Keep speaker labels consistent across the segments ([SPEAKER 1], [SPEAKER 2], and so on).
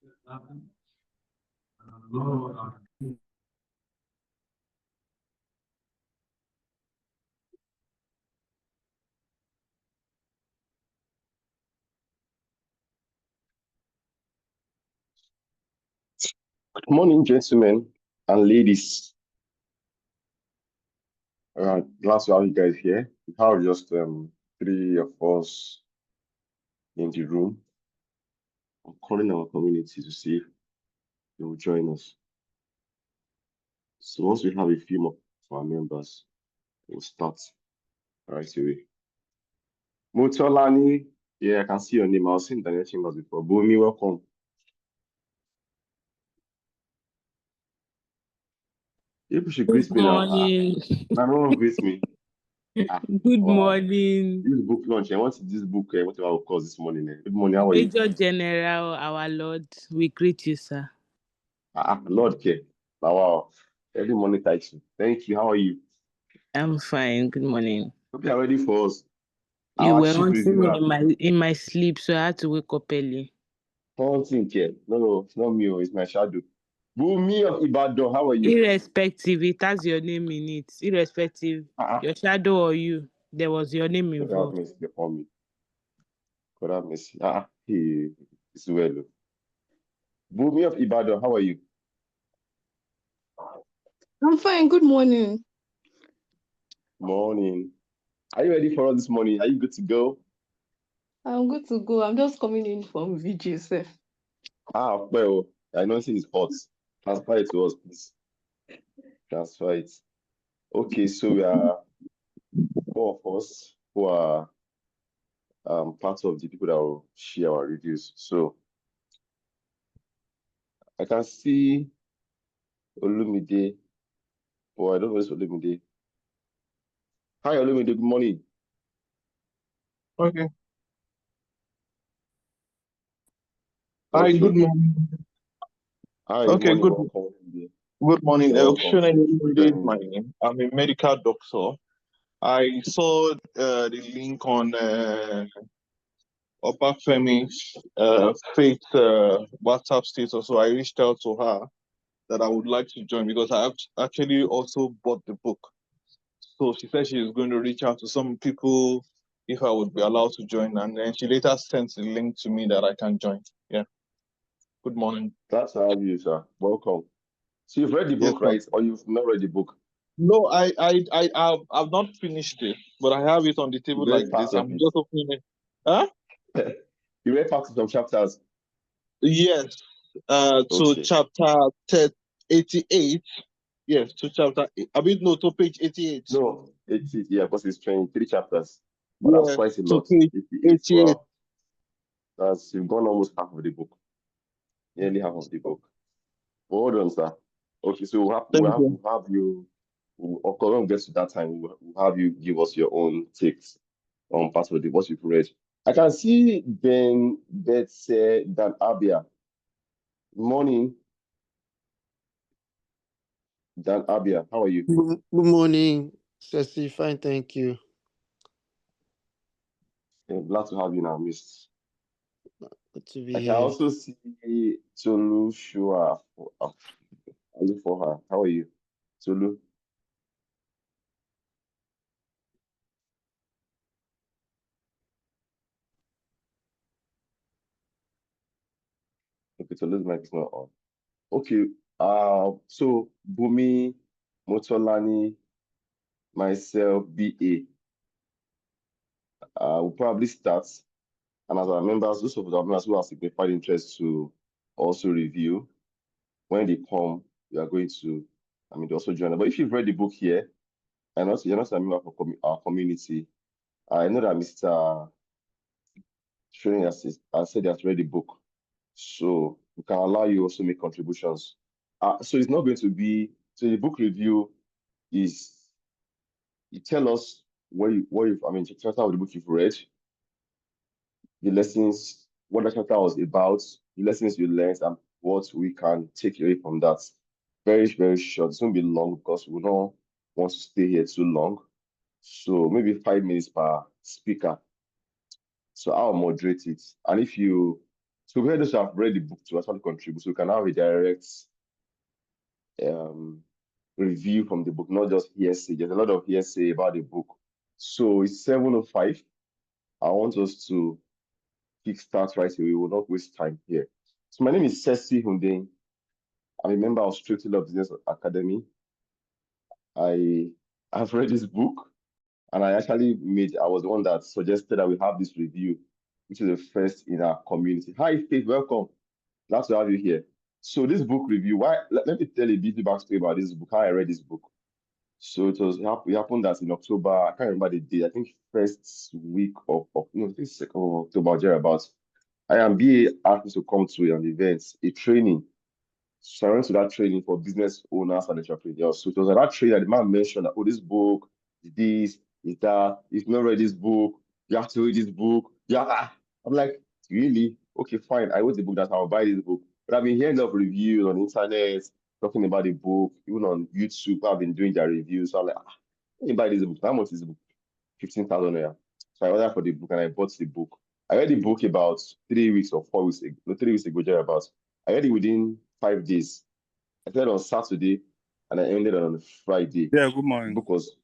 [SPEAKER 1] Good morning, gentlemen and ladies. Glad to have you guys here. We have just three of us in the room. I'm calling our community to see if they will join us. So once we have a few more of our members, we'll start right away. Mutolani, yeah, I can see your name. I've seen Daniel Chambers before. Bumi, welcome. People should greet me now.
[SPEAKER 2] Morning.
[SPEAKER 1] My mom greets me.
[SPEAKER 2] Good morning.
[SPEAKER 1] This book launch. I want this book, whatever I'll call this morning. Good morning. How are you?
[SPEAKER 2] Major General, our Lord, we greet you, sir.
[SPEAKER 1] Lord care. Wow. Every morning title. Thank you. How are you?
[SPEAKER 2] I'm fine. Good morning.
[SPEAKER 1] Hope you are ready for us.
[SPEAKER 2] You
[SPEAKER 1] Our
[SPEAKER 2] were
[SPEAKER 1] chief
[SPEAKER 2] haunting me
[SPEAKER 1] reviewer.
[SPEAKER 2] in my sleep, so I had to wake up early.
[SPEAKER 1] Haunting care. No, it's not me. It's my shadow. Bumi of Ibadan. How are you?
[SPEAKER 2] Irrespective, it has your name in it. Irrespective, your shadow or you, there was your name involved.
[SPEAKER 1] God have mercy upon me. God have mercy. It's well. Bumi of Ibadan. How are you?
[SPEAKER 3] I'm fine. Good morning.
[SPEAKER 1] Morning. Are you ready for us this morning? Are you good to go?
[SPEAKER 3] I'm good to go. I'm just coming in from VJ, sir.
[SPEAKER 1] Well, I know it's hot. Transfer it to us, please. Transfer it. Okay, so we are four of us who are part of the people that will share our reviews. So I can see Olumide, but I don't know if it's Olumide. Hi, Olumide. Good morning.
[SPEAKER 4] Okay. Hi, good morning.
[SPEAKER 1] Hi,
[SPEAKER 4] Okay,
[SPEAKER 1] good morning.
[SPEAKER 4] Good morning.
[SPEAKER 1] Welcome.
[SPEAKER 4] Is my name. I'm a medical doctor. I saw the link on Obafemi's Faith WhatsApp status, so I reached out to her that I would like to join because I actually also bought the book. So she said she is going to reach out to some people if I would be allowed to join, and then she later sent the link to me that I can join. Yeah. Good morning.
[SPEAKER 1] Glad to have you, sir. Welcome. So you've read the book, right? Or you've not read the book?
[SPEAKER 4] No, I've not finished it, but I have it on the table like this. I'm just opening it. Huh?
[SPEAKER 1] You read parts of some chapters?
[SPEAKER 4] Yes. To chapter 88. Yes, to chapter. To page 88.
[SPEAKER 1] No, 88. Yeah, because it's 23 chapters. But
[SPEAKER 4] yeah,
[SPEAKER 1] that's quite a lot.
[SPEAKER 4] Page 88.
[SPEAKER 1] Wow. You've gone almost half of the book. Nearly half of the book. Well done, sir. Okay, so we'll have you. Of course, when we get to that time, we'll have you give us your own takes on part of the what you've read. I can see Ben Betse Dan Abia. Morning. Dan Abia, how are you?
[SPEAKER 5] Good morning, Ceci. Fine, thank you.
[SPEAKER 1] Glad to have you in our midst.
[SPEAKER 5] Good to be
[SPEAKER 1] I
[SPEAKER 5] here.
[SPEAKER 1] can also see Tolu Shua. I'll look for her. How are you, Tolu? Okay, Tolu's mic is not on. Okay, so Bumi, Motolani, myself, BA. We'll probably start. And as our members, those of our members who have signified interest to also review, when they come, we are going to, they also join us. But if you've read the book here, and also you're not a member of our community, I know that Mr. Training has said he has read the book. So we can allow you also make contributions. So it's not going to be, so the book review is, you tell us the chapter of the book you've read, the lessons, what the chapter was about, the lessons you learned, and what we can take away from that. Very, very short. It won't be long because we don't want to stay here too long. So maybe 5 minutes per speaker. So I'll moderate it. And if you So we had those who have read the book to actually contribute. So we can have a direct review from the book, not just hearsay. There's a lot of hearsay about the book. So it's 7:05. I want us to kickstart right away. We will not waste time here. So my name is Ceci Hundein. I'm a member of Straight Love Business Academy. I have read this book, and I was the one that suggested that we have this review, which is the first in our community. Hi, Faith, welcome. Glad to have you here. So this book review, let me tell a bit backstory about this book, how I read this book. So it happened that in October, I can't remember the date, I think first week of no, I think 2nd of October, thereabouts. IMBA asked me to come to an event, a training. So I went to that training for business owners and entrepreneurs. So it was at that training that the man mentioned that, oh, this book is this, is that. If you not read this book, you have to read this book. Yeah. I'm like, really? Okay, fine. I read the book, that's how I'll buy this book. But I've been hearing a lot of reviews on the internet, talking about the book, even on YouTube. I've been doing their reviews. So I'm like, let me buy this book. How much is the book? 15,000 naira. So I ordered for the book and I bought the book. I read the book about 3 weeks or 4 weeks ago, no, 3 weeks ago, thereabouts. I read it within 5 days. I started on Saturday and I ended on Friday.
[SPEAKER 6] Yeah, good morning.
[SPEAKER 1] The book was,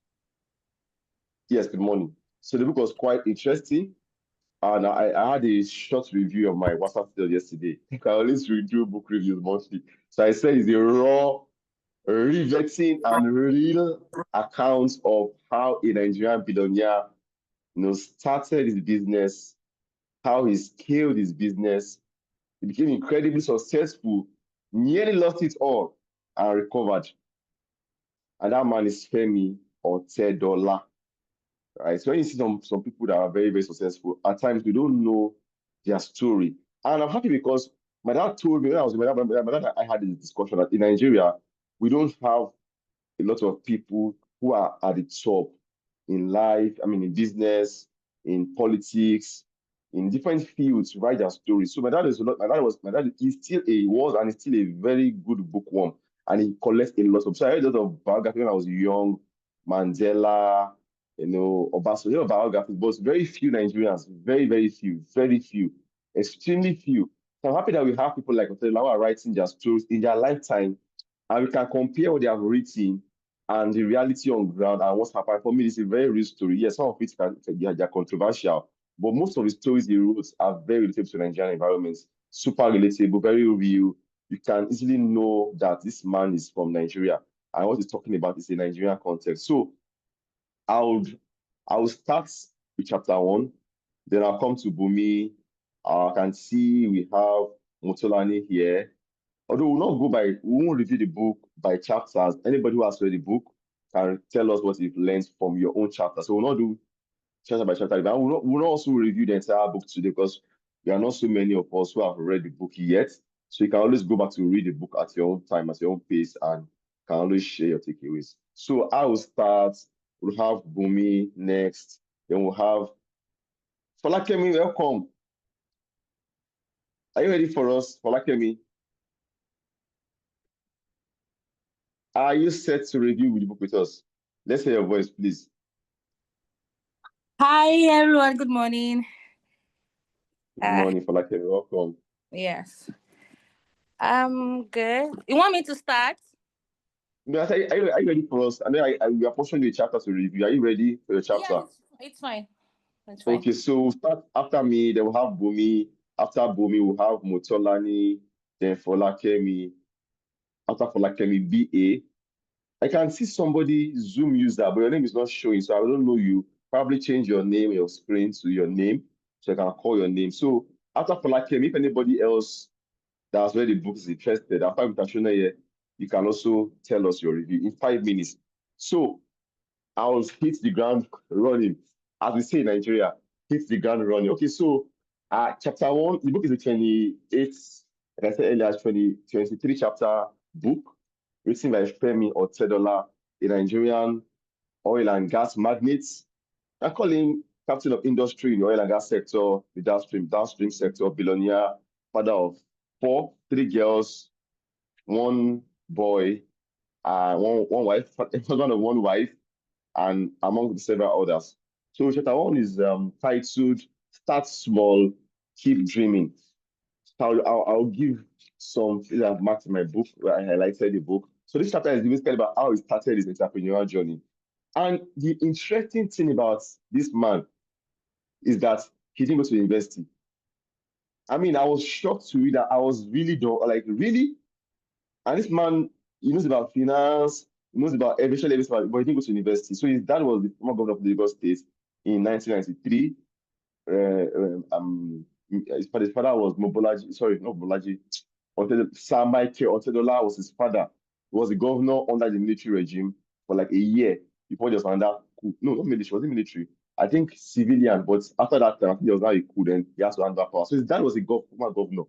[SPEAKER 1] yes, good morning. So the book was quite interesting. And I had a short review of my WhatsApp status yesterday. I always do book reviews monthly. So I said it's a raw, riveting, and real account of how a Nigerian billionaire, started his business, how he scaled his business. He became incredibly successful, nearly lost it all, and recovered. And that man is Femi Otedola. Right? So when you see some people that are very, very successful, at times we don't know their story. And I'm happy because my dad told me when I was with my dad, I had this discussion that in Nigeria, we don't have a lot of people who are at the top in life, in business, in politics, in different fields, write their stories. So my dad is still a very good bookworm, and he collects a lot of. So I read a lot of biography when I was young, Mandela, Obasanjo biographies, but very few Nigerians, very, very few, extremely few. So I'm happy that we have people like Otedola who are writing their stories in their lifetime, and we can compare what they have written and the reality on ground and what's happened. For me, it's a very real story. Yes, some of it they're controversial, but most of the stories he wrote are very relatable to Nigerian environments, super relatable, very real. You can easily know that this man is from Nigeria and what he's talking about is a Nigerian context. So I will start with chapter 1, then I'll come to Bumi. I can see we have Motolani here. Although we won't review the book by chapters. Anybody who has read the book can tell us what you've learned from your own chapter. So we'll not do chapter by chapter. But we'll not also review the entire book today because there are not so many of us who have read the book yet. So you can always go back to read the book at your own time, at your own pace, and can always share your takeaways. So I will start. We'll have Bumi next. Then we'll have Folakemi. Welcome. Are you ready for us, Folakemi? Are you set to review the book with us? Let's hear your voice, please.
[SPEAKER 7] Hi, everyone. Good morning.
[SPEAKER 1] Good morning, Folakemi. Welcome.
[SPEAKER 7] Yes. Good. You want me to start?
[SPEAKER 1] No, are you ready for us? And then we are posting the chapter to review. Are you ready for your chapter?
[SPEAKER 7] Yeah, it's fine. It's fine.
[SPEAKER 1] Okay, so we'll start after me, then we'll have Bumi. After Bumi, we'll have Motolani, then Folakemi. After Folakemi, BA. I can see somebody Zoom user, but your name is not showing, so I don't know you. Probably change your name, your screen to your name, so I can call your name. So after Folakemi, if anybody else that has read the book is interested, after Mutashona here, you can also tell us your review in 5 minutes. So I'll hit the ground running. As we say in Nigeria, hit the ground running. Okay, so chapter 1, the book is a 28, like I said earlier, 23 chapter book, written by Femi Otedola, a Nigerian oil and gas magnate. I call him captain of industry in the oil and gas sector, the downstream sector, billionaire, father of 4, 3 girls, 1 boy, one wife, husband of 1 wife, and among several others. So chapter 1 is titled "Start Small, Keep Dreaming." So I'll give some things I've marked in my book where I highlighted the book. So this chapter is basically about how he started his entrepreneurial journey. And the interesting thing about this man is that he didn't go to university. I mean, I was shocked to read that. I was really dumb, like, really? And this man, he knows about finance, he knows about eventually everything, but he didn't go to university. So his dad was the former governor of Lagos State in 1993. His father was Mobolaji, sorry, not Mobolaji, Sir Michael Otedola was his father. He was the governor under the military regime for like a year before he was under coup. No, not military, was it military? I think civilian, but after that time, I think there was now a coup, then he has to hand back power. So his dad was a former governor.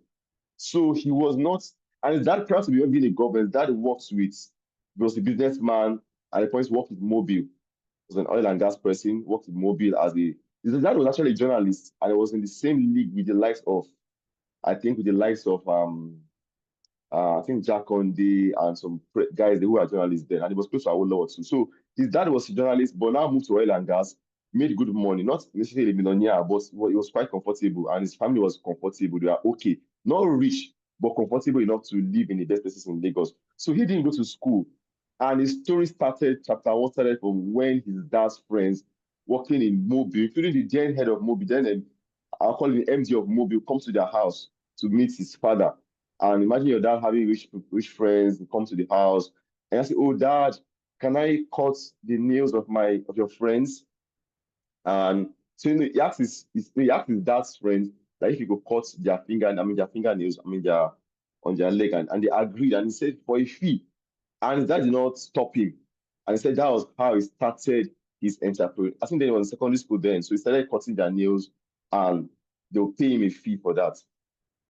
[SPEAKER 1] So he was not, and his dad, prior to being a governor, his dad worked with, he was a businessman, and at points worked with Mobil. He was an oil and gas person, worked with Mobil as a, his dad was actually a journalist, and he was in the same league with the likes of, I think I think Jack Conde and some guys who were journalists then, and he was close to Awolowo too. So his dad was a journalist, but now moved to oil and gas, made good money, not necessarily a millionaire, but he was quite comfortable, and his family was comfortable. They were okay, not rich, but comfortable enough to live in the best places in Lagos. So he didn't go to school, and his story started. Chapter 1 started from when his dad's friends working in Mobil, including the then head of Mobil, then I'll call it the MD of Mobil, comes to their house to meet his father. And imagine your dad having rich friends who come to the house and I say, "Oh, Dad, can I cut the nails of your friends?" And so he asked his dad's friends that if he could cut their fingernails, their on their leg, and they agreed. And he said for a fee, and his dad did not stop him. And he said that was how he started his entrepreneur. I think they were in secondary school then, so he started cutting their nails, and they'll pay him a fee for that.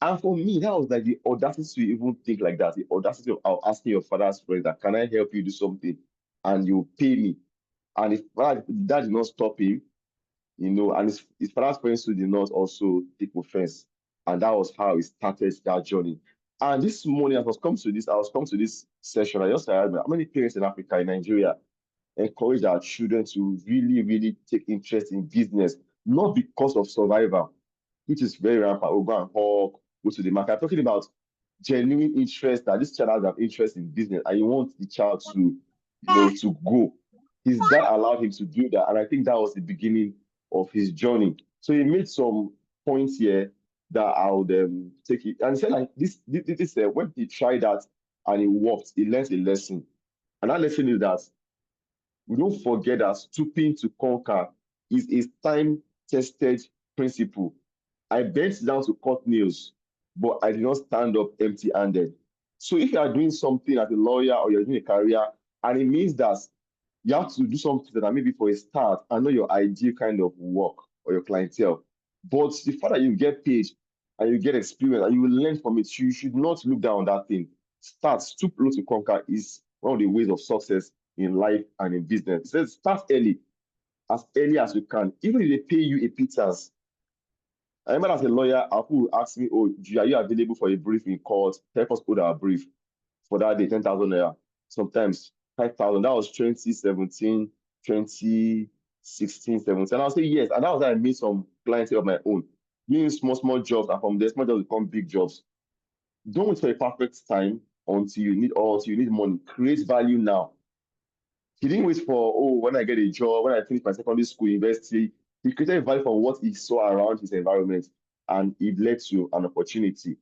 [SPEAKER 1] And for me, that was like the audacity to even think like that. The audacity of asking your father's friend that, can I help you do something? And you pay me. And if dad did not stop him, and his father's friends too did not also take offense. And that was how he started that journey. And this morning, I was coming to this session. I just heard how many parents in Africa, in Nigeria, encourage their children to really, really take interest in business, not because of survival, which is very rampant. Go and hawk, go to the market. I'm talking about genuine interest, that this child has an interest in business and you want the child to, to go. His dad allowed him to do that. And I think that was the beginning of his journey. So he made some points here that I would take it. And he said like this when he tried that and it worked, he learned a lesson. And that lesson is that we don't forget that stooping to conquer is a time-tested principle. I bent down to cut nails, but I did not stand up empty-handed. So if you are doing something as a lawyer or you're doing a career, and it means that you have to do something that maybe for a start, I know your ideal kind of work or your clientele. But the fact that you get paid and you get experience and you will learn from it, you should not look down on that thing. Stoop low to conquer is one of the ways of success in life and in business. It says start early as you can. Even if they pay you a pittance. I remember as a lawyer, Apu asked me, "Oh, are you available for a brief in court? Help us put our brief for that day, 10,000 naira. Sometimes 5,000. That was 2017, 2016, 17. And I'll say yes. And that was how I made some clients of my own, doing small jobs, and from there, small jobs become big jobs. Don't wait for a perfect time until you need money. Create value now. He didn't wait for, when I get a job, when I finish my secondary school, university. He created value from what he saw around his environment, and it led to an opportunity.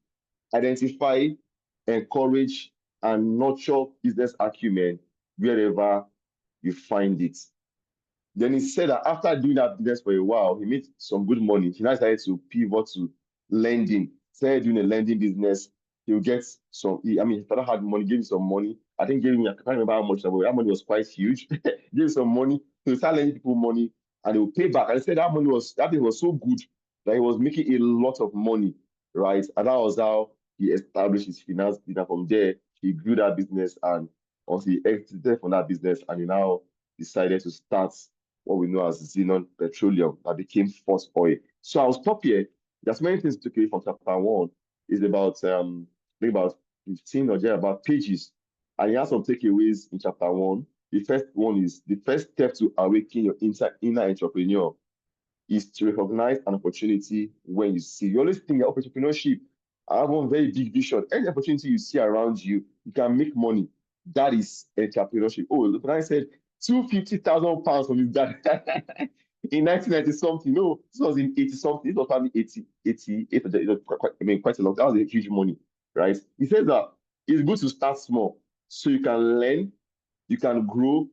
[SPEAKER 1] Identify, encourage, and nurture business acumen wherever you find it. Then he said that after doing that business for a while, he made some good money. He now decided to pivot to lending. Started doing a lending business. He'll get some, his father had money, gave him some money. I think gave me, I can't remember how much, but that money was quite huge. Gave him some money. He started lending people money and they will pay back. And he said that thing was so good that he was making a lot of money, right? And that was how he established his finance business. From there, he grew that business, and once he exited from that business, and he now decided to start what we know as Xenon Petroleum, that became First Oil. So I'll stop here. There's many things to take away from chapter 1. It's about about 15 or about pages. And he has some takeaways in chapter 1. The first one is the first step to awaken your inner entrepreneur is to recognize an opportunity when you see. You always think of entrepreneurship I have one very big vision. Any opportunity you see around you, you can make money. That is entrepreneurship. Oh, look, I said £250,000 from his dad in 1990 something. No, this was in 80 something. This was probably 88. Quite a lot. That was a huge money, right? He says that it's good to start small so you can learn, you can grow,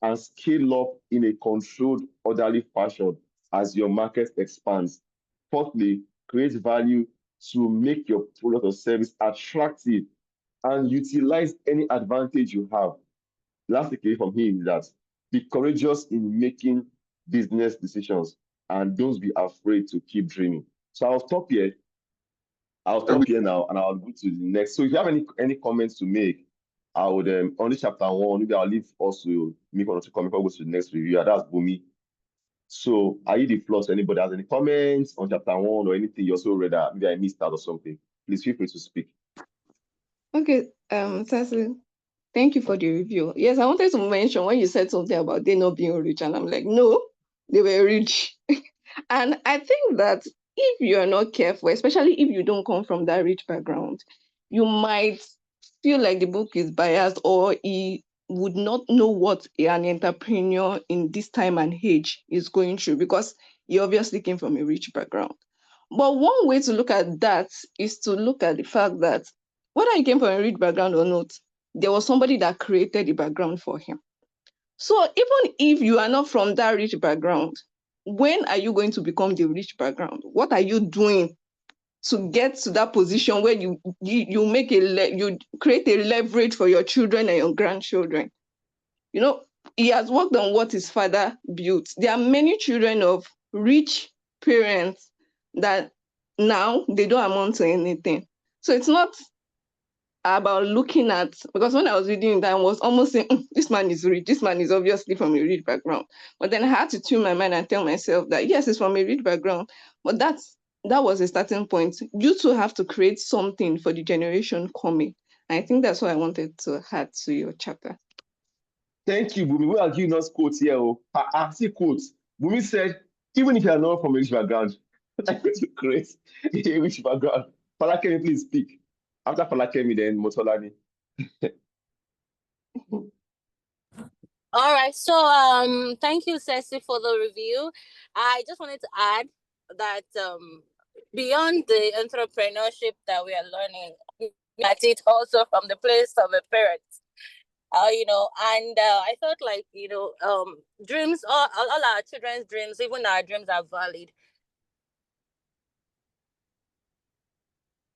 [SPEAKER 1] and scale up in a controlled, orderly fashion as your market expands. Fourthly, create value to make your product or service attractive and utilize any advantage you have. Last takeaway from him is that be courageous in making business decisions and don't be afraid to keep dreaming. So I'll stop here. I'll stop here now and I'll go to the next. So if you have any comments to make, I would on this chapter 1, maybe I'll leave also make one or two comments before we go to the next review. That's Bumi. So I yield the floor to anybody has any comments on chapter 1 or anything you also read that maybe I missed out or something. Please feel free to speak.
[SPEAKER 3] Okay, Cecily, thank you for the review. Yes, I wanted to mention when you said something about they not being rich, and I'm like, no, they were rich. And I think that if you're not careful, especially if you don't come from that rich background, you might feel like the book is biased or he would not know what an entrepreneur in this time and age is going through because he obviously came from a rich background. But one way to look at that is to look at the fact that whether he came from a rich background or not, there was somebody that created the background for him. So even if you are not from that rich background, when are you going to become the rich background? What are you doing to get to that position where you make you create a leverage for your children and your grandchildren? You know, he has worked on what his father built. There are many children of rich parents that now they don't amount to anything. So it's not about looking at, because when I was reading that, I was almost saying, this man is rich, this man is obviously from a rich background. But then I had to tune my mind and tell myself that yes, it's from a rich background, but that was a starting point. You two have to create something for the generation coming. And I think that's what I wanted to add to your chapter.
[SPEAKER 1] Thank you, Bumi. We are giving us quotes here. I see quotes. Bumi said, even if you are not from a rich background, I'm going to create a rich background. Falakemi, please speak. After Falakemi, then Motolani.
[SPEAKER 7] All right. So thank you, Ceci, for the review. I just wanted to add that beyond the entrepreneurship that we are learning, at it also from the place of the parents. And I felt like, dreams, all our children's dreams, even our dreams are valid.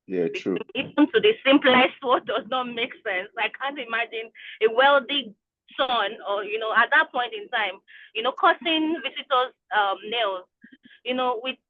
[SPEAKER 1] Yeah, true.
[SPEAKER 7] Even to the simplest what does not make sense. I can't imagine a wealthy son or, at that point in time, cutting visitors' nails. We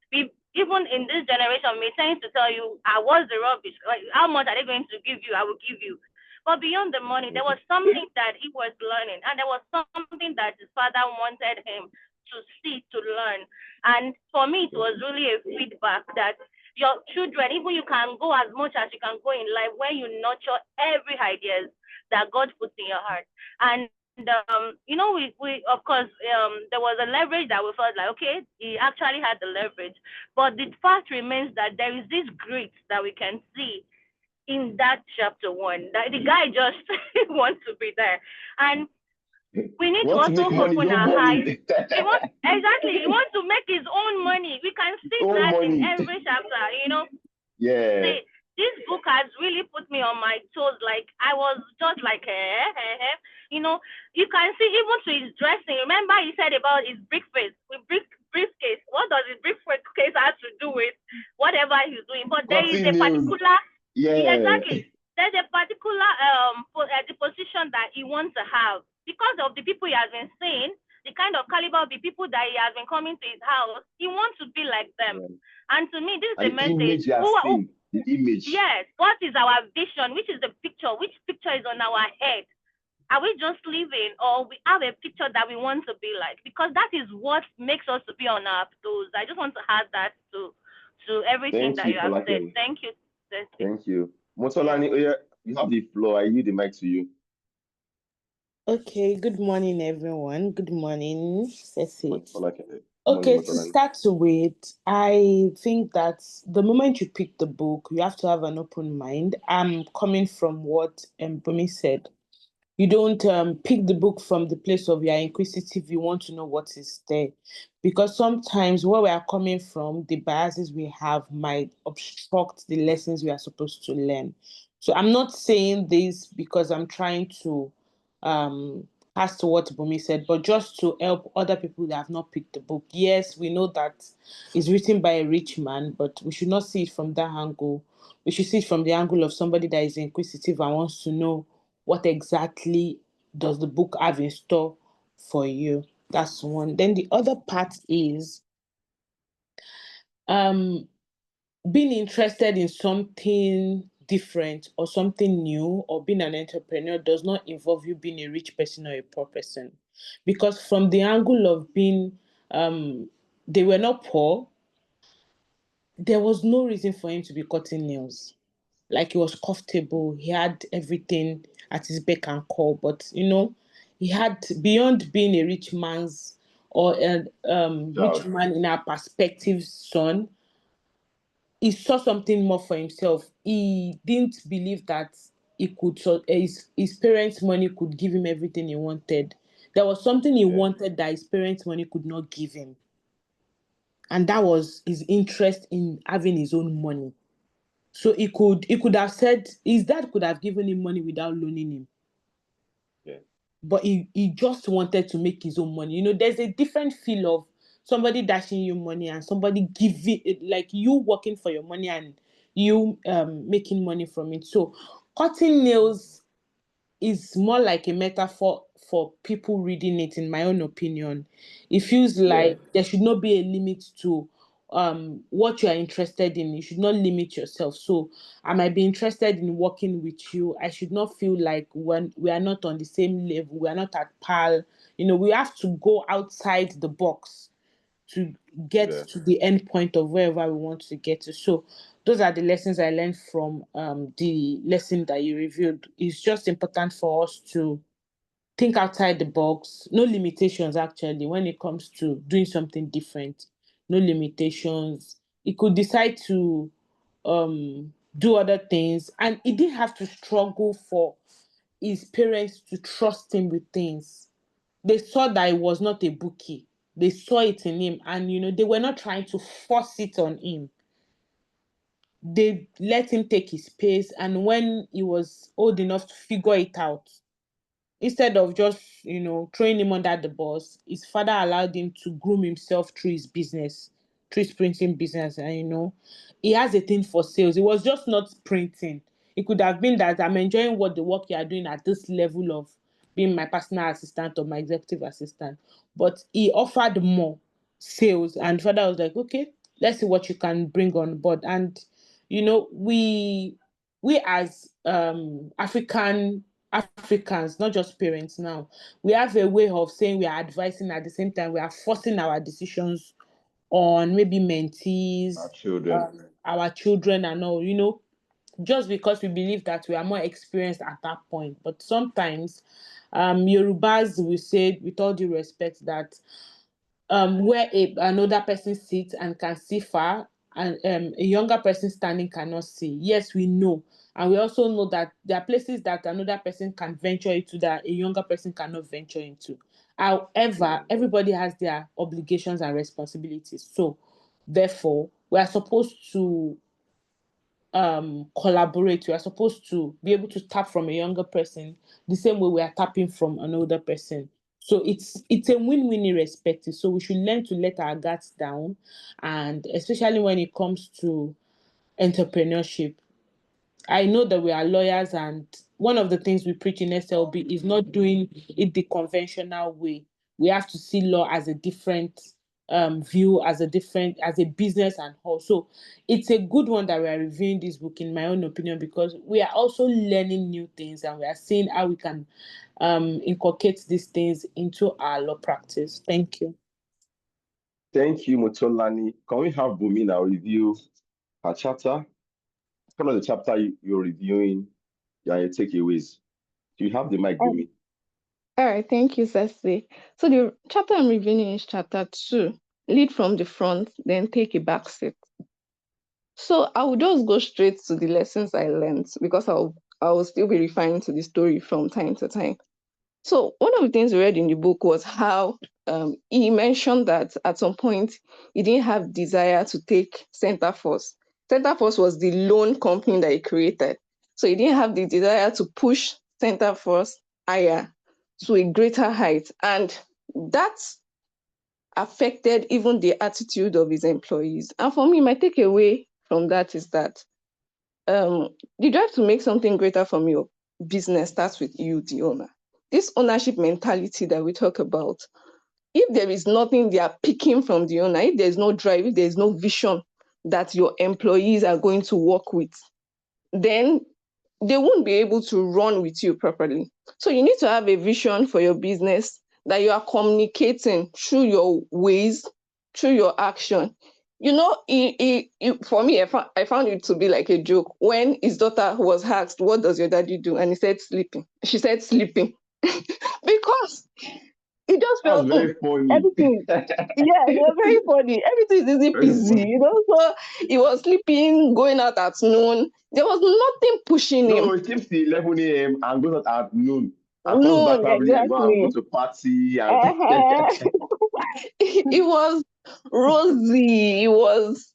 [SPEAKER 7] even in this generation, we tend to tell you, what's the rubbish? Like, how much are they going to give you? I will give you. But beyond the money, there was something that he was learning, and there was something that his father wanted him to see, to learn. And for me, it was really a feedback that your children, even you can go as much as you can go in life when you nurture every idea that God puts in your heart. And we of course, there was a leverage that we felt like, okay, he actually had the leverage. But the fact remains that there is this grit that we can see in that chapter 1, that the guy just wants to be there. And we need to also open our eyes. He wants to make his own money. We can see that in every chapter,
[SPEAKER 1] Yeah.
[SPEAKER 7] See, this book has really put me on my toes. Like, I was just like, you can see even to his dressing. Remember he said about his briefcase. Briefcase. What does his briefcase have to do with whatever he's doing? But there is a particular, exactly. There's a particular the position that he wants to have. Because of the people he has been seeing, the kind of caliber of the people that he has been coming to his house, he wants to be like them. Yeah. And to me, this is the message.
[SPEAKER 1] The image.
[SPEAKER 7] Yes. What is our vision? Which is the picture? Which picture is on our head? Are we just living, or we have a picture that we want to be like? Because that is what makes us to be on our toes. I just want to add that to everything that you have said. Thank you.
[SPEAKER 1] Thank you. Motolani, you have the floor. I yield the mic to you.
[SPEAKER 2] Okay, good morning, everyone. Good morning, Ceci.
[SPEAKER 1] Morning,
[SPEAKER 2] Okay, to
[SPEAKER 1] Motolani.
[SPEAKER 2] start with, I think that the moment you pick the book, you have to have an open mind. I'm coming from what Bumi said. You don't pick the book from the place of you're inquisitive, you want to know what is there. Because sometimes where we are coming from, the biases we have might obstruct the lessons we are supposed to learn. So I'm not saying this because I'm trying to as to what Bumi said, but just to help other people that have not picked the book. Yes, we know that it's written by a rich man, but we should not see it from that angle. We should see it from the angle of somebody that is inquisitive and wants to know what exactly does the book have in store for you. That's one. Then the other part is being interested in something different or something new, or being an entrepreneur does not involve you being a rich person or a poor person. Because from the angle of being they were not poor, there was no reason for him to be cutting nails. Like, he was comfortable, he had everything at his beck and call, but he had, beyond being a rich man's or a rich
[SPEAKER 1] Child.
[SPEAKER 2] man in our perspective son, he saw something more for himself. He didn't believe that he could, his parents' money could give him everything he wanted. There was something he
[SPEAKER 1] Yeah.
[SPEAKER 2] wanted that his parents' money could not give him, and that was his interest in having his own money. So he could have said his dad could have given him money without loaning him.
[SPEAKER 1] Yeah.
[SPEAKER 2] But he just wanted to make his own money. There's a different feel of somebody dashing you money and somebody giving it, like you working for your money and you making money from it. So cutting nails is more like a metaphor for people reading it, in my own opinion. It feels like there should not be a limit to what you are interested in. You should not limit yourself. So I might be interested in working with you. I should not feel like when we are not on the same level, we are not at par. We have to go outside the box to get
[SPEAKER 1] Yeah.
[SPEAKER 2] to the end point of wherever we want to get to. So those are the lessons I learned from the lesson that you reviewed. It's just important for us to think outside the box. No limitations, actually, when it comes to doing something different. No limitations. He could decide to do other things, and he didn't have to struggle for his parents to trust him with things. They saw that he was not a bookie. They saw it in him, and they were not trying to force it on him. They let him take his pace, and when he was old enough to figure it out, instead of just throwing him under the bus, his father allowed him to groom himself through his business, through his printing business. And he has a thing for sales. It was just not printing. It could have been that I'm enjoying the work you are doing at this level of being my personal assistant or my executive assistant, but he offered more sales, and father was like, okay, let's see what you can bring on board. And we as Africans, not just parents now, we have a way of saying we are advising, at the same time we are forcing our decisions on maybe mentees,
[SPEAKER 1] Our children.
[SPEAKER 2] our children and all, just because we believe that we are more experienced at that point. But sometimes Yorubas will say, with all due respect, that where an older person sits and can see far, and a younger person standing cannot see. Yes, we know. And we also know that there are places that another person can venture into that a younger person cannot venture into. However, everybody has their obligations and responsibilities. So, therefore, we are supposed to collaborate. We are supposed to be able to tap from a younger person the same way we are tapping from an older person. So it's a win-win irrespective. So we should learn to let our guards down, and especially when it comes to entrepreneurship. I know that we are lawyers, and one of the things we preach in SLB is not doing it the conventional way. We have to see law as a different view, as a business and all. So it's a good one that we are reviewing this book, in my own opinion, because we are also learning new things, and we are seeing how we can inculcate these things into our law practice. Thank you.
[SPEAKER 1] Thank you, Motolani. Can we have Bumi now review her chapter? Kind of the chapter you're reviewing, your takeaways. Do you have the mic, Bumi?
[SPEAKER 3] All right, thank you, Ceci. So the chapter I'm reviewing is chapter 2. lead from the front, then take a back seat. So I will just go straight to the lessons I learned because I will still be referring to the story from time to time. So one of the things we read in the book was how he mentioned that at some point he didn't have desire to take Centerforce. Centerforce was the loan company that he created. So he didn't have the desire to push Centerforce higher to a greater height. And that affected even the attitude of his employees. And for me, my takeaway from that is that the drive to make something greater from your business starts with you, the owner. This ownership mentality that we talk about, if there is nothing they are picking from the owner, if there's no drive, if there's no vision that your employees are going to work with, then they won't be able to run with you properly. So you need to have a vision for your business that you are communicating through your ways, through your action. You know, for me, I found it to be like a joke. When his daughter was asked, "What does your daddy do?" and he said, "Sleeping." She said, "Sleeping." Because it just
[SPEAKER 1] That's
[SPEAKER 3] felt
[SPEAKER 1] very funny.
[SPEAKER 3] everything. Yeah, they were very funny. Everything is easy
[SPEAKER 1] Very
[SPEAKER 3] peasy,
[SPEAKER 1] funny.
[SPEAKER 3] you know. So he was sleeping, going out at noon. There was nothing pushing him.
[SPEAKER 1] No, it keeps the 11 a.m. and goes out at noon and comes back
[SPEAKER 3] Noon,
[SPEAKER 1] probably and go
[SPEAKER 3] exactly.
[SPEAKER 1] to party and
[SPEAKER 3] Uh-huh. It was rosy. It was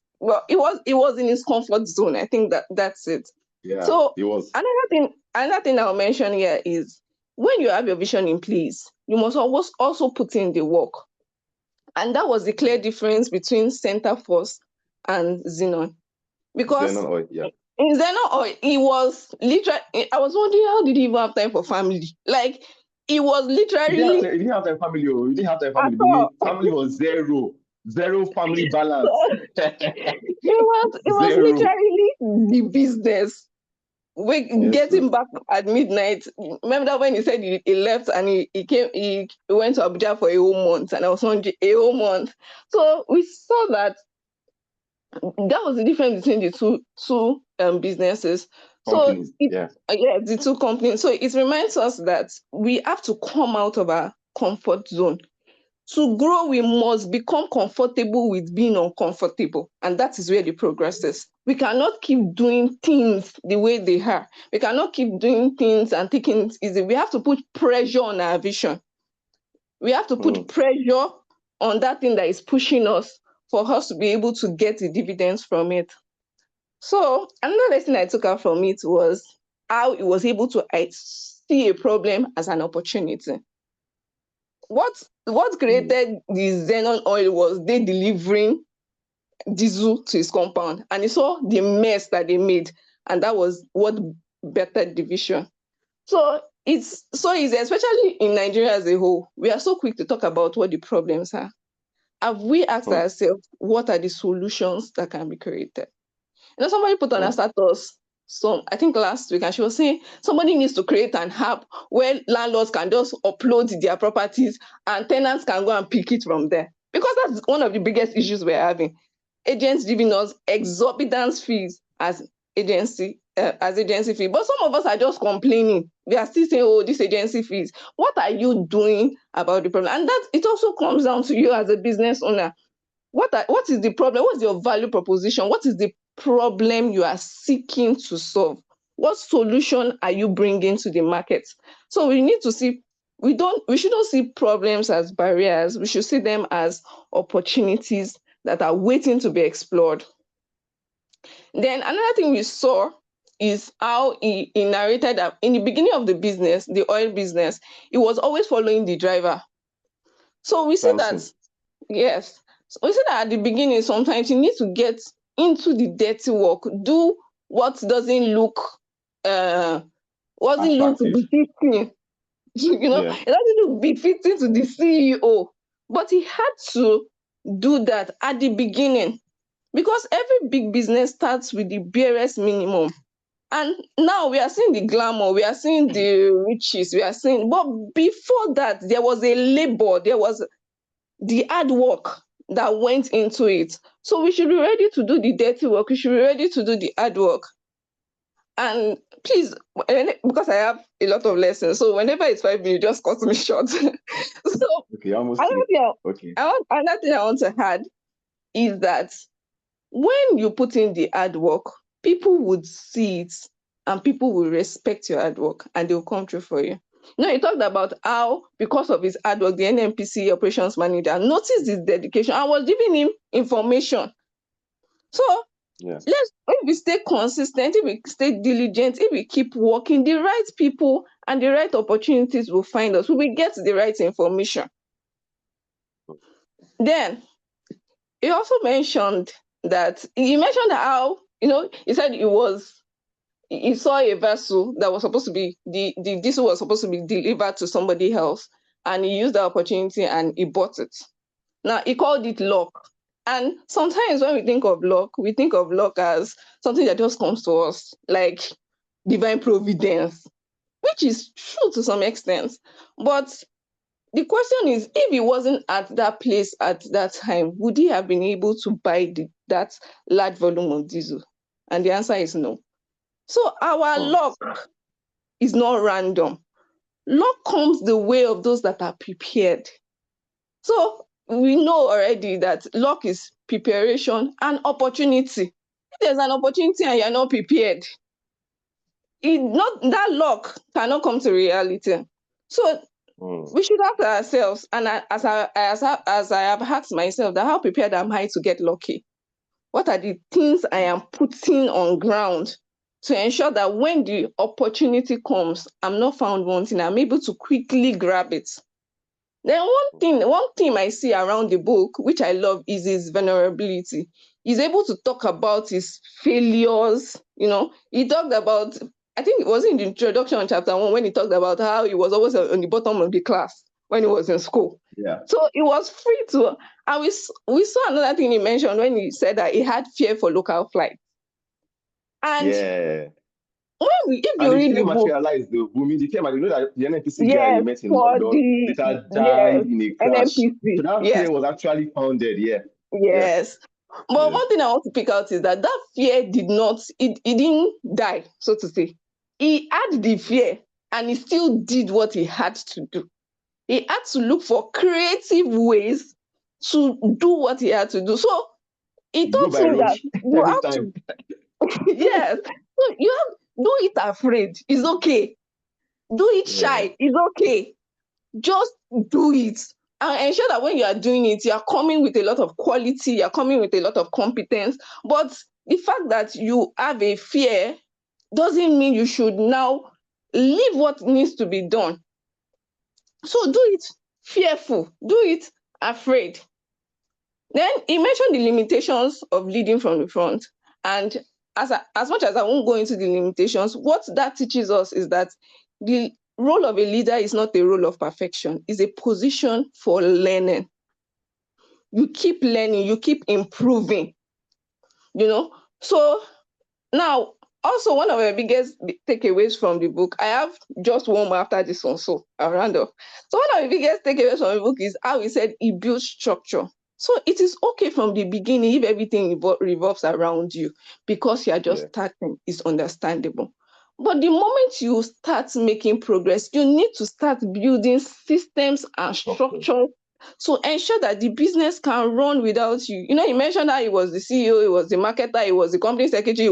[SPEAKER 3] in his comfort zone. I think that's it.
[SPEAKER 1] yeah,
[SPEAKER 3] So
[SPEAKER 1] it was.
[SPEAKER 3] another thing I'll mention here is when you have your vision in place, you must always also put in the work. And that was the clear difference between Centerforce and Xenon. Because
[SPEAKER 1] Xenon oil, yeah.
[SPEAKER 3] in Xenon, he was literally, I was wondering how did he even have time for family? Like, he was
[SPEAKER 1] He
[SPEAKER 3] literally
[SPEAKER 1] didn't have their family. Oh. He didn't have their
[SPEAKER 3] at
[SPEAKER 1] family.
[SPEAKER 3] all.
[SPEAKER 1] Family was zero family balance.
[SPEAKER 3] It was
[SPEAKER 1] Zero.
[SPEAKER 3] literally the business. We
[SPEAKER 1] Yes, sir.
[SPEAKER 3] getting back at midnight. Remember that when he said he left and he went to Abuja for a whole month, and I was wondering a whole month. So we saw that was the difference between the two businesses. So
[SPEAKER 1] Companies, yeah.
[SPEAKER 3] the two companies. So it reminds us that we have to come out of our comfort zone. To grow, we must become comfortable with being uncomfortable. And that is where the progress is. We cannot keep doing things the way they are. We cannot keep doing things and taking it easy. We have to put pressure on our vision. We have to put pressure on that thing that is pushing us for us to be able to get the dividends from it. So another lesson I took out from it was how he was able to see a problem as an opportunity. What created the Xenon oil was they delivering diesel to his compound, and he saw the mess that they made, and that was what bettered the vision. So it's especially in Nigeria as a whole, we are so quick to talk about what the problems are. Have we asked ourselves what are the solutions that can be created? You know, somebody put on a status, I think last week, and she was saying somebody needs to create an app where landlords can just upload their properties and tenants can go and pick it from there. Because that's one of the biggest issues we're having. Agents giving us exorbitant fees as agency fee. But some of us are just complaining. We are still saying, oh, this agency fees. What are you doing about the problem? And that it also comes down to you as a business owner. What is the problem? What's your value proposition? What is the problem you are seeking to solve? What solution are you bringing to the market? So we need to see, we shouldn't see problems as barriers. We should see them as opportunities that are waiting to be explored. Then another thing we saw is how he narrated that in the beginning of the business, the oil business, he was always following the driver. So we see that, yes. So we see that at the beginning, sometimes you need to get into the dirty work, do what doesn't look befitting. You know, it doesn't look befitting to the CEO. But he had to do that at the beginning because every big business starts with the barest minimum. And now we are seeing the glamour, we are seeing the riches, but before that, there was a labor, there was the hard work that went into it. So we should be ready to do the dirty work. We should be ready to do the hard work. And please, because I have a lot of lessons, so whenever it's 5 minutes, just cut me short. So
[SPEAKER 1] Okay, almost
[SPEAKER 3] another
[SPEAKER 1] three.
[SPEAKER 3] thing
[SPEAKER 1] Okay.
[SPEAKER 3] another thing I want to add is that when you put in the hard work, people would see it and people will respect your hard work and they'll come through for you. He talked about how, because of his hard work, the NNPC operations manager noticed his dedication and was giving him information. So
[SPEAKER 1] Yes.
[SPEAKER 3] if we stay consistent, if we stay diligent, if we keep working, the right people and the right opportunities will find us. We will get the right information. Then he also mentioned how, he said he saw a vessel that was supposed to be, the diesel was supposed to be delivered to somebody else, and he used the opportunity and he bought it. Now, he called it luck. And sometimes when we think of luck as something that just comes to us, like divine providence, which is true to some extent. But the question is, if he wasn't at that place at that time, would he have been able to buy that large volume of diesel? And the answer is no. So our luck is not random. Luck comes the way of those that are prepared. So we know already that luck is preparation and opportunity. If there's an opportunity and you're not prepared, that luck cannot come to reality. So we should ask ourselves, and as I have asked myself, that how prepared am I to get lucky? What are the things I am putting on ground to ensure that when the opportunity comes, I'm not found wanting, I'm able to quickly grab it? Then one thing I see around the book, which I love, is his vulnerability. He's able to talk about his failures. He talked about, I think it was in the introduction on chapter 1, when he talked about how he was always on the bottom of the class when he was in school.
[SPEAKER 1] Yeah.
[SPEAKER 3] So he was free to, and we saw another thing he mentioned when he said that he had fear for local flights. And
[SPEAKER 1] yeah.
[SPEAKER 3] If you
[SPEAKER 1] And
[SPEAKER 3] read
[SPEAKER 1] it
[SPEAKER 3] the book,
[SPEAKER 1] materialized though. Bumi, the came and you know that the NNPC guy
[SPEAKER 3] yes,
[SPEAKER 1] he met in
[SPEAKER 3] for
[SPEAKER 1] London later
[SPEAKER 3] the
[SPEAKER 1] died in a crash.
[SPEAKER 3] NNPC,
[SPEAKER 1] So that
[SPEAKER 3] yes.
[SPEAKER 1] fear was actually founded, yeah.
[SPEAKER 3] Yes. But
[SPEAKER 1] Yeah.
[SPEAKER 3] one thing I want to pick out is that fear it didn't die, so to say. He had the fear and he still did what he had to do. He had to look for creative ways to do what he had to do. So he
[SPEAKER 1] You go
[SPEAKER 3] taught
[SPEAKER 1] by
[SPEAKER 3] me
[SPEAKER 1] road
[SPEAKER 3] that you
[SPEAKER 1] every
[SPEAKER 3] have
[SPEAKER 1] time.
[SPEAKER 3] to, yes. So you have, do it afraid, it's okay. Do it shy, it's okay. Just do it. And ensure that when you are doing it, you are coming with a lot of quality, you're coming with a lot of competence. But the fact that you have a fear doesn't mean you should now leave what needs to be done. So do it fearful, do it afraid. Then he mentioned the limitations of leading from the front. And as much as I won't go into the limitations, what that teaches us is that the role of a leader is not a role of perfection, it's a position for learning. You keep learning, you keep improving, So now, also one of the biggest takeaways from the book, I have just one more after this one, so I'll round up. So one of the biggest takeaways from the book is how he said he built structure. So it is okay from the beginning if everything revolves around you, because you are just starting, it's understandable. But the moment you start making progress, you need to start building systems and structure to ensure that the business can run without you. He mentioned that he was the CEO, he was the marketer, he was the company secretary,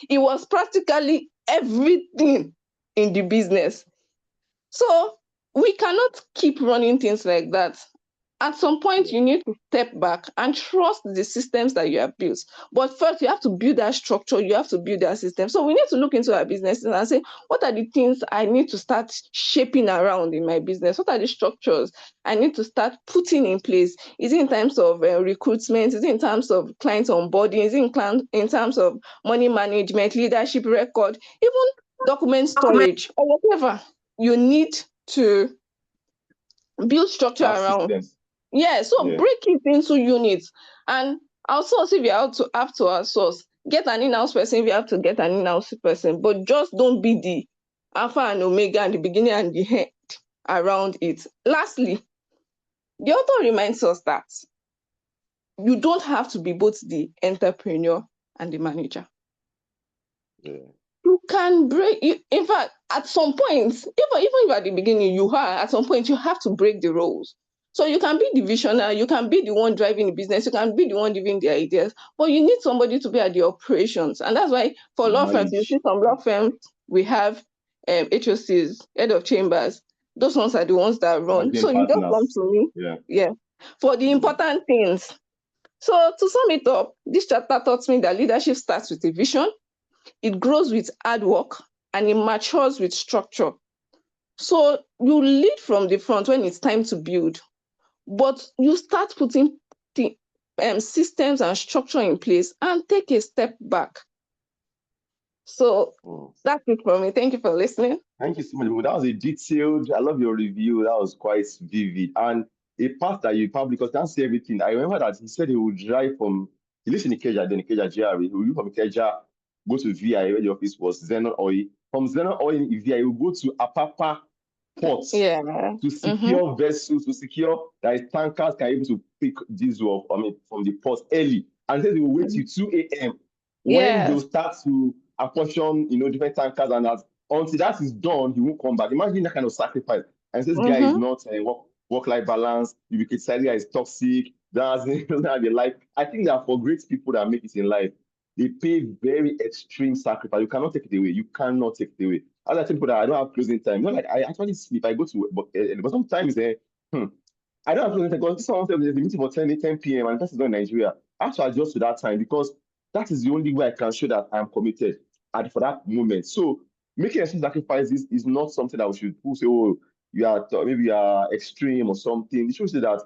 [SPEAKER 3] he was practically everything in the business. So we cannot keep running things like that. At some point, you need to step back and trust the systems that you have built. But first, you have to build that structure, you have to build that system. So we need to look into our businesses and say, what are the things I need to start shaping around in my business? What are the structures I need to start putting in place? Is it in terms of recruitment? Is it in terms of client onboarding? Is it in terms of money management, leadership record, even document storage, or whatever you need to build structure around? Break it into units. And outsource if you have to outsource. Get an in-house person if you have to get an in-house person. But just don't be the alpha and omega and the beginning and the end around it. Lastly, the author reminds us that you don't have to be both the entrepreneur and the manager. You can break you. In fact, at some point, even if at the beginning you are, at some point you have to break the roles. So you can be the visionary, you can be the one driving the business, you can be the one giving the ideas, but you need somebody to be at the operations. And that's why for law firms, you see some law firms, we have HOCs, head of chambers. Those ones are the ones that run. So you just come to me, for the important things. So to sum it up, this chapter taught me that leadership starts with a vision, it grows with hard work, and it matures with structure. So you lead from the front when it's time to build, but you start putting the systems and structure in place and take a step back. So that's it for me. Thank you for listening.
[SPEAKER 1] Thank you so much. That was a detailed, I love your review. That was quite vivid. And a part that you probably, because can't say everything. I remember that he said he would drive from, he lives in Ikeja, then Ikeja GRA. He would leave from Ikeja, go to VI, where the office was, Zenon Oil. From Zenon Oil in VI, he would go to Apapa Port to secure vessels, to secure that tankers can be able to pick diesel up, from the port early. And then they will wait till 2 a.m. when they'll start to apportion, different tankers, and until that is done, he won't come back. Imagine that kind of sacrifice. And this guy is not work-life balance. You be criticized, is toxic. Doesn't have a life. I think that for great people that make it in life, they pay very extreme sacrifice. You cannot take it away. You cannot take it away. As I tell people that I don't have closing time. Not like I actually sleep. I go to work, but sometimes I don't have closing time because someone says there's a meeting for 10 p.m. and that's not in Nigeria. I have to adjust to that time because that is the only way I can show that I'm committed for that moment. So making extreme sacrifices is not something that we should say, oh, maybe you are extreme or something. It shows that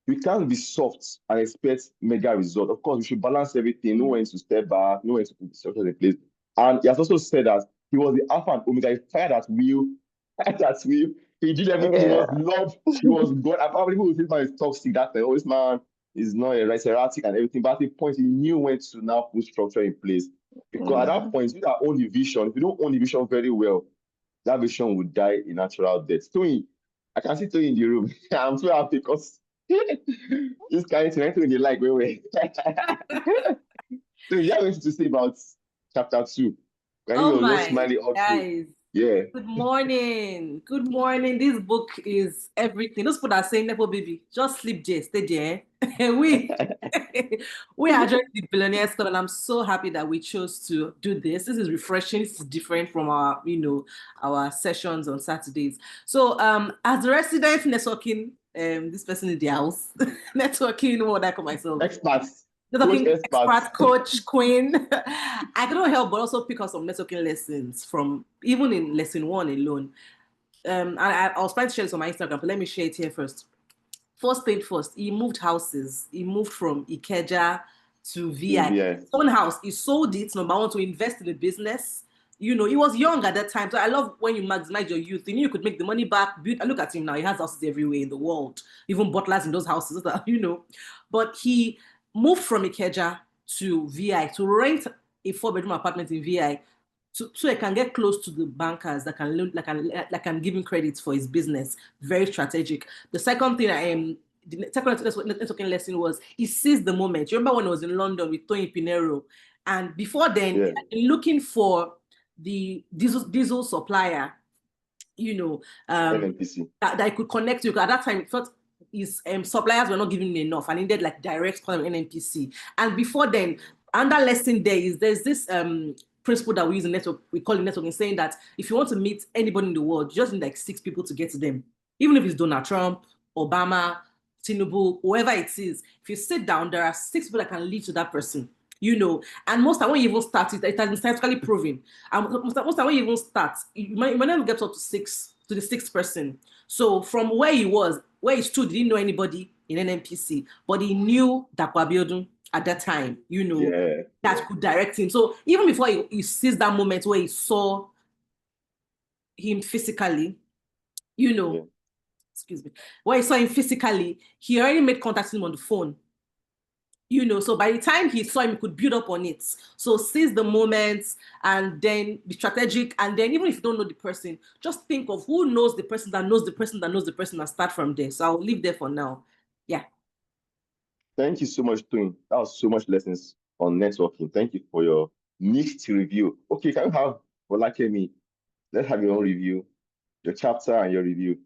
[SPEAKER 1] we can't be soft and expect mega result. Of course, we should balance everything, know when to step back, know when to put the structure in place. And he has also said that he was the Alpha and Omega. He fired at will. He did everything. He was Lord. He was God. And probably people will think man is toxic. That this man is not erratic and everything. But at the point, he knew when to now put structure in place. Because at that point, you don't own the vision. If you don't own the vision very well, that vision would die a natural death. Tony, I can see Tony in the room. I'm so happy because this guy is in the like way. So you have anything to say about chapter 2?
[SPEAKER 6] Oh my guys.
[SPEAKER 1] Yeah.
[SPEAKER 6] Good morning. Good morning. This book is everything. Those people are saying, Nepo baby, just sleep, Jay, stay there. we are joining the Billionaires Club, and I'm so happy that we chose to do this. This is refreshing. This is different from our, our sessions on Saturdays. So, as a resident networking, this person in the house, networking, what would I call myself?
[SPEAKER 1] Experts.
[SPEAKER 6] Networking expert, coach, queen. I couldn't help but also pick up some networking lessons from even in lesson 1 alone. I was trying to share this on my Instagram, but let me share it here first. First thing first, he moved houses. He moved from Ikeja to VI. His own house. He sold it, number one, to invest in the business. He was young at that time. So I love when you maximize your youth. You knew you could make the money back. Look at him now. He has houses everywhere in the world. Even butlers in those houses, But he moved from Ikeja to VI to rent a 4-bedroom apartment in VI so he can get close to the bankers that can loan, that can give him credit for his business. Very strategic. The second thing the second networking lesson was he seized the moment. You remember when I was in London with Tony Pinero, and before then, looking for the diesel supplier,
[SPEAKER 1] NNPC.
[SPEAKER 6] that I could connect to. At that time, it felt his suppliers were not giving him enough. I needed direct contact with NNPC. And before then, under lesson there's this principle that we use in network, we call it networking, saying that if you want to meet anybody in the world, you just need 6 people to get to them. Even if it's Donald Trump, Obama, Tinubu, whoever it is, if you sit down, there are 6 people that can lead to that person. And most time when you even start it has been scientifically proven. And most time when you even start, you might never get up to the 6th person. So from where he stood, he didn't know anybody in NNPC, but he knew Dapo Abiodun at that time, that could direct him. So even before he sees that moment where he saw him physically, excuse me, where he saw him physically, he already made contact with him on the phone. So by the time he saw him, he could build up on it. So seize the moments and then be strategic. And then even if you don't know the person, just think of who knows the person that knows the person that knows the person and start from there. So I'll leave there for now. Yeah.
[SPEAKER 1] Thank you so much, Twin. That was so much lessons on networking. Thank you for your neat review. Okay, can you have Folakemi, let's have your own review, your chapter and your review.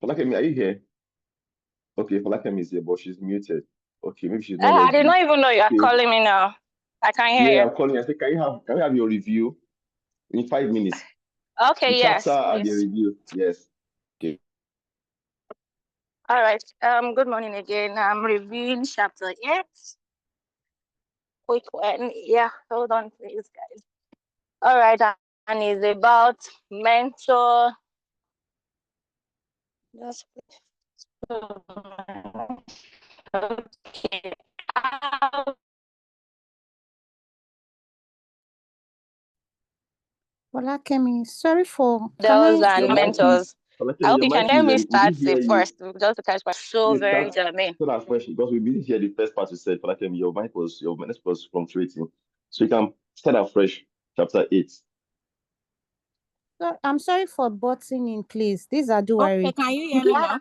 [SPEAKER 1] Folakemi, are you here? Okay, Folakemi is here, but she's muted. Okay, maybe she's not
[SPEAKER 7] I
[SPEAKER 1] ready.
[SPEAKER 7] did not even know you are
[SPEAKER 1] Okay.
[SPEAKER 7] calling me now. I can hear
[SPEAKER 1] Yeah,
[SPEAKER 7] you.
[SPEAKER 1] I'm calling. I said, can we have your review in 5 minutes?
[SPEAKER 7] Okay,
[SPEAKER 1] The
[SPEAKER 7] yes,
[SPEAKER 1] chapter and the
[SPEAKER 7] please.
[SPEAKER 1] review. Yes. Okay.
[SPEAKER 7] All right. Good morning again. I'm reviewing chapter 8. Quick one. Yeah, hold on, please, guys. All right, and it's about mentor. Just okay.
[SPEAKER 8] Folakemi, sorry for
[SPEAKER 7] Those
[SPEAKER 8] can I?
[SPEAKER 7] and
[SPEAKER 1] Your mic
[SPEAKER 7] mentors.
[SPEAKER 1] is,
[SPEAKER 7] I
[SPEAKER 1] Folakemi,
[SPEAKER 7] hope
[SPEAKER 1] your
[SPEAKER 7] you can
[SPEAKER 1] mic
[SPEAKER 7] hear
[SPEAKER 1] is,
[SPEAKER 7] me
[SPEAKER 1] we
[SPEAKER 7] start
[SPEAKER 1] didn't hear
[SPEAKER 7] it
[SPEAKER 1] you.
[SPEAKER 7] first, just to catch my so
[SPEAKER 1] Please
[SPEAKER 7] very
[SPEAKER 1] start
[SPEAKER 7] germane.
[SPEAKER 1] so that fresh, because we didn't hear the first part you said, Folakemi, your mic was fluctuating. So you can start afresh, chapter 8.
[SPEAKER 8] So, I'm sorry for butting in, please. These are
[SPEAKER 7] Okay,
[SPEAKER 8] Duwari.
[SPEAKER 7] can you hear me now?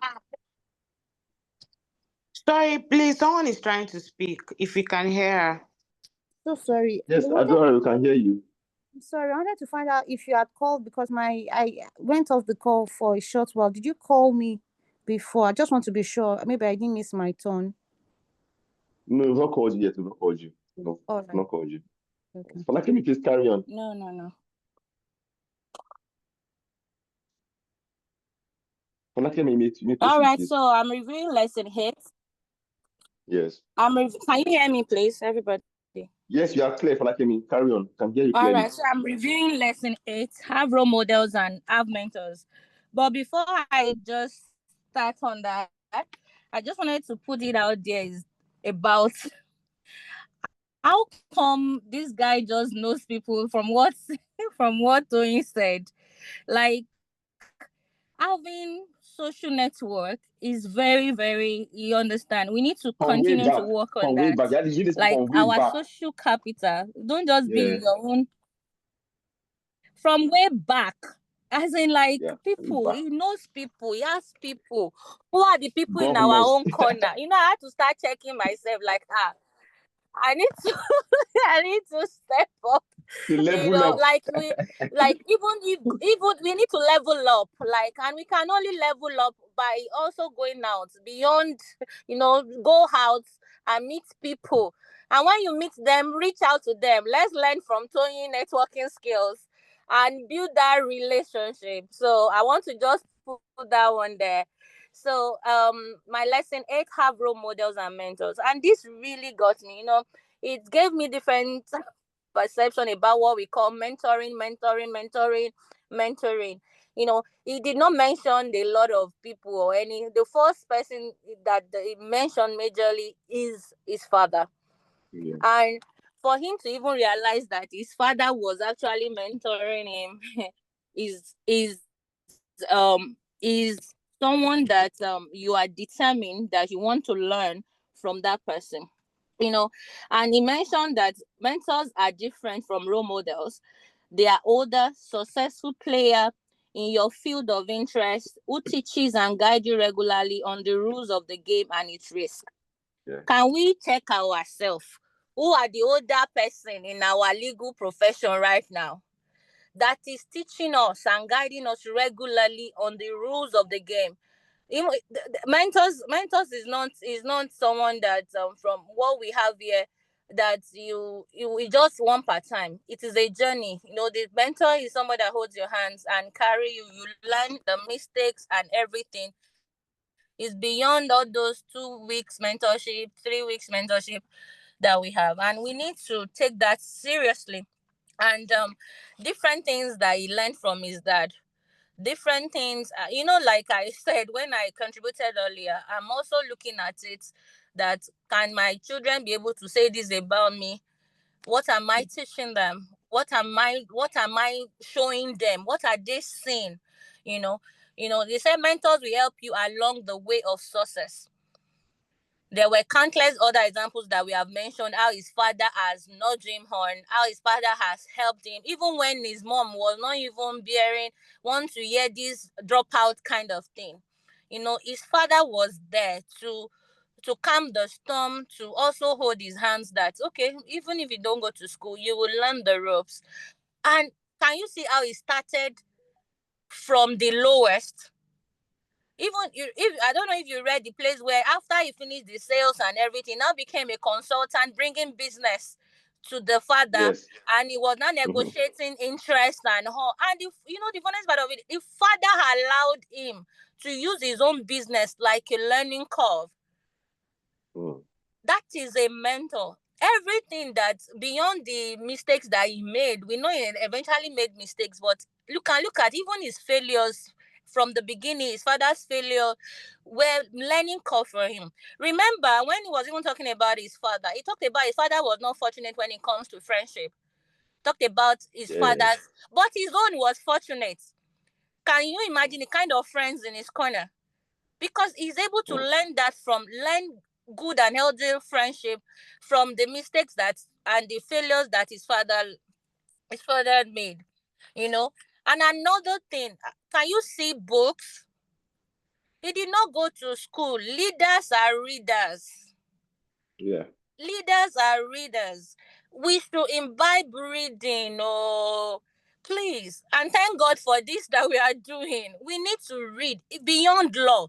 [SPEAKER 2] Sorry, please. Someone is trying to speak. If you can hear her.
[SPEAKER 8] So sorry.
[SPEAKER 1] Yes, Adora, we can hear you.
[SPEAKER 8] Sorry, I wanted to find out if you had called because I went off the call for a short while. Did you call me before? I just want to be sure. Maybe I didn't miss my turn.
[SPEAKER 1] No, we've not called you yet. We've not called you. No,
[SPEAKER 8] All
[SPEAKER 1] we've
[SPEAKER 8] right.
[SPEAKER 1] not called you.
[SPEAKER 8] Okay.
[SPEAKER 1] Folakemi, please carry on.
[SPEAKER 7] No.
[SPEAKER 1] Folakemi, you may
[SPEAKER 7] All
[SPEAKER 1] proceed,
[SPEAKER 7] right,
[SPEAKER 1] please.
[SPEAKER 7] so I'm reviewing lesson 8.
[SPEAKER 1] Yes.
[SPEAKER 7] Can you hear me, please, everybody?
[SPEAKER 1] Yes, you are clear, Folakemi. Carry on. Can hear you
[SPEAKER 7] All
[SPEAKER 1] clearly.
[SPEAKER 7] right, so I'm reviewing lesson 8, have role models and have mentors. But before I just start on that, I just wanted to put it out there is about how come this guy just knows people from what Tony said. Like, having social network is very, very, you understand, we need to
[SPEAKER 1] From way
[SPEAKER 7] continue to
[SPEAKER 1] back.
[SPEAKER 7] work on
[SPEAKER 1] From way
[SPEAKER 7] that.
[SPEAKER 1] back. You did this
[SPEAKER 7] Like
[SPEAKER 1] from way
[SPEAKER 7] our
[SPEAKER 1] back.
[SPEAKER 7] social capital, don't just be
[SPEAKER 1] Yeah.
[SPEAKER 7] in your own. From way back, as in, like,
[SPEAKER 1] Yeah.
[SPEAKER 7] people,
[SPEAKER 1] Back.
[SPEAKER 7] he knows people, he has people. Who are the people in our
[SPEAKER 1] Governors.
[SPEAKER 7] own corner? You know, I had to start checking myself, like, I need to I need to step up.
[SPEAKER 1] The
[SPEAKER 7] You
[SPEAKER 1] level
[SPEAKER 7] know,
[SPEAKER 1] up.
[SPEAKER 7] like even we need to level up, like, and we can only level up by also going out beyond, go out and meet people. And when you meet them, reach out to them. Let's learn from Tony networking skills and build that relationship. So I want to just put that one there. So my lesson 8, have role models and mentors. And this really got me, it gave me different perception about what we call mentoring. He did not mention a lot of people or any. The first person that he mentioned majorly is his father.
[SPEAKER 1] Yeah.
[SPEAKER 7] And for him to even realize that his father was actually mentoring him is someone that you are determined that you want to learn from that person. And he mentioned that mentors are different from role models. They are older, successful player in your field of interest who teaches and guide you regularly on the rules of the game and its risk.
[SPEAKER 1] Yeah.
[SPEAKER 7] Can we check ourselves? Who are the older person in our legal profession right now that is teaching us and guiding us regularly on the rules of the game? Mentors is not someone that from what we have here, that you just one part time. It is a journey. The mentor is someone that holds your hands and carry you. You learn the mistakes and everything. Is beyond all those 2 weeks mentorship, 3 weeks mentorship that we have, and we need to take that seriously. And different things that he learned from his dad. Different things, like I said when I contributed earlier, I'm also looking at it that, can my children be able to say this about me? What am I teaching them? What am I showing them? What are they seeing? They say mentors will help you along the way of success. There were countless other examples that we have mentioned, how his father has nudged him on, how his father has helped him, even when his mom was not even want to hear this dropout kind of thing.
[SPEAKER 9] his father was there to calm the storm, to also hold his hands that, okay, even if you don't go to school, you will learn the ropes. And can you see how he started from the lowest? Even if I don't know if you read the place where after he finished the sales and everything, now became a consultant, bringing business to the father,
[SPEAKER 1] Yes.
[SPEAKER 9] and he was now negotiating interest and all. And the funniest part of it, the father allowed him to use his own business like a learning curve. That is a mentor. Everything that beyond the mistakes that he made, we know he eventually made mistakes, but look at even his failures from the beginning. His father's failure were learning curve for him. Remember when he was even talking about his father, he talked about his father was not fortunate when it comes to friendship. Talked about his father's, but his own was fortunate. Can you imagine the kind of friends in his corner? Because he's able to learn good and healthy friendship from the mistakes and the failures that his father made, And another thing, can you see books? He did not go to school. Leaders are readers.
[SPEAKER 1] Yeah.
[SPEAKER 9] Leaders are readers. We should imbibe reading, please. And thank God for this that we are doing. We need to read beyond law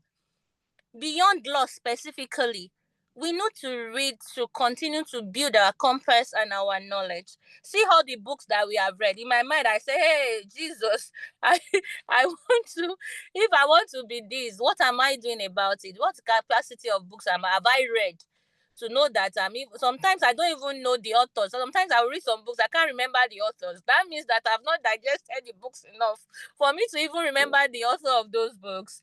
[SPEAKER 9] specifically. We need to read to continue to build our compass and our knowledge. See how the books that we have read. In my mind, I say, hey, Jesus, I if I want to be this, what am I doing about it? What capacity of books have I read to know that sometimes I don't even know the authors. Sometimes I will read some books, I can't remember the authors. That means that I've not digested the books enough for me to even remember the author of those books.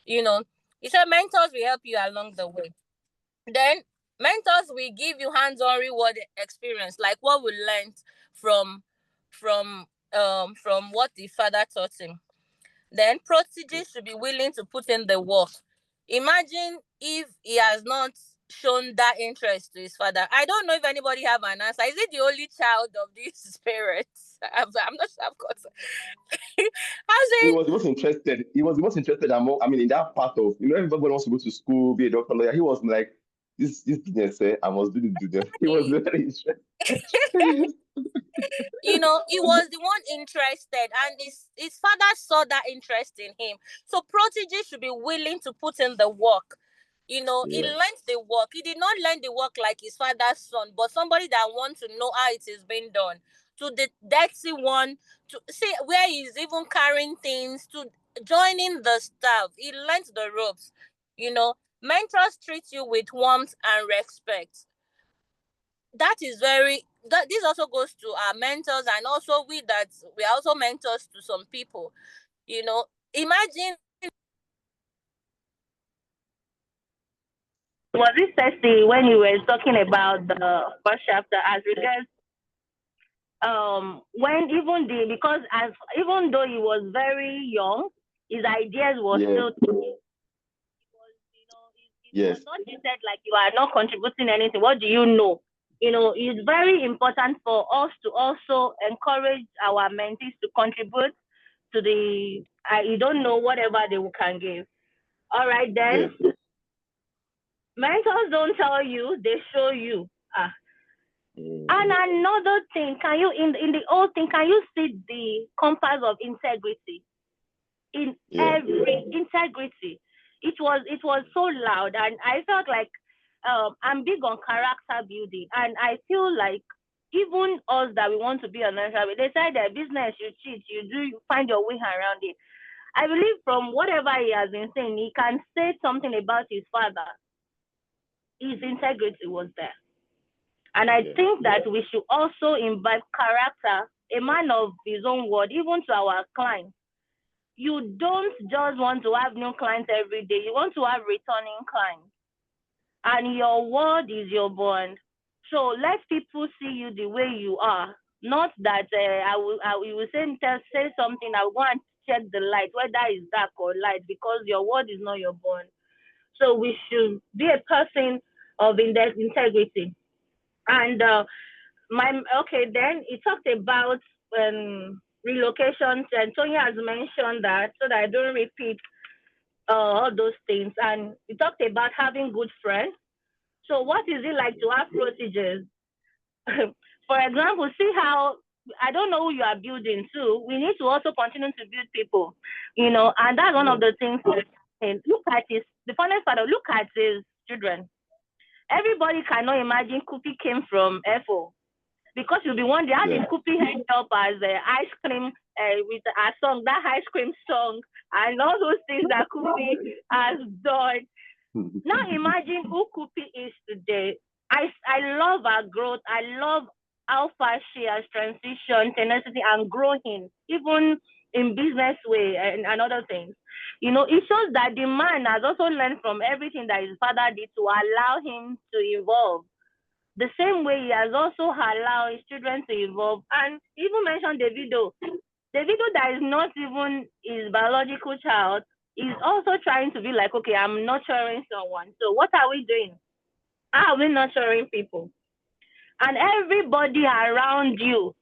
[SPEAKER 9] He said mentors will help you along the way. Then mentors will give you hands-on reward experience, like what we learned from what the father taught him. Then proteges should be willing to put in the work. Imagine if he has not shown that interest to his father. I don't know if anybody have an answer. Is it the only child of these parents? I'm not sure, of course.
[SPEAKER 1] He was the most interested. He was the most interested in that part of, everybody wants to go to school, be a doctor, lawyer. He was like, this business, I must do this. He was very interested.
[SPEAKER 9] He was the one interested, and his father saw that interest in him. So protege should be willing to put in the work. He learned the work. He did not learn the work like his father's son, but somebody that wants to know how it is being done. To the dirty one, to see where he's even carrying things, to joining the staff. He learned the ropes. Mentors treat you with warmth and respect. This also goes to our mentors, and also we are also mentors to some people. Imagine.
[SPEAKER 7] Was it Ceci when you were talking about the first chapter as regards even though he was very young, his ideas were still
[SPEAKER 1] yes.
[SPEAKER 7] not said like you are not contributing anything. What do you know? It's very important for us to also encourage our mentees to contribute to you don't know whatever they can give. All right, then.
[SPEAKER 1] Yes.
[SPEAKER 7] Mentors don't tell you, they show you. And another thing, can you in the whole thing, can you see the compass of integrity? In every integrity. It was so loud, and I felt like I'm big on character building, and I feel like even us that we want to be an entrepreneur, they say that business you cheat, you find your way around it. I believe from whatever he has been saying, he can say something about his father. His integrity was there. And I think that we should also imbibe character, a man of his own word, even to our clients. You don't just want to have new clients every day. You want to have returning clients. And your word is your bond. So let people see you the way you are. Not that you will say something, I will go and check the light, whether it's dark or light, because your word is not your bond. So we should be a person of integrity. And then he talked about relocations, and Tony has mentioned that, so that I don't repeat. all those things. And we talked about having good friends. So what is it like to have proteges? For example, see how, I don't know who you are building to. We need to also continue to build people, you know, and that's one of the things. Look at his, the funniest part of, look at his children. Everybody cannot imagine Kupi came from FO, because you'll be wondering how did Kupi end up as ice cream with a song, that ice cream song, and all those things that Kupi has done. Now imagine who Kupi is today. I love her growth. I love how far she has transitioned, tenacity, and growing, even in business way and other things. You know, it shows that the man has also learned from everything that his father did to allow him to evolve. The same way he has also allowed his children to evolve. And even mentioned Davido. Davido, that is not even his biological child, is also trying to be like, okay, I'm nurturing someone. So what are we doing? How are we nurturing people? And everybody around you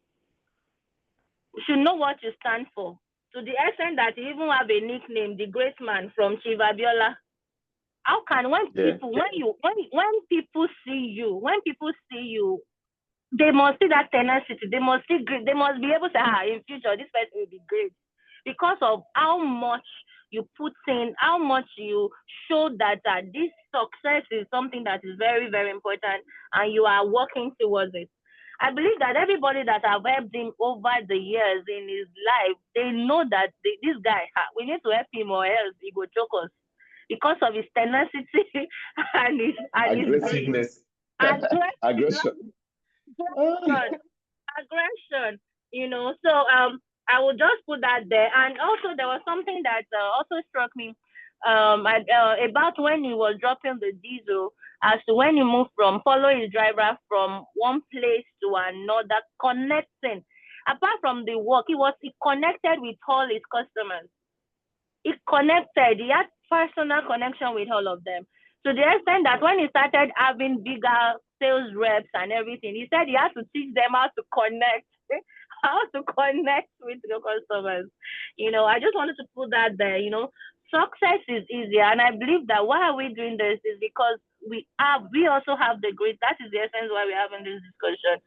[SPEAKER 7] should know what you stand for. To the extent that you even have a nickname, the great man from Chief Abiola. How can, when people, when people see you, they must see that tenacity. They must see, they must be able to say, in future, this person will be great. Because of how much you put in, how much you show that this success is something that is very, very important, and you are working towards it. I believe that everybody that have helped him over the years in his life, they know that this guy, we need to help him or else he will choke us, because of his tenacity and his
[SPEAKER 1] aggressiveness. Aggression.
[SPEAKER 7] Aggression, you know. So I will just put that there. And also there was something that also struck me about when he was dropping the diesel, as to when he moved from follow his driver from one place to another, connecting. Apart from the work, he connected with all his customers. He connected. He had personal connection with all of them. To the extent that when he started having bigger sales reps and everything, he said he had to teach them how to connect with the customers. You know, I just wanted to put that there. You know, success is easier, and I believe that why are we doing this is because we also have the grit. That is the essence why we're having this discussion.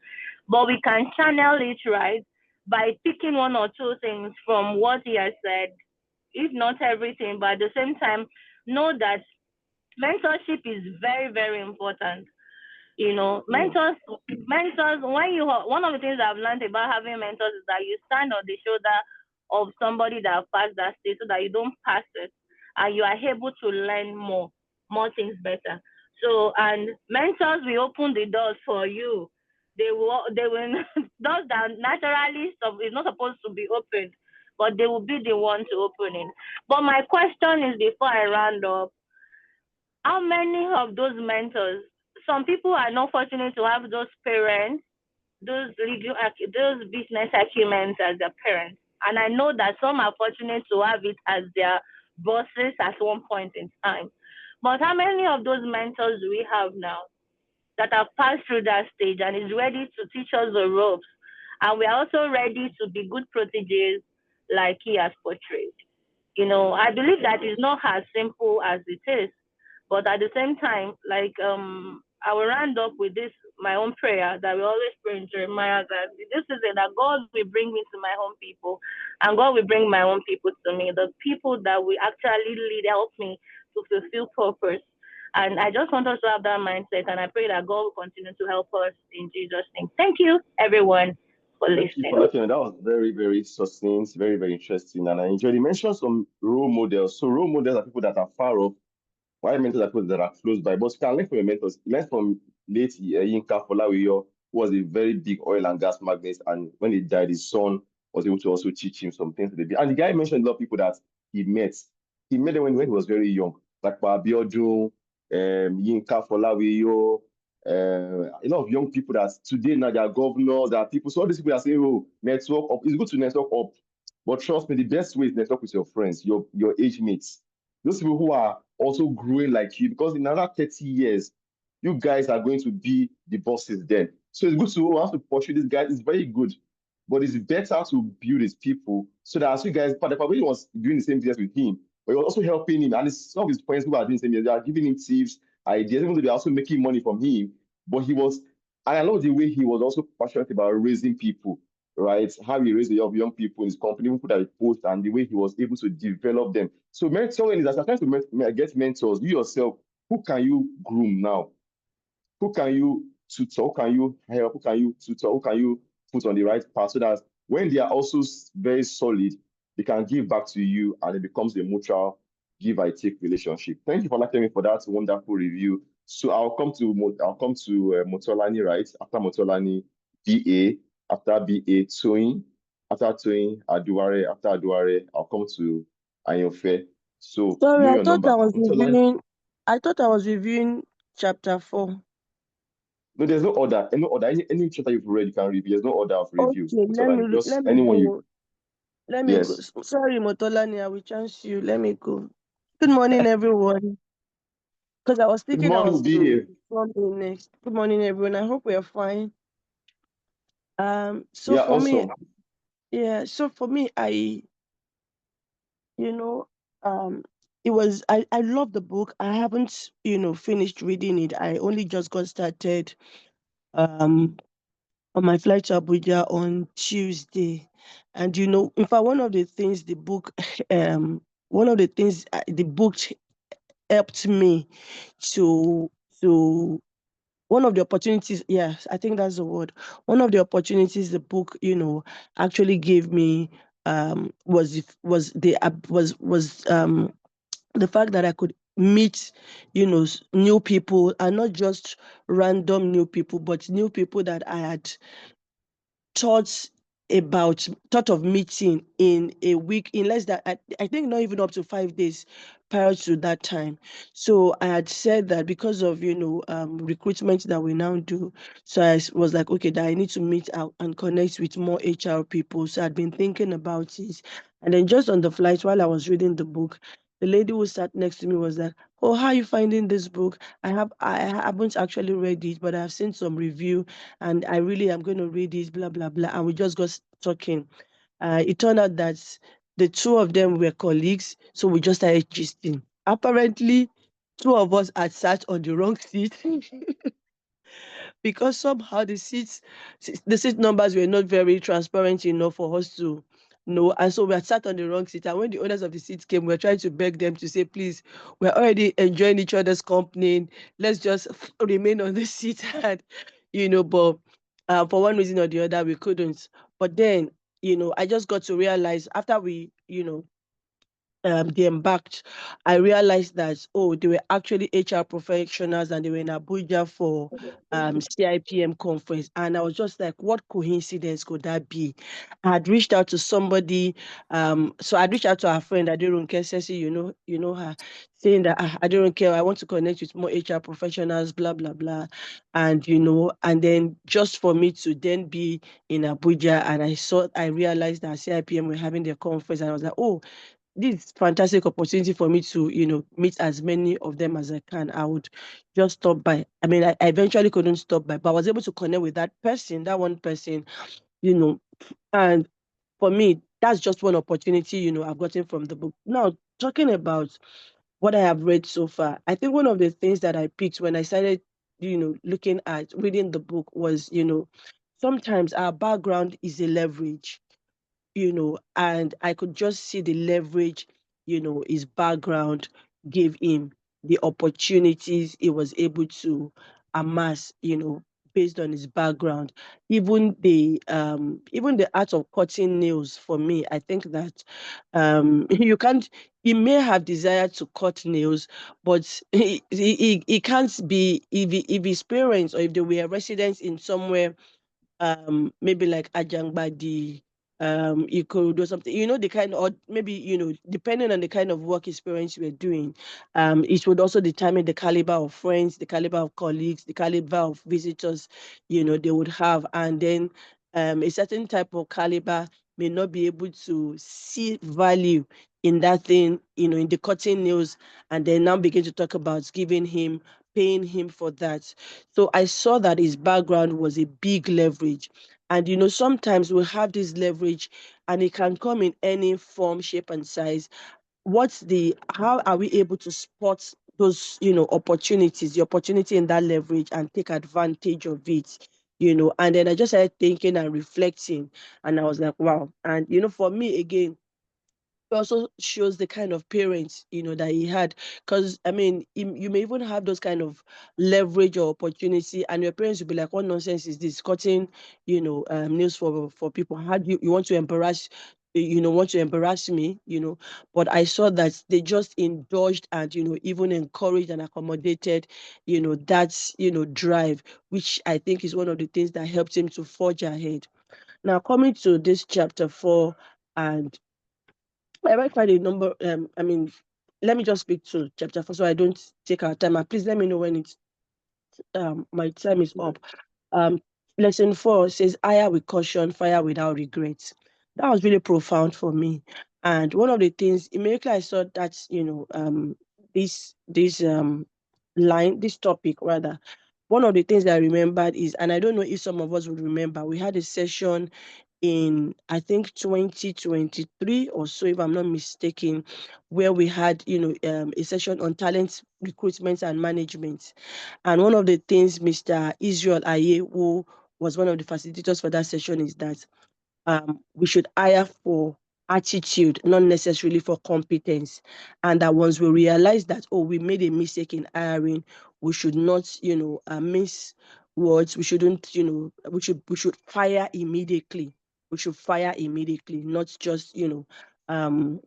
[SPEAKER 7] But we can channel it right by picking one or two things from what he has said, if not everything, but at the same time, know that mentorship is very, very important. You know, mentors, one of the things I've learned about having mentors is that you stand on the shoulder of somebody that passed that stage so that you don't pass it, and you are able to learn more things better. So, and mentors will open the doors for you. They will doors that naturally is not supposed to be opened, but they will be the one to open it. But my question is, before I round up, how many of those mentors, some people are not fortunate to have those parents, those business acumen as their parents. And I know that some are fortunate to have it as their bosses at one point in time. But how many of those mentors do we have now that have passed through that stage and is ready to teach us the ropes? And we are also ready to be good proteges like he has portrayed. You know, I believe that is not as simple as it is. But at the same time, like I will round up with this, my own prayer that we always pray in Jeremiah, that this is it, that God will bring me to my own people, and God will bring my own people to me, the people that will actually help me to fulfill purpose. And I just want us to have that mindset, and I pray that God will continue to help us in Jesus' name. Thank you, everyone, for listening.
[SPEAKER 1] That was very, very succinct, very, very interesting. And I enjoyed. You mentioned some role models. So role models are people that are far off. Why mentors are people that are close by? But you can learn from your mentors. Learn from late Yinka Folawiyo, who was a very big oil and gas magnate. And when he died, his son was able to also teach him some things. And the guy mentioned a lot of people that he met. He met them when he was very young, like Abiodun, Yinka Folawiyo, a lot of young people that today now they are governors, there are people. So all these people are saying, oh, network up. It's good to network up. But trust me, the best way is network with your friends, your age mates. Those people who are also growing like you, because in another 30 years, you guys are going to be the bosses then. So it's good to have to pursue this guy. It's very good. But it's better to build his people so that as you guys, but the was doing the same business with him, but you're also helping him. And it's some of his friends who are doing the same, they are giving him tips, ideas, even though they're also making money from him. But he was, and I love the way he was also passionate about raising people, right? How he raised a lot of young people in his company, people that he post, and the way he was able to develop them. So mentoring is, as you're trying to get mentors, you yourself, who can you groom now? Who can you tutor? Who can you help? Who can you tutor? Who can you put on the right path so that when they are also very solid, they can give back to you and it becomes a mutual give-I-take relationship. Thank you for letting me for that wonderful review. So I'll come to Motolani, right? After Motolani, BA, after BA, Toyin, after Toyin, Aduare, after Aduare, I'll come to Ayonfe. So
[SPEAKER 10] Sorry,
[SPEAKER 1] know
[SPEAKER 10] I
[SPEAKER 1] your
[SPEAKER 10] thought
[SPEAKER 1] number.
[SPEAKER 10] I was
[SPEAKER 1] Motolani.
[SPEAKER 10] reviewing. I thought I was reviewing chapter 4.
[SPEAKER 1] No, there's no order. No order. Any chapter you've read, you can review. There's no order of review.
[SPEAKER 10] Okay,
[SPEAKER 1] Motolani. Just
[SPEAKER 10] let me
[SPEAKER 1] anyone you.
[SPEAKER 10] go. Let me go.
[SPEAKER 1] Yes.
[SPEAKER 10] Sorry, Motolani, I will chance you. Let me go. Good morning, everyone. Because I was
[SPEAKER 1] Good
[SPEAKER 10] thinking I
[SPEAKER 1] morning,
[SPEAKER 10] was
[SPEAKER 1] will be here.
[SPEAKER 10] from the next. Good morning, everyone. I hope we are fine. So
[SPEAKER 1] Yeah,
[SPEAKER 10] for me,
[SPEAKER 1] awesome.
[SPEAKER 10] So for me, it was I love the book. I haven't, finished reading it. I only just got started on my flight to Abuja on Tuesday. And in fact, one of the things the book helped me to one of the opportunities, yes, I think that's the word. One of the opportunities the book, actually gave me the fact that I could meet, new people, and not just random new people, but new people that I had thought of meeting in a week, in less than, I think not even up to 5 days prior to that time. So I had said that because of recruitment that we now do, so I was like, okay, that I need to meet out and connect with more HR people. So I'd been thinking about it, and then just on the flight while I was reading the book, the lady who sat next to me was like, oh, how are you finding this book? I haven't actually read it, but I've seen some review and I really am going to read this, blah, blah, blah. And we just got talking. It turned out that the two of them were colleagues, so we just started gisting. Apparently, two of us had sat on the wrong seat because somehow the seat numbers were not very transparent enough for us to know. And so we had sat on the wrong seat. And when the owners of the seats came, we were trying to beg them to say, please, we're already enjoying each other's company. Let's just remain on the seat. And, but for one reason or the other, we couldn't. But then, I just got to realize after we, they embarked, I realized that, they were actually HR professionals and they were in Abuja for CIPM conference. And I was just like, what coincidence could that be? I had reached out to somebody. So I reached out to our friend, Adirunke Sesi, you know her, saying that Adirunke, I want to connect with more HR professionals, blah, blah, blah. And, and then just for me to then be in Abuja, and I realized that CIPM were having their conference, and I was like, oh, this fantastic opportunity for me to, meet as many of them as I can. I would just stop by. I mean, I eventually couldn't stop by, but I was able to connect with that one person, and for me, that's just one opportunity, I've gotten from the book. Now, talking about what I have read so far, I think one of the things that I picked when I started, looking at reading the book was, sometimes our background is a leverage, and I could just see the leverage, his background gave him, the opportunities he was able to amass, based on his background. Even the art of cutting nails, for me, I think that you can't he may have desire to cut nails, but he can't be, if his parents, or if they were residents in somewhere, maybe like Ajangbadi, Ikorodu or something, the kind, or maybe, depending on the kind of work experience you were doing, it would also determine the caliber of friends, the caliber of colleagues, the caliber of visitors, they would have. And then a certain type of caliber may not be able to see value in that thing, in the cutting nails, and then now begin to talk about paying him for that. So I saw that his background was a big leverage. And sometimes we have this leverage and it can come in any form, shape, and size. how are we able to spot those, opportunities, the opportunity in that leverage and take advantage of it, and then I just started thinking and reflecting, and I was like, wow. And, for me, again, it also shows the kind of parents, that he had. Because, I mean, you may even have those kind of leverage or opportunity, and your parents will be like, what nonsense is this? Cutting, news for people. How do you want to embarrass me, but I saw that they just indulged and, even encouraged and accommodated, that, drive, which I think is one of the things that helped him to forge ahead. Now, coming to this chapter 4, and I might find a number. Let me just speak to chapter 4 so I don't take our time. And please let me know when it's my time is up. Um, Lesson 4 says, "Hire with caution, fire without regrets." That was really profound for me. And one of the things immediately I saw that, this line, this topic rather. One of the things that I remembered is, and I don't know if some of us would remember, we had a session in, I think, 2023 or so, if I'm not mistaken, where we had, a session on talent recruitment and management. And one of the things Mr. Israel Aye, who was one of the facilitators for that session, is that we should hire for attitude, not necessarily for competence. And that once we realize that, oh, we made a mistake in hiring, we should not, miss words. We shouldn't, we should fire immediately. We should fire immediately, not just, saying,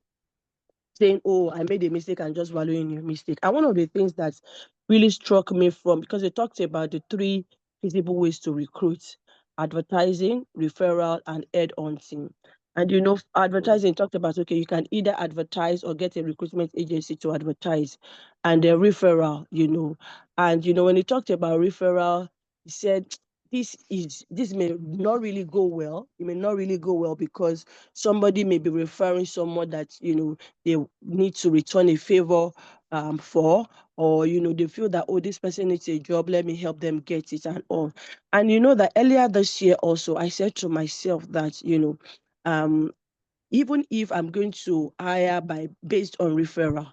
[SPEAKER 10] oh, I made a mistake and just valuing your mistake. And one of the things that really struck me from, because they talked about the 3 feasible ways to recruit: advertising, referral, and head hunting. And, advertising talked about, okay, you can either advertise or get a recruitment agency to advertise, and the referral, and, when he talked about referral, he said, this may not really go well. It may not really go well because somebody may be referring someone that, they need to return a favor for, or, they feel that, oh, this person needs a job, let me help them get it and all. And that earlier this year also, I said to myself that, even if I'm going to hire based on referral,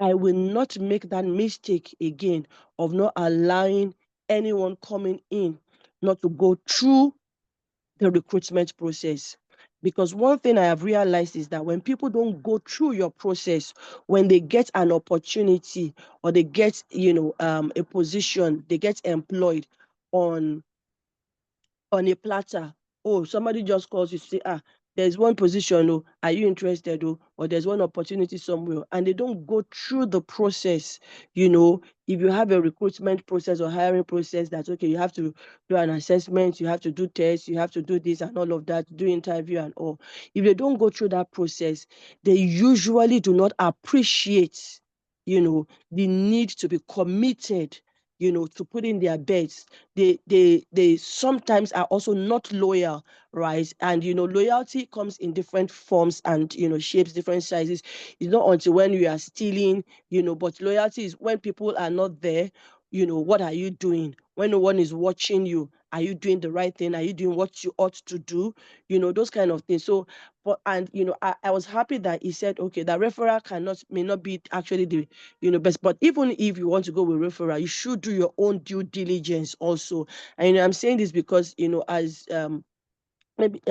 [SPEAKER 10] I will not make that mistake again of not allowing anyone coming in not to go through the recruitment process. Because one thing I have realized is that when people don't go through your process, when they get an opportunity or they get, a position, they get employed on a platter. Oh, somebody just calls you, say, there's one position, oh, are you interested? Oh, or there's one opportunity somewhere, and they don't go through the process. If you have a recruitment process or hiring process, that's okay. You have to do an assessment, you have to do tests, you have to do this and all of that, do interview and all. If they don't go through that process, they usually do not appreciate, the need to be committed, to put in their best. They sometimes are also not loyal, right? And loyalty comes in different forms and shapes, different sizes. It's not until when you are stealing, but loyalty is when people are not there. What are you doing? When no one is watching you, are you doing the right thing? Are you doing what you ought to do? Those kind of things. So, and I was happy that he said, okay, that referral may not be actually the best. But even if you want to go with referral, you should do your own due diligence also. And I'm saying this because as maybe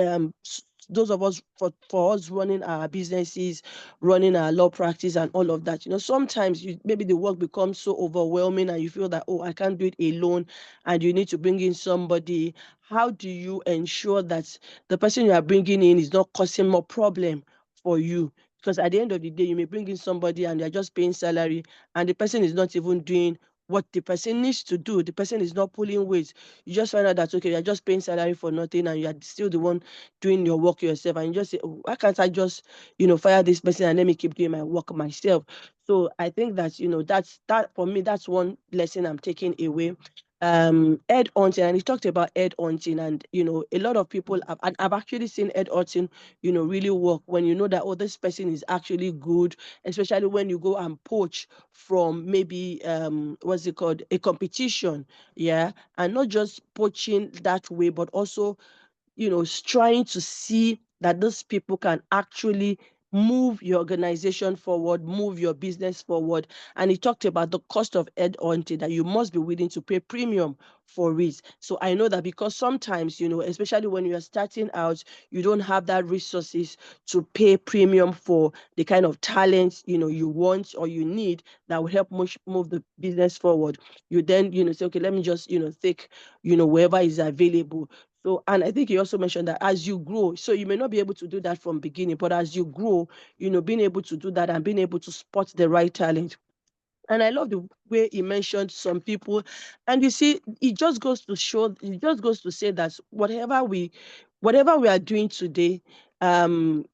[SPEAKER 10] those of us for us running our businesses, running our law practice and all of that, sometimes maybe the work becomes so overwhelming and you feel that, oh, I can't do it alone, and you need to bring in somebody. How do you ensure that the person you are bringing in is not causing more problem for you? Because at the end of the day, you may bring in somebody and they're just paying salary, and the person is not even doing what the person needs to do. The person is not pulling weight. You just find out that, okay, you're just paying salary for nothing and you're still the one doing your work yourself. And you just say, oh, why can't I just, fire this person and let me keep doing my work myself? So I think that, that for me, that's one lesson I'm taking away. Head hunting, and he talked about head hunting, and a lot of people I've actually seen head hunting really work when you know that, oh, this person is actually good, especially when you go and poach from maybe what's it called, a competition, yeah, and not just poaching that way, but also trying to see that those people can actually move your organization forward, move your business forward. And he talked about the cost of headhunting, that you must be willing to pay premium for it. So I know that because sometimes, especially when you are starting out, you don't have that resources to pay premium for the kind of talent, you want or you need that will help move the business forward. You then, say, okay, let me just, take, wherever is available. So, and I think he also mentioned that as you grow, so you may not be able to do that from beginning, but as you grow, being able to do that and being able to spot the right talent. And I love the way he mentioned some people. And you see, it just goes to say that whatever we are doing today, it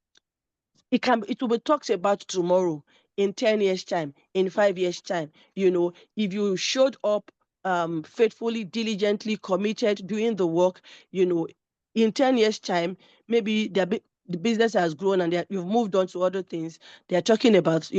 [SPEAKER 10] will be talked about tomorrow, in 10 years' time, in 5 years' time. If you showed up faithfully, diligently, committed, doing the work, in 10 years' time, maybe the business has grown and you've moved on to other things. They're talking about,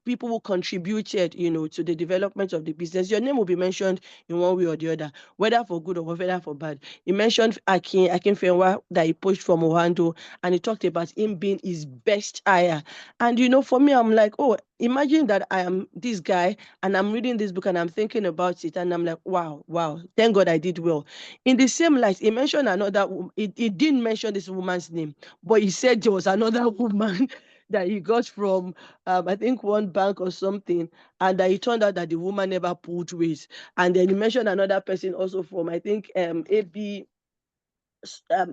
[SPEAKER 10] people who contributed, to the development of the business. Your name will be mentioned in one way or the other, whether for good or whether for bad. He mentioned Akin Fenwa that he poached from Ohando, and he talked about him being his best hire. And, for me, I'm like, oh, imagine that I am this guy and I'm reading this book and I'm thinking about it and I'm like, wow, thank God I did well. In the same light, he mentioned another, he didn't mention this woman's name, but he said there was another woman that he got from, I think, one bank or something, and that it turned out that the woman never pulled weight. And then he mentioned another person also from, I think, AB,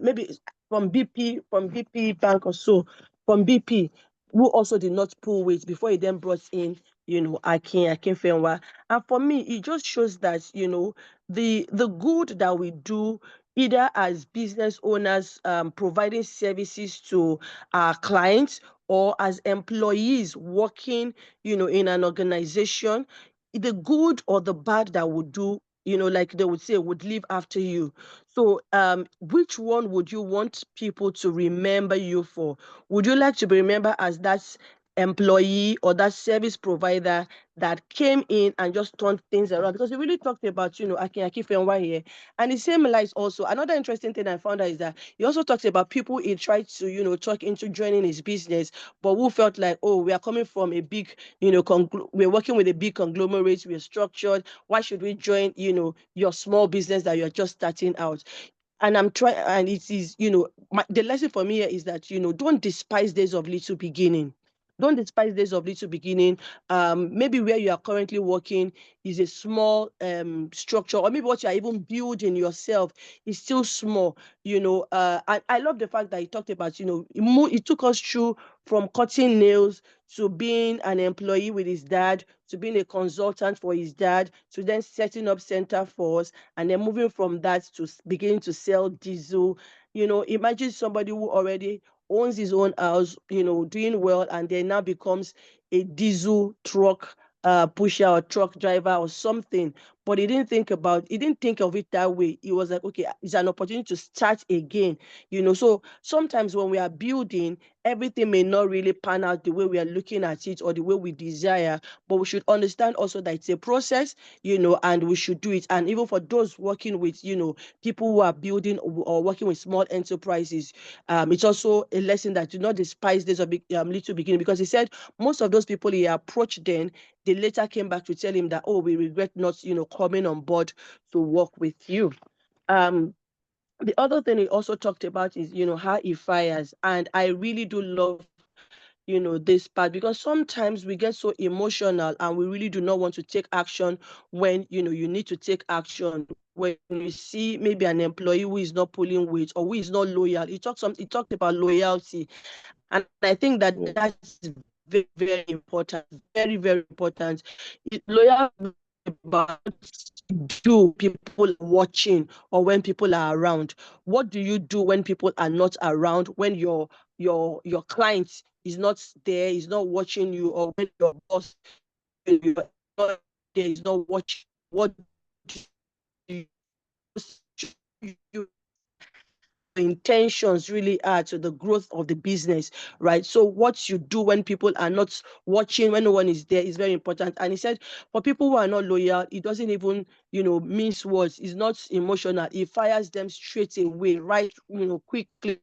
[SPEAKER 10] maybe from BP Bank or so, from BP, who also did not pull weight before he then brought in, Akin Fenwa. And for me, it just shows that, the good that we do, either as business owners, providing services to our clients, or as employees working, in an organization, the good or the bad that we do, like they would say, would live after you. So, which one would you want people to remember you for? Would you like to be remembered as that employee or that service provider that came in and just turned things around? Because we really talked about, Akin Fenwa here. And the same lies also. Another interesting thing I found out is that he also talks about people he tried to, talk into joining his business, but who felt like, oh, we are coming from a big, we're working with a big conglomerate, we're structured. Why should we join, your small business that you're just starting out? And I'm trying, and it is, the lesson for me here is that, don't despise days of little beginning. Don't despise days of little beginning. Maybe where you are currently working is a small structure, or maybe what you are even building yourself is still small. And I love the fact that he talked about, he took us through from cutting nails to being an employee with his dad, to being a consultant for his dad, to then setting up Center for Us, and then moving from that to beginning to sell diesel. Imagine somebody who already owns his own house, doing well, and then now becomes a diesel truck pusher or truck driver or something. But he didn't think of it that way. He was like, okay, it's an opportunity to start again. So sometimes when we are building, everything may not really pan out the way we are looking at it or the way we desire, but we should understand also that it's a process, and we should do it. And even for those working with, people who are building or working with small enterprises, it's also a lesson that do not despise this little beginning, because he said most of those people he approached then, they later came back to tell him that, oh, we regret not, coming on board to work with you. The other thing he also talked about is, how he fires. And I really do love, this part, because sometimes we get so emotional and we really do not want to take action when, you need to take action. When you see maybe an employee who is not pulling weight or who is not loyal, he talked about loyalty. And I think that that's very, very important, very, very important. Loyalty about do people watching or when people are around. What do you do when people are not around, when your client is not there, is not watching you, or when your boss is not there, is not watching? What do you intentions really are to the growth of the business, right? So what you do when people are not watching, when no one is there, is very important. And he said, for people who are not loyal, it doesn't even, mince words. It's not emotional. It fires them straight away, right, quickly.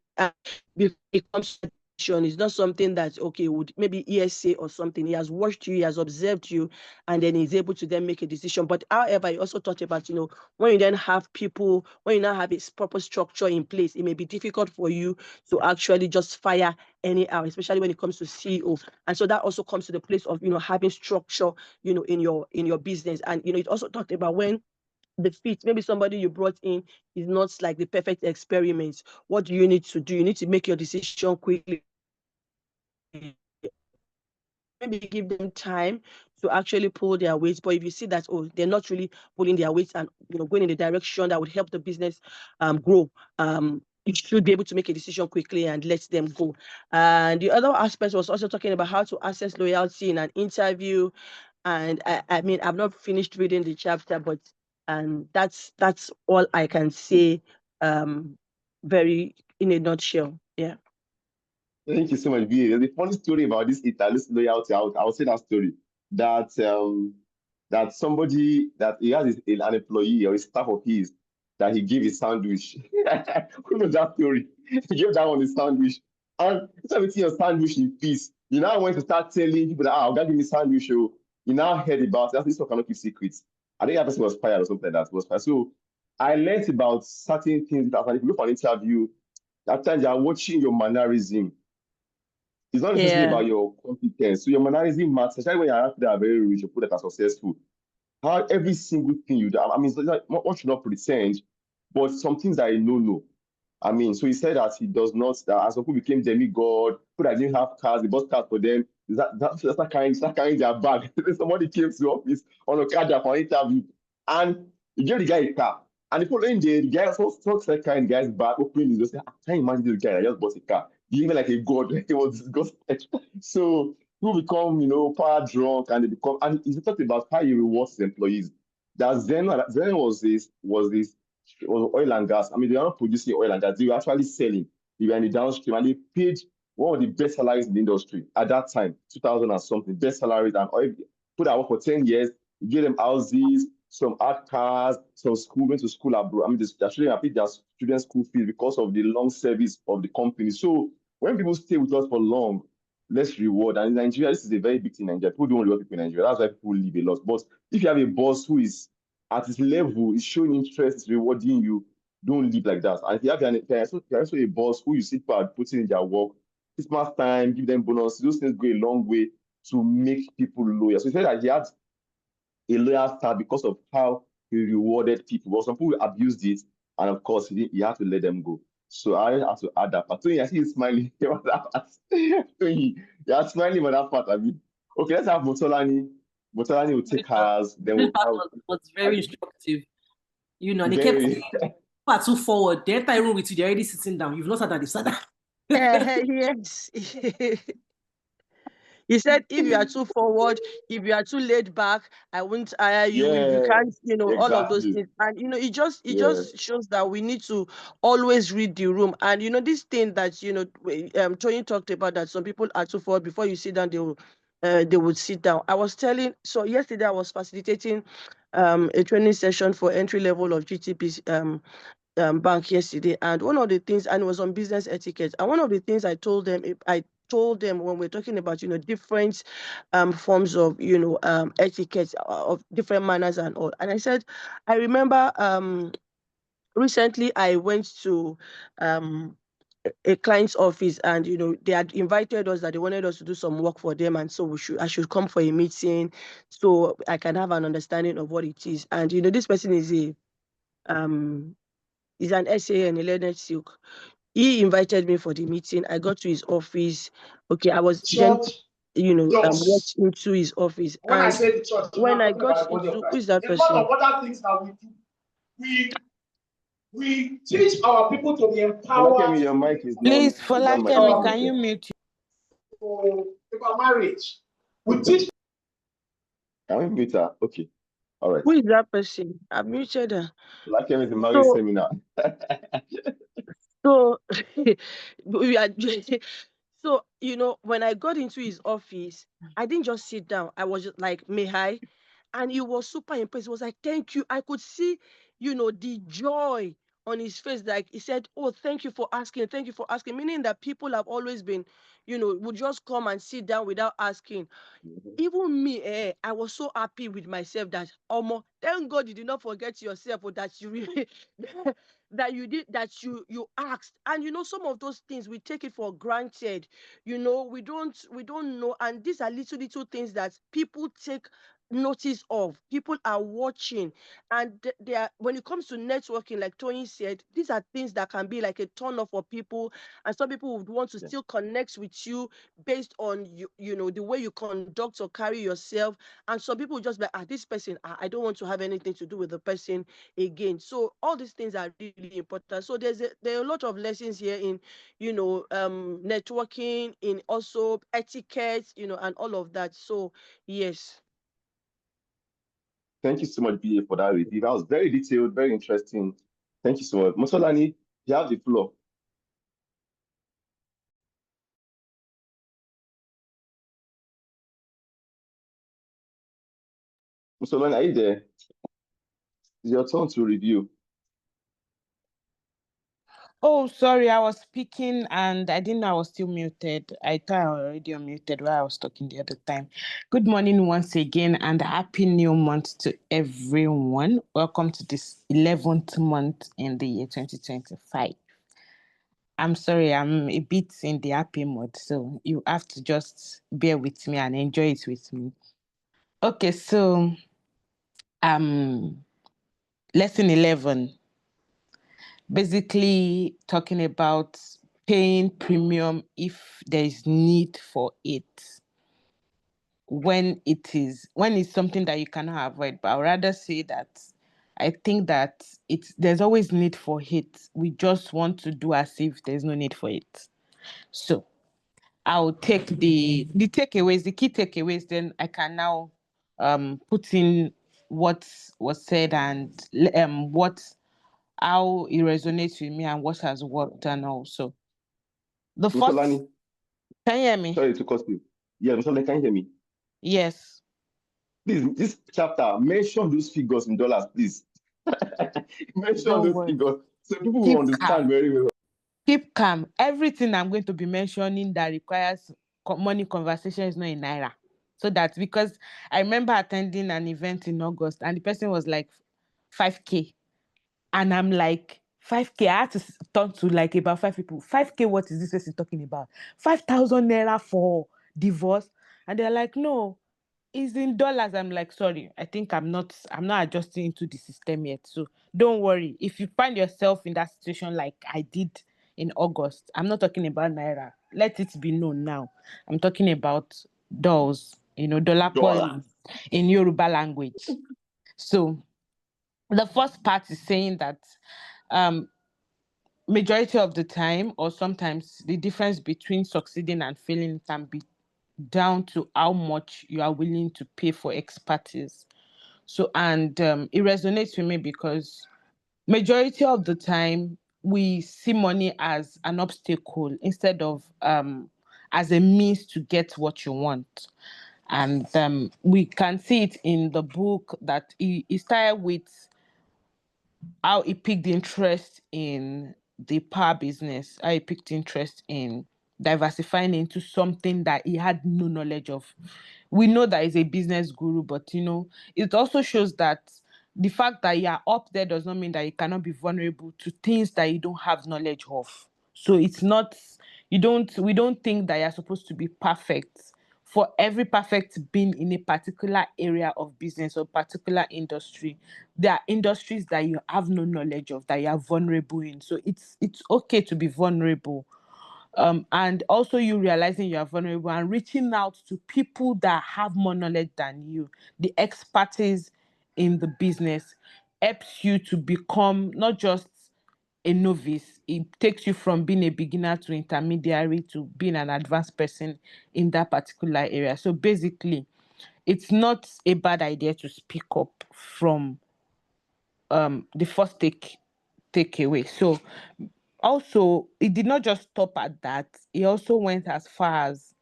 [SPEAKER 10] Before it comes to It's not something that, okay, would maybe ESA or something. He has watched you, he has observed you, and then he's able to then make a decision. But however, you also talked about, when you then have people, when you now have a proper structure in place, it may be difficult for you to actually just fire anyhow, especially when it comes to CEO. And so that also comes to the place of, having structure, in your business. And, it also talked about when the fit, maybe somebody you brought in is not like the perfect experiment. What do you need to do? You need to make your decision quickly. Maybe give them time to actually pull their weight. But if you see that, they're not really pulling their weight and going in the direction that would help the business grow, you should be able to make a decision quickly and let them go. And the other aspect was also talking about how to assess loyalty in an interview. And I mean, I've not finished reading the chapter, but that's all I can say, very in a nutshell. Yeah.
[SPEAKER 1] Thank you so much, B. There's a funny story about this loyalty. I'll say that story. That somebody that he has an employee or a staff of his that he gave a sandwich. Who knows that story? He gave that one a sandwich. And instead of eating your sandwich in peace, you now went to start telling people that, I'll give me sandwich. Oh, you now heard about that. This one cannot keep secrets. I think that person was fired or something like that. Was fired. So I learned about certain things that if you go for an interview, at times you are watching your mannerism. It's not necessarily about your competence. So your mannerism matters, especially when you're around people that are very rich or people that are successful. How every single thing you do, I mean, one should not pretend, but some things that I know. I mean, so he said that he does not, that as some people became demigod, people that didn't have cars, they bought cars for them, that's carrying their bag. Somebody came to the office on a car for an interview, and he gave the guy a car. And the following day, the guy also started carrying the guy's bag, opening it, just say, I can't imagine this guy that just bought a car. Even like a god, he was disgusted. So people become, power drunk, and they become, and he talked about how he rewards his employees. That Zen was oil and gas. I mean, they are not producing oil and gas, they were actually selling. They were in the downstream, and they paid one of the best salaries in the industry at that time, 2000 and something, best salaries. And oil, put that work for 10 years, you give them houses, some art cars, some school, went to school abroad. I mean, they're children paid their students' school fees because of the long service of the company. So when people stay with us for long, let's reward. And in Nigeria, this is a very big thing in Nigeria. People don't reward people in Nigeria. That's why people leave a lot. But if you have a boss who is at his level, is showing interest, is rewarding you, don't live like that. And if you have also a boss who you see people are putting in their work, Christmas time, give them bonus, those things go a long way to make people loyal. So he said that he had a loyal staff because of how he rewarded people. But some people abused it, and of course, he had to let them go. So I have to add that part. So I see you smiling about that part. You are smiling about that part, I mean. Okay, let's have Motolani. Motolani will take hers. Then we'll have...
[SPEAKER 6] was very instructive. They kept saying, are too forward. The entire room with you, they're already sitting down. You've not sat at the side.
[SPEAKER 10] Yes. He said, if you are too forward, if you are too laid back, I won't hire you. If you can't,
[SPEAKER 1] exactly.
[SPEAKER 10] all of those things. And it just shows that we need to always read the room. And this thing that Tony talked about, that some people are too forward, before you sit down, they would sit down. I was telling, so yesterday I was facilitating a training session for entry level of GTP bank yesterday, and one of the things, and it was on business etiquette, and one of the things I told them when we're talking about different forms of etiquette, of different manners and all, and I said, I remember recently I went to a client's office, and they had invited us, that they wanted us to do some work for them, and so I should come for a meeting so I can have an understanding of what it is. And this person is an SA and a Leonard Silk. He invited me for the meeting. I got to his office. Okay, I was walked into his office.
[SPEAKER 11] When I say the church,
[SPEAKER 10] when I got into, who is that person?
[SPEAKER 11] A lot of other things that we do. We teach our people to be empowered.
[SPEAKER 1] Your mic is
[SPEAKER 2] Please, Folakemi, can you mute
[SPEAKER 11] about marriage? We teach.
[SPEAKER 1] Can we mute her? Okay. All right.
[SPEAKER 10] Who is that person? I muted her.
[SPEAKER 1] Folakemi is a marriage seminar.
[SPEAKER 10] So we are. So, when I got into his office, I didn't just sit down. I was just like, may I? And he was super impressed. He was like, thank you. I could see, the joy on his face, like he said, "Oh, thank you for asking, meaning that people have always been, would just come and sit down without asking. Even me, I was so happy with myself that thank God you did not forget yourself, or that you really that you asked. And some of those things we take it for granted. We don't know, and these are little things that people take notice of. People are watching, and they are, when it comes to networking, like Tony said, these are things that can be like a turn off for people, and some people would want to
[SPEAKER 1] Yeah.
[SPEAKER 10] still connect with you based on the way you conduct or carry yourself. And some people just be like, this person, I don't want to have anything to do with the person again. So all these things are really important. So there are a lot of lessons here in networking, in also etiquette, and all of that. So yes.
[SPEAKER 1] Thank you so much, BA, for that review. That was very detailed, very interesting. Thank you so much. Mosolani, you have the floor. Mosolani, are you there? It's your turn to review.
[SPEAKER 2] Oh, sorry, I was speaking and I didn't know I was still muted. I thought I was already unmuted while I was talking the other time. Good morning once again and happy new month to everyone. Welcome to this 11th month in the year 2025. I'm sorry, I'm a bit in the happy mode, so you have to just bear with me and enjoy it with me. Okay, so lesson 11. Basically talking about paying premium if there is need for it, when it's something that you cannot avoid. But I'd rather say that I think that there's always need for it. We just want to do as if there's no need for it. So I'll take the takeaways, the key takeaways, then I can now put in what was said and how it resonates with me and what has worked. And also the first,
[SPEAKER 1] Mosolani,
[SPEAKER 2] can you hear me?
[SPEAKER 1] sorry to cut you. Yeah, Mosolani, can you hear me?
[SPEAKER 2] Yes.
[SPEAKER 1] Please, this chapter, mention those figures in dollars, please. Mention
[SPEAKER 2] Don't
[SPEAKER 1] those
[SPEAKER 2] worry.
[SPEAKER 1] figures so people will
[SPEAKER 2] Keep
[SPEAKER 1] understand
[SPEAKER 2] calm.
[SPEAKER 1] very well.
[SPEAKER 2] Keep calm. Everything I'm going to be mentioning that requires money conversation is not in Naira. So that's because I remember attending an event in August and the person was like 5K. And I'm like, 5K, I had to talk to like about 5 people. 5K, what is this person talking about? 5,000 Naira for divorce? And they're like, no, it's in dollars. I'm like, sorry, I think I'm not adjusting into the system yet. So don't worry. If you find yourself in that situation like I did in August, I'm not talking about Naira. Let it be known now. I'm talking about dollars, dollar
[SPEAKER 1] Dollars.
[SPEAKER 2] in Yoruba language. So the first part is saying that majority of the time, or sometimes, the difference between succeeding and failing can be down to how much you are willing to pay for expertise. So, and it resonates with me because majority of the time we see money as an obstacle instead of as a means to get what you want. And we can see it in the book that he started with how he picked interest in the power business, how he picked interest in diversifying into something that he had no knowledge of. We know that he's a business guru, but it also shows that the fact that you are up there does not mean that you cannot be vulnerable to things that you don't have knowledge of. So it's not, we don't think that you're supposed to be perfect. For every perfect being in a particular area of business or particular industry, there are industries that you have no knowledge of, that you are vulnerable in. So it's okay to be vulnerable. And also you realizing you are vulnerable and reaching out to people that have more knowledge than you. The expertise in the business helps you to become not just a novice. It takes you from being a beginner to intermediary to being an advanced person in that particular area. So basically, it's not a bad idea to speak up from the first takeaway. So also, it did not just stop at that. He also went as far as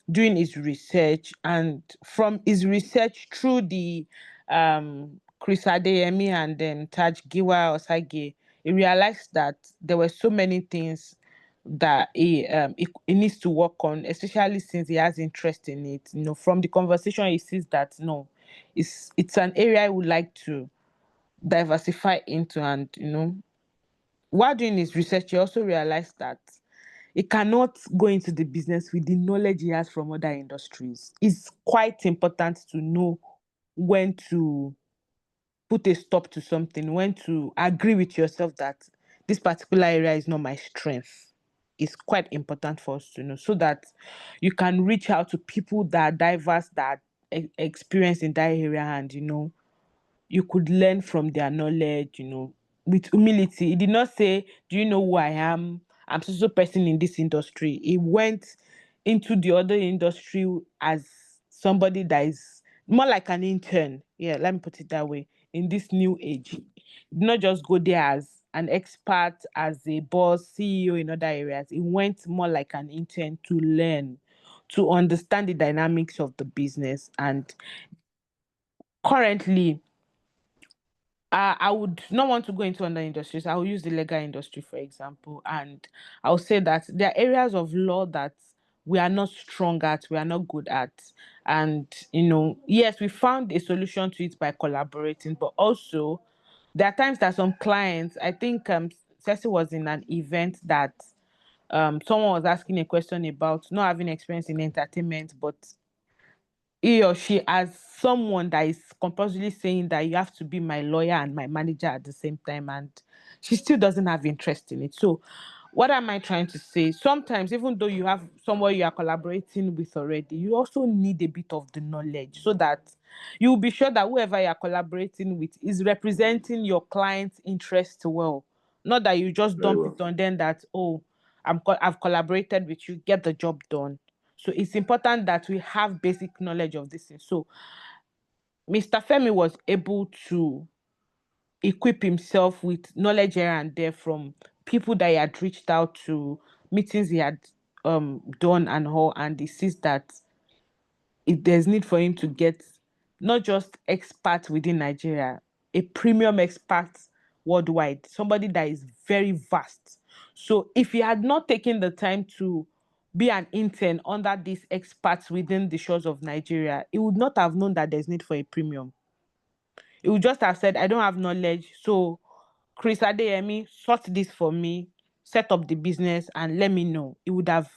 [SPEAKER 2] doing his research, and from his research through the Chris Adeyemi and then Taj Giwa Osage, he realized that there were so many things that he needs to work on, especially since he has interest in it. From the conversation, he sees that no, it's an area I would like to diversify into. And while doing his research, he also realized that he cannot go into the business with the knowledge he has from other industries. It's quite important to know when to put a stop to something, when to agree with yourself that this particular area is not my strength. It's quite important for us to know, so that you can reach out to people that are diverse, that experience in that area, and you could learn from their knowledge, with humility. He did not say, do you know who I am? I'm so person in this industry. He went into the other industry as somebody that is more like an intern. Yeah, let me put it that way. In this new age, he did not just go there as an expert, as a boss, CEO in other areas. He went more like an intern to learn, to understand the dynamics of the business. And currently, I would not want to go into other industries. I will use the legal industry, for example. And I'll say that there are areas of law that we are not strong at, we are not good at. And, yes, we found a solution to it by collaborating, but also there are times that some clients, I think Ceci was in an event that someone was asking a question about not having experience in entertainment, but he or she, as someone that is compulsorily saying that you have to be my lawyer and my manager at the same time, and she still doesn't have interest in it. So what am I trying to say? Sometimes, even though you have someone you are collaborating with already, you also need a bit of the knowledge, so that you'll be sure that whoever you are collaborating with is representing your client's interest well. Not that you just
[SPEAKER 1] Very
[SPEAKER 2] dump
[SPEAKER 1] well.
[SPEAKER 2] it on them that, oh, I've collaborated with you, get the job done. So it's important that we have basic knowledge of this thing. So Mr. Femi was able to equip himself with knowledge here and there from people that he had reached out to, meetings he had done and all, and he sees that there's need for him to get not just experts within Nigeria, a premium expert worldwide, somebody that is very vast. So if he had not taken the time to be an intern under these experts within the shores of Nigeria, he would not have known that there's need for a premium. He would just have said, I don't have knowledge, so Chris Adeyemi, sort this for me, set up the business, and let me know. It would have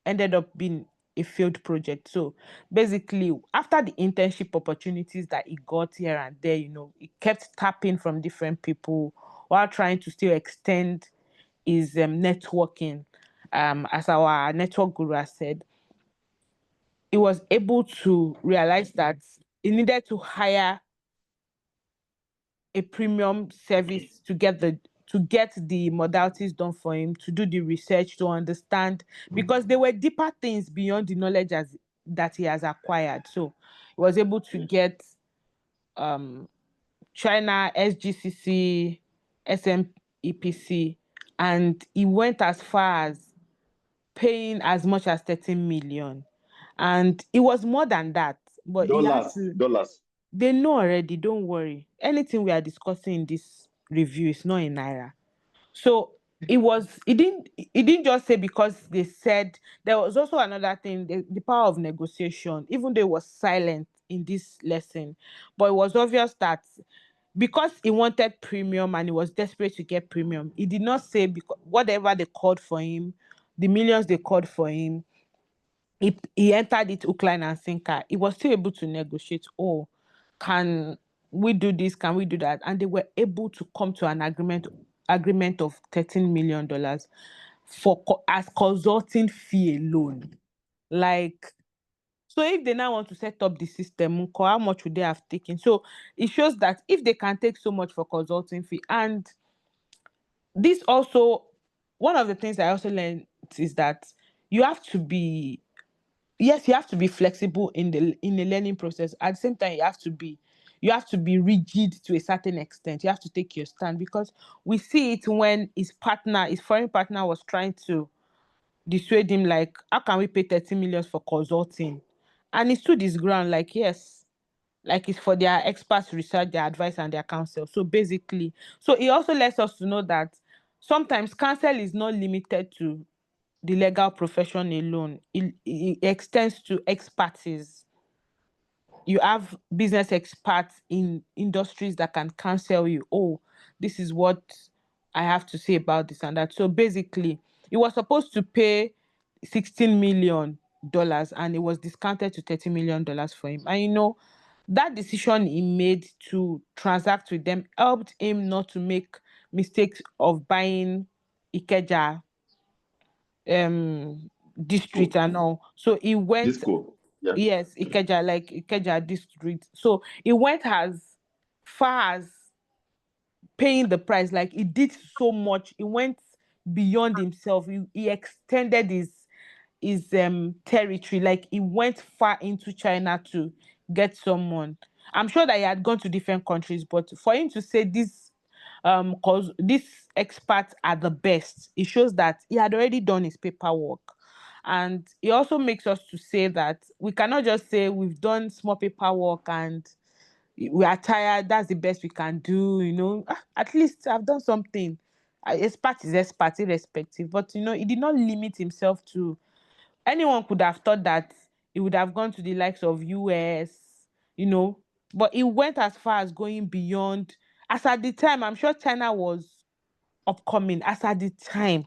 [SPEAKER 2] ended up being a failed project. So basically, after the internship opportunities that he got here and there, he kept tapping from different people while trying to still extend his networking. As our network guru has said, he was able to realize that he needed to hire a premium service to get the modalities done for him, to do the research, to understand, because there were deeper things beyond the knowledge that he has acquired. So he was able to get China, SGCC, SMEPC, and he went as far as paying as much as 13 million. And it was more than that, but he had to.
[SPEAKER 1] Dollars.
[SPEAKER 2] They know already, don't worry. Anything we are discussing in this review is not in Naira. So he didn't just say because they said. There was also another thing, the power of negotiation, even though it was silent in this lesson. But it was obvious that because he wanted premium and he was desperate to get premium, he did not say because whatever they called for him, the millions they called for him, he entered it hook, line, and sinker. He was still able to negotiate. Oh, can we do this? Can we do that? And they were able to come to an agreement of $13 million as consulting fee alone. Like, so if they now want to set up the system, how much would they have taken? So it shows that if they can take so much for consulting fee, and this also, one of the things I also learned is that you have to be flexible in the learning process. At the same time, you have to be rigid to a certain extent. You have to take your stand, because we see it when his foreign partner was trying to dissuade him, like, how can we pay 30 million for consulting? And he stood his ground, like, yes, like it's for their experts research, their advice, and their counsel. So basically, so it also lets us to know that sometimes counsel is not limited to the legal profession alone. It extends to expertise. You have business experts in industries that can counsel you. Oh, this is what I have to say about this and that. So basically, it was supposed to pay $16 million and it was discounted to $30 million for him. And that decision he made to transact with them helped him not to make mistakes of buying Ikeja district and all. So he went,
[SPEAKER 1] Disco. Yeah.
[SPEAKER 2] yes, Ikeja district. So he went as far as paying the price. Like he did so much. He went beyond himself. He extended his territory. Like he went far into China to get someone. I'm sure that he had gone to different countries, but for him to say this, cause these experts are the best, it shows that he had already done his paperwork. And it also makes us to say that we cannot just say we've done small paperwork and we are tired, that's the best we can do. At least I've done something. Expert is expert irrespective, but he did not limit himself to. Anyone could have thought that he would have gone to the likes of US, you know, but he went as far as going beyond. As at the time, I'm sure China was upcoming as at the time,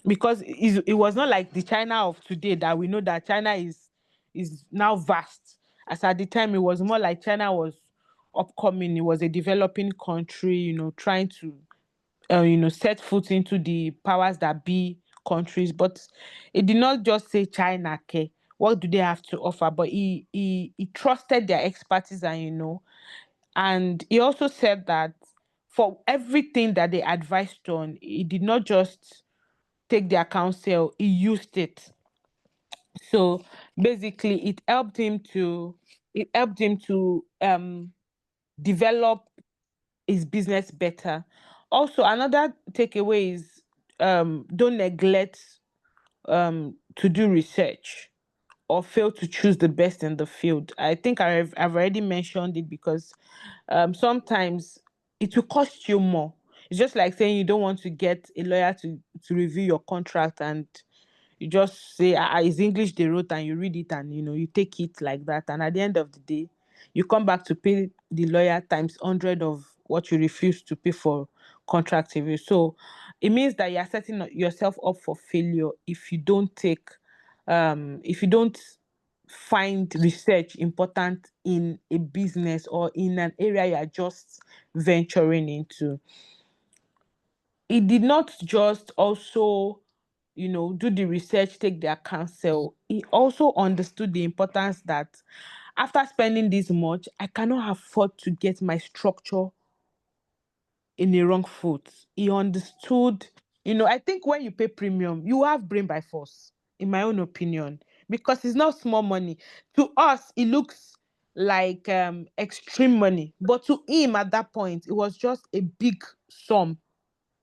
[SPEAKER 2] because it was not like the China of today that we know that China is now vast. As at the time, it was more like China was upcoming. It was a developing country, trying to set foot into the powers that be countries. But it did not just say China, okay, what do they have to offer? But he trusted their expertise, and he also said that for everything that they advised on, he did not just take their counsel, he used it. So basically it helped him to develop his business better. Also, another takeaway is don't neglect to do research or fail to choose the best in the field. I think I've already mentioned it, because sometimes it will cost you more. It's just like saying you don't want to get a lawyer to review your contract, and you just say, it's English they wrote, and you read it, and you take it like that. And at the end of the day, you come back to pay the lawyer times 100 of what you refuse to pay for contract review. So it means that you're setting yourself up for failure if you don't find research important in a business or in an area you're just venturing into. It did not just also do the research, take their counsel. He also understood the importance that after spending this much, I cannot afford to get my structure in a wrong foot. He understood, I think when you pay premium, you have brain by force, in my own opinion, because it's not small money. To us, it looks like extreme money, but to him at that point, it was just a big sum.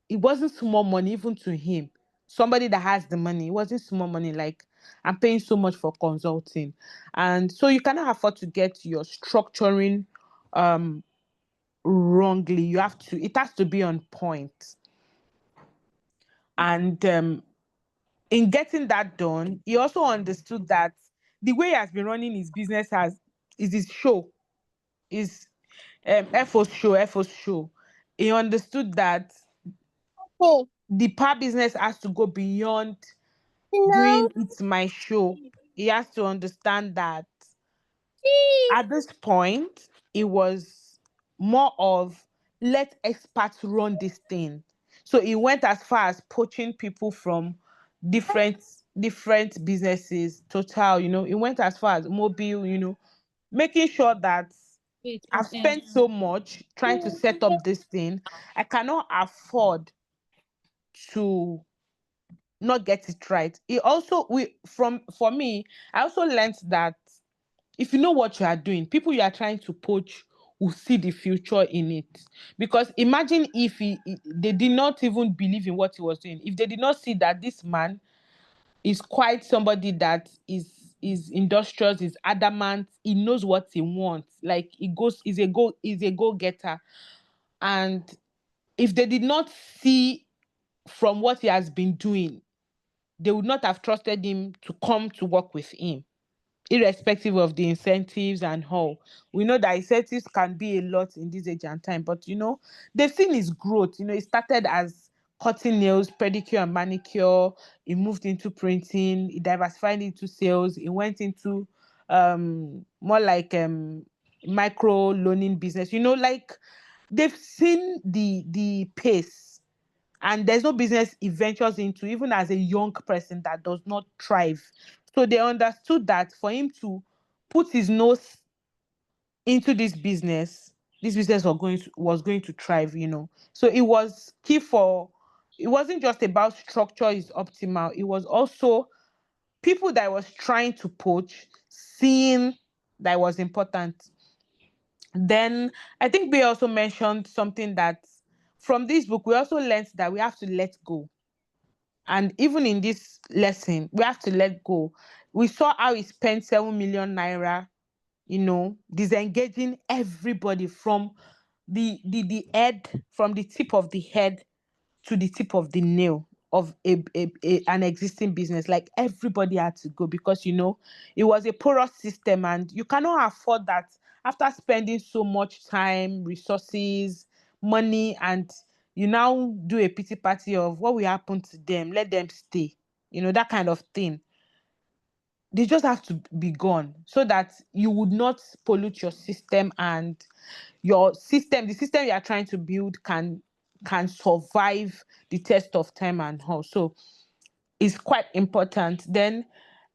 [SPEAKER 2] It wasn't small money even to him. Somebody that has the money, it wasn't small money. Like, I'm paying so much for consulting. And so you cannot afford to get your structuring wrongly. It has to be on point. And in getting that done, he also understood that the way he has been running his business is his show, is FO's show. He understood that the power business has to go beyond doing it's my show. He has to understand that at this point, it was more of let experts run this thing. So he went as far as poaching people from different businesses. Total, he went as far as Mobile, making sure that I've spent so much trying to set up this thing. I cannot afford to not get it right. It also for me, I also learned that if you know what you are doing, people you are trying to poach will see the future in it. Because imagine if they did not even believe in what he was doing. If they did not see that this man is quite somebody that is is industrious, is adamant, he knows what he wants. Like he's a go-getter. And if they did not see from what he has been doing, they would not have trusted him to come to work with him, irrespective of the incentives and how. We know that incentives can be a lot in this age and time, but they've seen his growth. It started as cutting nails, pedicure and manicure. He moved into printing, he diversified into sales, he went into more like micro loaning business. Like they've seen the pace, and there's no business he ventures into, even as a young person, that does not thrive. So they understood that for him to put his nose into this business was going to thrive. So it was key for. It wasn't just about structure is optimal. It was also people that was trying to poach, seeing that was important. Then I think we also mentioned something that from this book we also learned that we have to let go. And even in this lesson, we have to let go. We saw how he spent 7 million naira, disengaging everybody from the head, from the tip of the head to the tip of the nail of an existing business. Like everybody had to go because it was a porous system, and you cannot afford that after spending so much time, resources, money, and you now do a pity party of what will happen to them, let them stay, that kind of thing. They just have to be gone so that you would not pollute your system, and the system you are trying to build can survive the test of time and all. So it's quite important. Then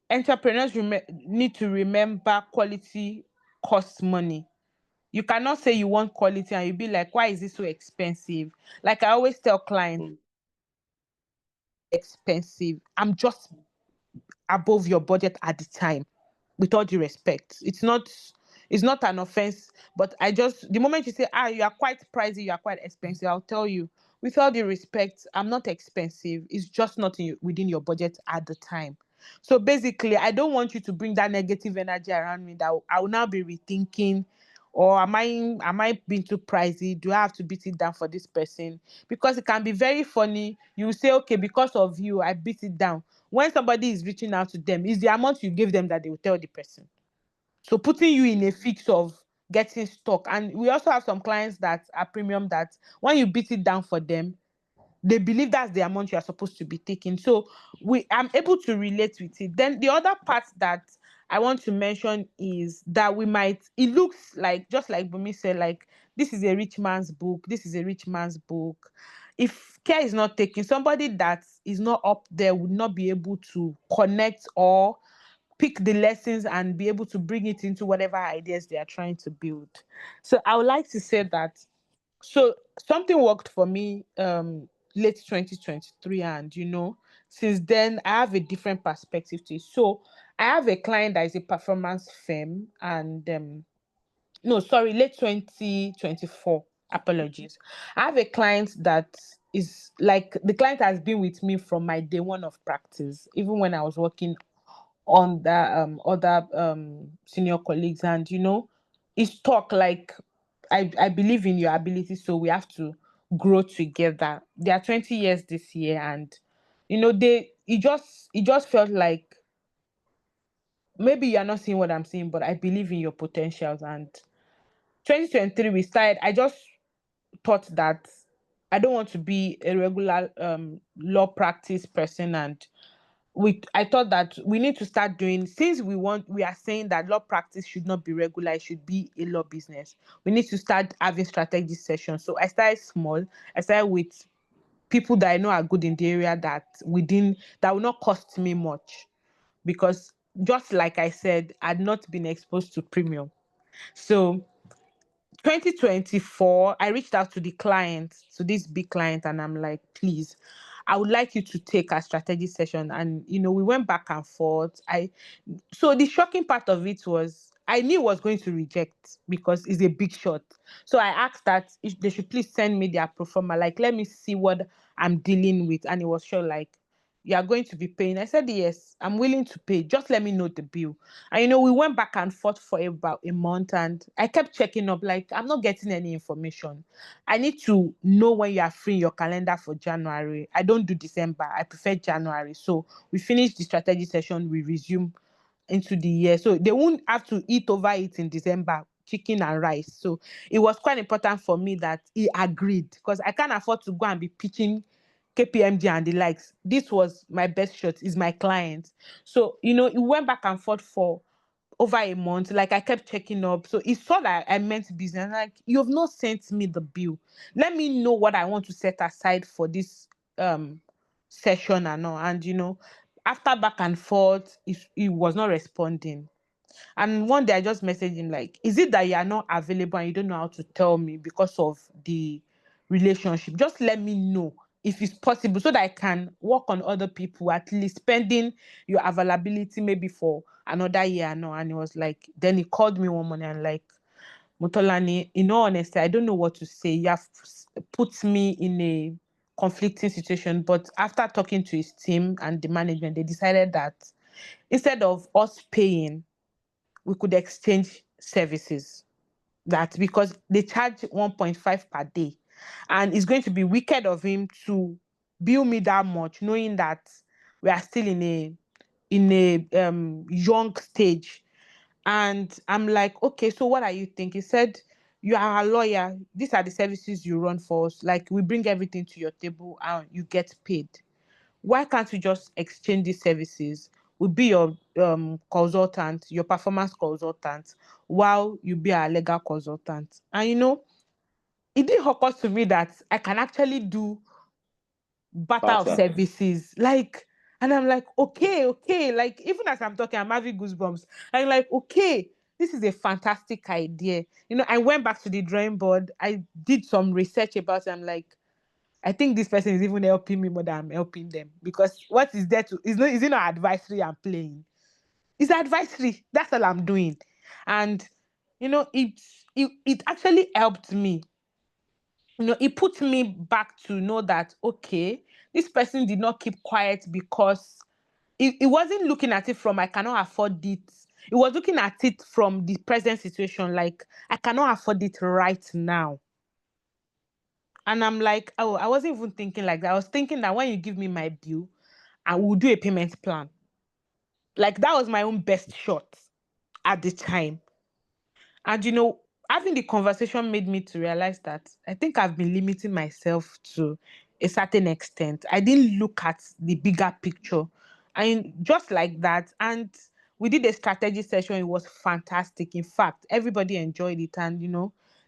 [SPEAKER 2] entrepreneurs need to remember quality costs money. You cannot say you want quality and you be like, why is this so expensive? Like I always tell clients, expensive. I'm just above your budget at the time, with all due respect. It's not an offense, but the moment you say, you are quite pricey, you are quite expensive, I'll tell you, with all due respect, I'm not expensive. It's just not within your budget at the time. So basically, I don't want you to bring that negative energy around me that I will now be rethinking, or am I being too pricey? Do I have to beat it down for this person? Because it can be very funny. You say, okay, because of you, I beat it down. When somebody is reaching out to them, it's the amount you give them that they will tell the person. So putting you in a fix of getting stuck. And we also have some clients that are premium, that when you beat it down for them, they believe that's the amount you are supposed to be taking. So I'm able to relate with it. Then the other part that I want to mention is that it looks like, just like Bumi said, like this is a rich man's book. This is a rich man's book. If care is not taken, somebody that is not up there would not be able to connect or pick the lessons and be able to bring it into whatever ideas they are trying to build. So I would like to say that, so something worked for me late 2023, and since then I have a different perspective to it. So I have a client that is a performance firm, and no, sorry, late 2024, apologies. I have a client that is like, the client has been with me from my day one of practice, even when I was working on the other senior colleagues. And it's talk like, I believe in your ability, so we have to grow together. They are 20 years this year, and it just felt like, maybe you're not seeing what I'm seeing, but I believe in your potentials. And 2023 we started, I just thought that I don't want to be a regular law practice person, and I thought that we need to start doing, since we are saying that law practice should not be regular, it should be a law business. We need to start having strategy sessions. So I started small. I started with people that I know are good in the area, that will not cost me much, because just like I said, I'd not been exposed to premium. So 2024, I reached out to the client, to this big client, and I'm like, please, I would like you to take a strategy session. And we went back and forth. So the shocking part of it was, I knew I was going to reject because it's a big shot. So I asked that if they should please send me their pro forma, like, let me see what I'm dealing with. And it was sure, like, you are going to be paying? I said, yes, I'm willing to pay. Just let me know the bill. And, we went back and forth for about a month, and I kept checking up, like, I'm not getting any information. I need to know when you are free in your calendar for January. I don't do December. I prefer January. So we finished the strategy session. We resume into the year. So they won't have to eat over it in December, chicken and rice. So it was quite important for me that he agreed, because I can't afford to go and be pitching KPMG and the likes. This was my best shot, is my client. So, it went back and forth for over a month. Like, I kept checking up. So he saw that I meant business. Like, you have not sent me the bill. Let me know what I want to set aside for this session and all. And after back and forth, he was not responding. And one day I just messaged him, like, is it that you are not available and you don't know how to tell me because of the relationship? Just let me know if it's possible, so that I can work on other people, at least pending your availability maybe for another year. No. And he was like, then he called me one morning and like, Motolani, in all honesty, I don't know what to say. You have put me in a conflicting situation. But after talking to his team and the management, they decided that instead of us paying, we could exchange services. That because they charge 1.5 per day, and it's going to be wicked of him to bill me that much, knowing that we are still in a young stage. And I'm like, okay, so what are you thinking? He said, you are a lawyer. These are the services you run for us. Like, we bring everything to your table and you get paid. Why can't we just exchange these services? We'll be your consultant, your performance consultant, while you be our legal consultant. And it didn't occur to me that I can actually do barter of
[SPEAKER 1] Barter.
[SPEAKER 2] services. Like, and I'm like, okay. Like, even as I'm talking, I'm having goosebumps. I'm like, okay, this is a fantastic idea. I went back to the drawing board. I did some research about it. I'm like, I think this person is even helping me more than I'm helping them, because what is there to is it not advisory I'm playing? It's advisory. That's all I'm doing. And it actually helped me. It put me back to know that, okay, this person did not keep quiet because it wasn't looking at it from I cannot afford it. It was looking at it from the present situation, like I cannot afford it right now. And I'm like, oh, I wasn't even thinking like that. I was thinking that when you give me my bill, I will do a payment plan. Like, that was my own best shot at the time. And having the conversation made me to realize that I think I've been limiting myself to a certain extent. I didn't look at the bigger picture. And just like that, and we did a strategy session. It was fantastic. In fact, everybody enjoyed it. And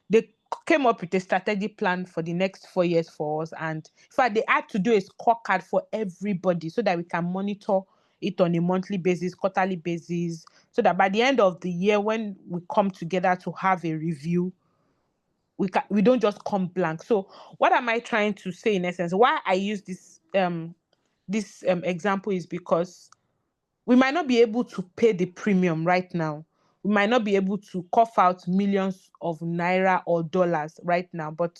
[SPEAKER 2] they came up with a strategy plan for the next 4 years for us. And in fact, they had to do a scorecard for everybody so that we can monitor it on a monthly basis, quarterly basis, so that by the end of the year, when we come together to have a review, we don't just come blank. So what am I trying to say in essence? Why I use this example is because we might not be able to pay the premium right now. We might not be able to cough out millions of naira or dollars right now. But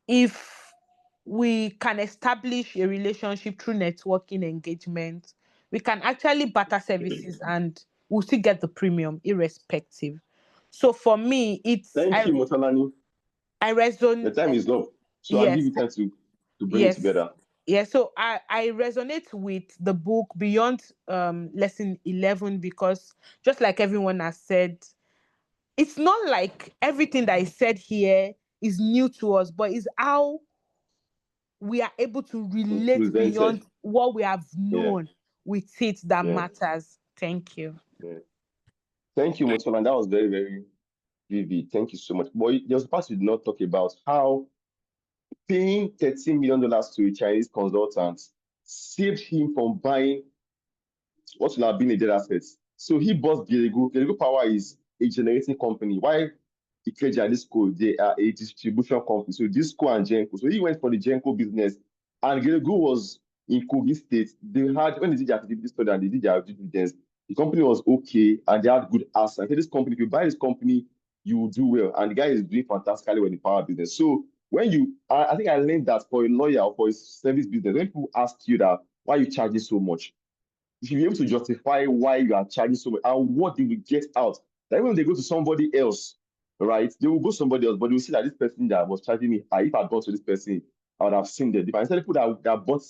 [SPEAKER 2] if we can establish a relationship through networking engagement, we can actually barter services and we'll still get the premium irrespective. So for me,
[SPEAKER 1] Thank you, Motolani.
[SPEAKER 2] I resonate.
[SPEAKER 1] The time is up. So I'll give you time to bring it together.
[SPEAKER 2] Yeah, so I resonate with the book beyond lesson 11, because just like everyone has said, it's not like everything that is said here is new to us, but it's how we are able to relate
[SPEAKER 1] Presented.
[SPEAKER 2] beyond what we have known with it that matters. Thank you.
[SPEAKER 1] Yeah. Thank you, Motolani. That was very, very vivid. Thank you so much. But there was a part we did not talk about how paying $13 million to a Chinese consultant saved him from buying what would have been a dead asset. So he bought Geregu. Geregu Power is a generating company. Why Ikeja and Disco, they are a distribution company. So Disco and Genco. So he went for the Genco business. And Geregu was in Kogi State. They had, when they did their activity study and they did their dividends, the company was okay and they had good assets. I said, this company, if you buy this company, you will do well. And the guy is doing fantastically with the power business. So when I think I learned that for a lawyer or for a service business, when people ask you that, why are you charging so much? You should be able to justify why you are charging so much and what they will get out. Like when they go to somebody else, right? They will go somebody else, but they will see that this person that was charging me, if I had gone to this person, I would have seen them. If I instead people that bought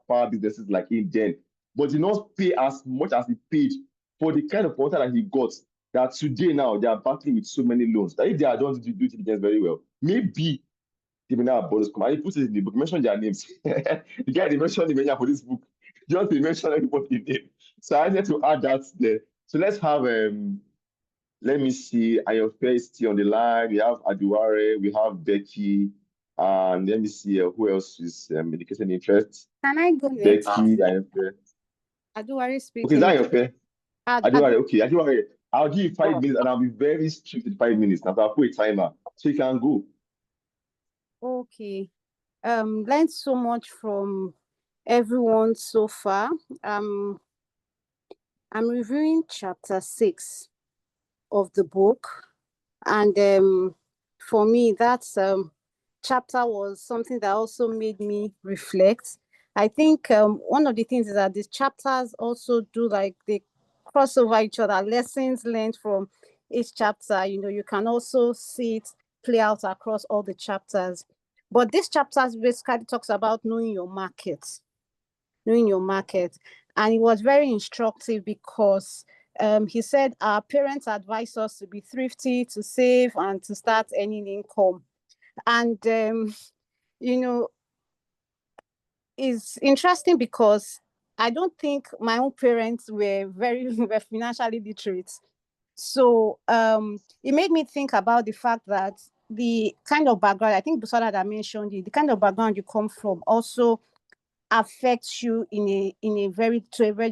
[SPEAKER 1] power businesses like him then, but did not pay as much as he paid for the kind of water that he got, that today now they are battling with so many loans. That if they are done to do diligence very well, maybe they may not have bonus come. I put it in the book, mention their names. The guy they mentioned the menu for this book, just they mention everybody name. So I need to add that there. So let's have let me see, Ayofe is still on the line. We have Aduare, we have Becky, and let me see who else is indicating interest.
[SPEAKER 8] Can I go next?
[SPEAKER 1] Becky, Ayofe.
[SPEAKER 8] Aduari speaking.
[SPEAKER 1] Okay, is that Ayofe? Aduare, okay, Aduare. I'll give you 5 minutes and I'll be very strict with 5 minutes. Now I'll put a timer so you can go.
[SPEAKER 8] Okay. Learned so much from everyone so far. I'm reviewing chapter 6 of the book, and for me, that chapter was something that also made me reflect. I think one of the things is that these chapters also do like they cross over each other, lessons learned from each chapter. You can also see it play out across all the chapters. But this chapter basically talks about knowing your market. And it was very instructive because he said our parents advise us to be thrifty, to save, and to start earning income. And, it's interesting because I don't think my own parents were were financially literate. So it made me think about the fact that the kind of background, I think Busola that mentioned it, the kind of background you come from also affects you to a very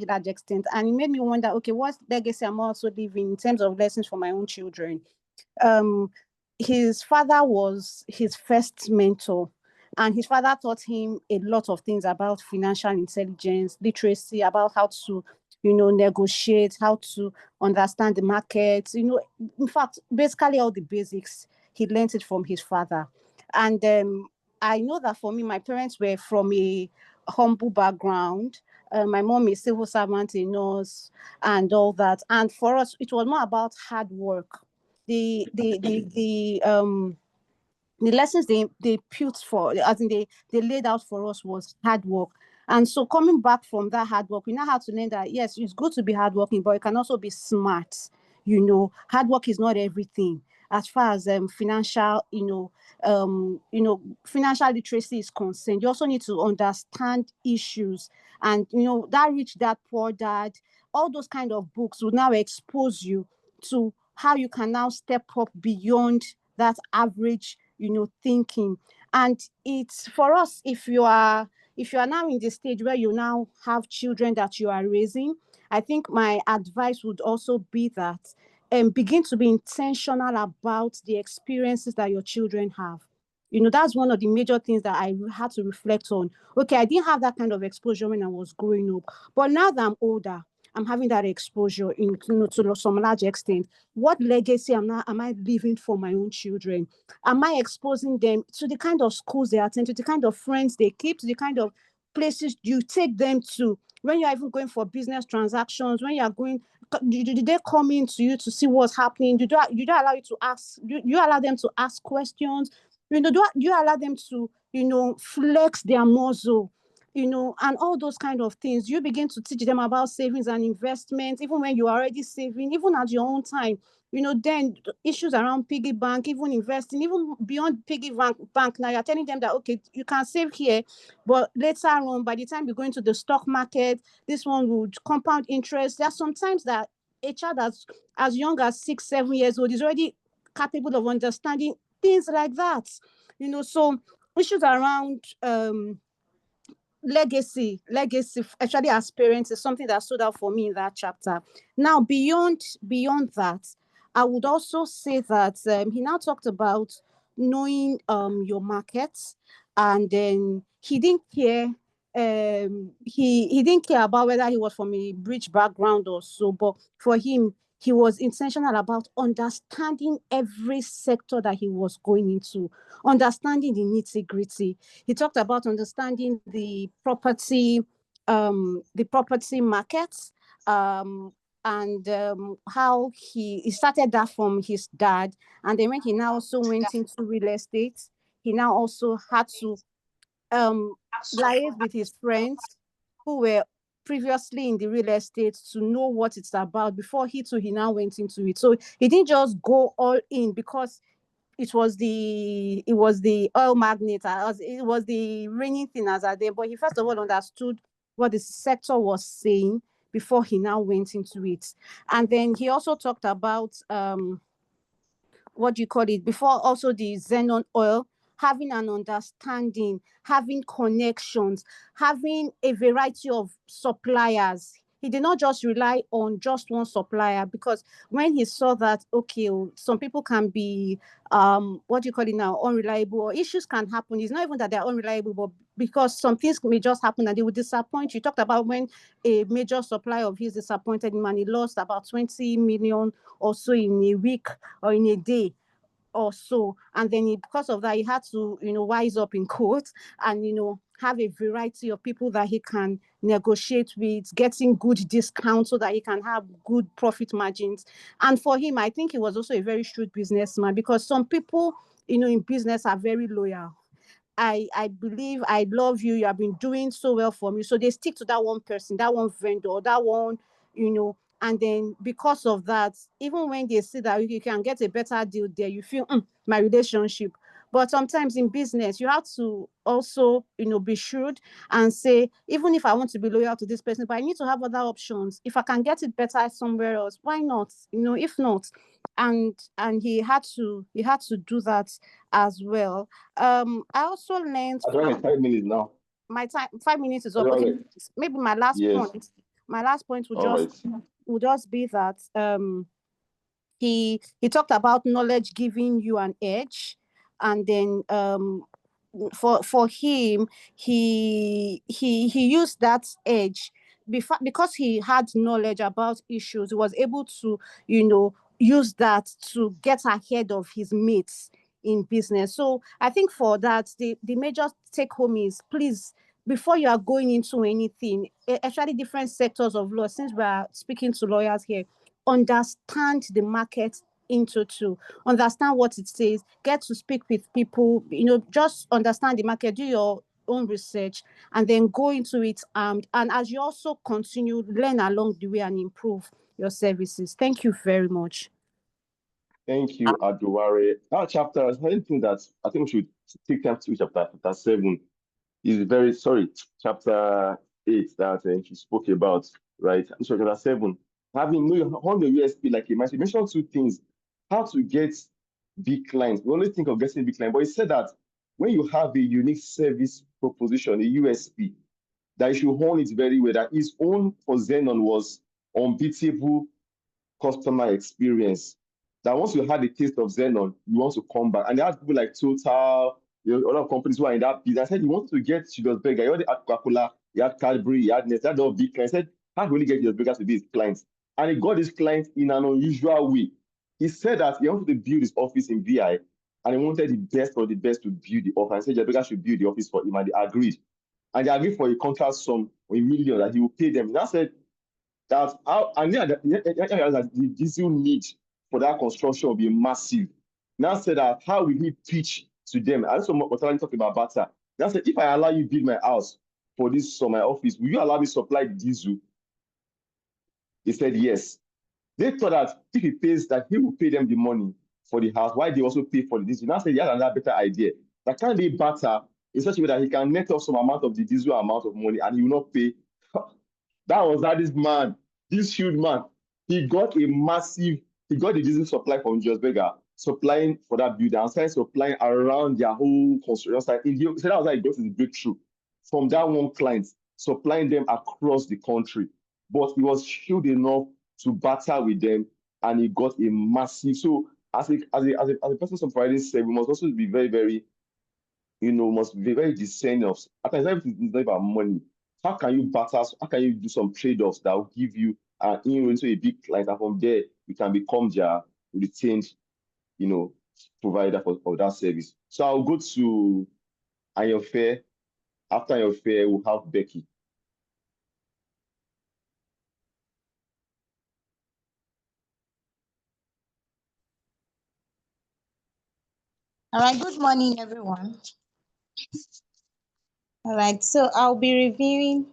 [SPEAKER 8] large extent. And it made me wonder, okay, what legacy I'm also leaving in terms of lessons for my own children. His father was his first mentor, and his father taught him a lot of things about financial intelligence, literacy, about how to negotiate, how to understand the market, in fact, basically all the basics. He learned it from his father. And I know that for me, my parents were from a humble background. My mom is civil servant, a nurse, and all that. And for us, it was more about hard work. The lessons they put for, as in they laid out for us, was hard work. And so coming back from that hard work, we now have to learn that yes, it's good to be hardworking, but it can also be smart. Hard work is not everything as far as financial, financial literacy is concerned. You also need to understand issues, and that Rich Dad Poor Dad, all those kind of books will now expose you to how you can now step up beyond that average, thinking. And it's for us, if you are now in the stage where you now have children that you are raising, I think my advice would also be that begin to be intentional about the experiences that your children have. That's one of the major things that I had to reflect on. Okay, I didn't have that kind of exposure when I was growing up, but now that I'm older, I'm having that exposure to some large extent. What legacy am I leaving for my own children? Am I exposing them to the kind of schools they attend, to the kind of friends they keep, to the kind of places you take them to when you're even going for business transactions, when you're going, do they come in to you to see what's happening? Do you allow you to ask? Do you allow them to ask questions? Do you allow them to, flex their muscle? And all those kind of things. You begin to teach them about savings and investments, even when you are already saving, even at your own time. Then issues around piggy bank, even investing, even beyond piggy bank. Now you're telling them that, okay, you can save here, but later on, by the time you go into the stock market, this one would compound interest. There are sometimes that a child as young as 6-7 years old is already capable of understanding things like that. So issues around legacy, actually as parents, is something that stood out for me in that chapter. Now, beyond that, I would also say that he now talked about knowing your markets, and then he didn't care. He didn't care about whether he was from a rich background or so, but for him, he was intentional about understanding every sector that he was going into, understanding the nitty-gritty. He talked about understanding the property the property markets, and how he started that from his dad, and then when he now also went into real estate, he now also had to liaise with his friends who were previously in the real estate to know what it's about before he now went into it. So he didn't just go all in because it was the oil magnate, it was the reigning thing as a day, but he first of all understood what the sector was saying before he now went into it. And then he also talked about what do you call it, before also the Xenon oil, having an understanding, having connections, having a variety of suppliers. He did not just rely on just one supplier, because when he saw that, okay, some people can be what do you call it now, unreliable, or issues can happen. It's not even that they're unreliable, but because some things may just happen and they will disappoint you. Talked about when a major supplier of his disappointed him and he lost about 20 million or so in a week or in a day or so, and then because of that he had to wise up in court and have a variety of people that he can negotiate with, getting good discounts so that he can have good profit margins. And for him, I think he was also a very shrewd businessman, because some people in business are very loyal. I believe, I love you, you have been doing so well for me, so they stick to that one person, that one vendor, that one, and then because of that, even when they see that you can get a better deal there, you feel my relationship. But sometimes in business, you have to also, be shrewd and say, even if I want to be loyal to this person, but I need to have other options. If I can get it better somewhere else, why not? If not. And he had to do that as well. I also learned
[SPEAKER 1] I don't have 5 minutes now.
[SPEAKER 8] my time. 5 minutes is
[SPEAKER 1] I
[SPEAKER 8] up.
[SPEAKER 1] don't
[SPEAKER 8] Okay,
[SPEAKER 1] have
[SPEAKER 8] maybe my last
[SPEAKER 1] Yes.
[SPEAKER 8] point. My last point would
[SPEAKER 1] All
[SPEAKER 8] just
[SPEAKER 1] right.
[SPEAKER 8] be that he talked about knowledge giving you an edge, and then for him, he used that edge because he had knowledge about issues. He was able to use that to get ahead of his mates in business. So I think for that, the major take home is, please, before you are going into anything, especially different sectors of law, since we are speaking to lawyers here, understand the market into two, understand what it says, get to speak with people, just understand the market, do your own research, and then go into it. And as you also continue, learn along the way and improve your services. Thank you very much.
[SPEAKER 1] Thank you, Aduware. That chapter, anything that I think we should take time to chapter 7 is very, sorry, chapter 8 that she spoke about, right? So chapter 7, having on the USP, like you mentioned 2 things: how to get big clients. We only think of getting big clients, but he said that when you have a unique service proposition, a USP, that you should hone it very well. That his own for Xenon was unbeatable customer experience. That once you had a taste of Xenon, you want to come back. And they had people like Total, other companies who are in that business. I said, you want to get Julius Berger, you already had Coca-Cola, you had Cadbury, you had Nestle, you had all big clients. I said, how do you really get Julius Berger to be his clients? And he got his clients in an unusual way. He said that he wanted to build his office in VI, and he wanted the best of the best to build the office. And he said Julius Berger should build the office for him, and they agreed. And they agreed for a contract sum of $1 million that he will pay them. And I said, that how, and that the diesel need for that construction will be massive. Now said that how will he pitch to them? I also talking about Bata. Now said, if I allow you build my house for this my office, will you allow me supply the diesel? He said yes. They thought that if he pays, that he will pay them the money for the house, why they also pay for the diesel. Now said he has another better idea. That can be Bata in such a way that he can net off some amount of the diesel amount of money and he will not pay. That was that this huge man. He got the diesel supply from Julius Berger, supplying for that building, and started supplying around their whole construction site. So that was how he got his breakthrough from that one client, supplying them across the country. But he was skilled enough to battle with them, and he got a massive. So as a person providing service, we must also be very, very, must be very discerning of. At times, everything is not about money. How can you battle? How can you do some trade-offs that will give you into a big client, and from there you can become their retained, provider for that service. So I'll go to Ayofe. After Ayofe, we'll have Becky.
[SPEAKER 12] All right, good morning, everyone. All right, so I'll be reviewing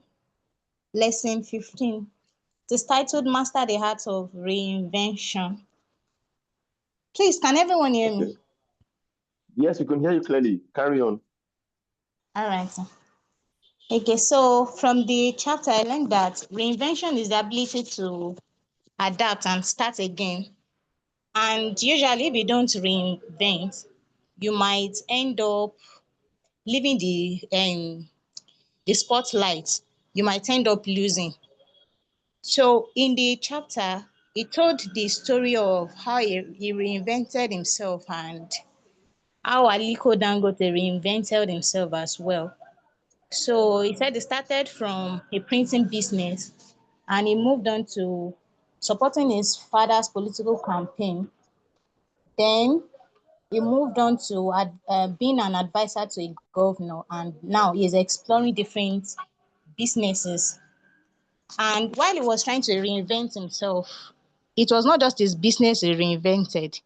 [SPEAKER 12] lesson 15. It's titled Master the Art of Reinvention. Please, can everyone hear me?
[SPEAKER 1] Okay. Yes, we can hear you clearly. Carry on.
[SPEAKER 12] All right. Okay, so from the chapter, I learned that reinvention is the ability to adapt and start again. And usually, if you don't reinvent, you might end up leaving the spotlight. You might end up losing. So in the chapter, he told the story of how he reinvented himself and how Aliko Dangote reinvented himself as well. So he said he started from a printing business and he moved on to supporting his father's political campaign. Then he moved on to being an advisor to a governor, and now he is exploring different businesses. And while he was trying to reinvent himself, it was not just his business he reinvented.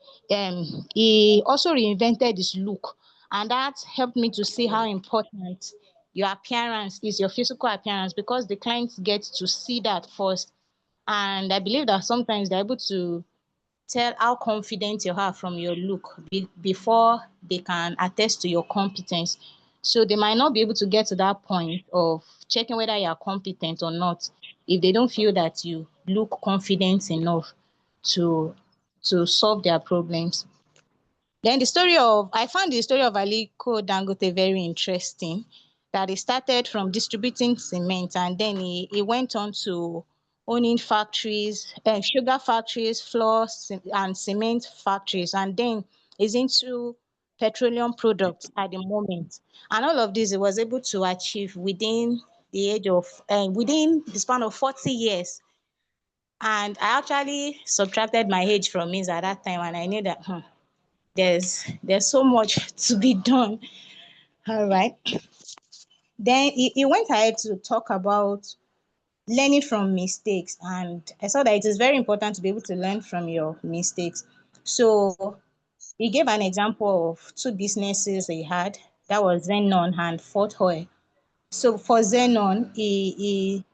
[SPEAKER 12] He also reinvented his look, and that helped me to see how important your appearance is, your physical appearance, because the clients get to see that first. And I believe that sometimes they're able to tell how confident you are from your look before they can attest to your competence. So they might not be able to get to that point of checking whether you are competent or not if they don't feel that you look confident enough to solve their problems. Then I found the story of Aliko Dangote very interesting, that he started from distributing cement and then he went on to owning factories, sugar factories, flour and cement factories, and then is into petroleum products at the moment. And all of this he was able to achieve within within the span of 40 years. And I actually subtracted my age from his at that time, and I knew that there's so much to be done. All right. Then he went ahead to talk about learning from mistakes, and I saw that it is very important to be able to learn from your mistakes. So he gave an example of two businesses he had, that was Zenon and Fort Oil. So for Zenon, he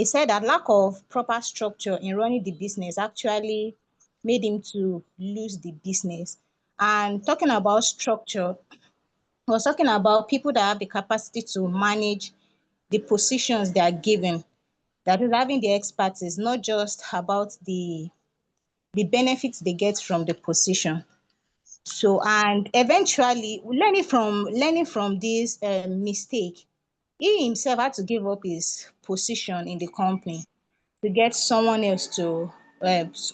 [SPEAKER 12] said that lack of proper structure in running the business actually made him to lose the business. And talking about structure, I was talking about people that have the capacity to manage the positions they are given, that is having the expertise, not just about the benefits they get from the position. So, and eventually learning from this mistake, he himself had to give up his position in the company to get someone else to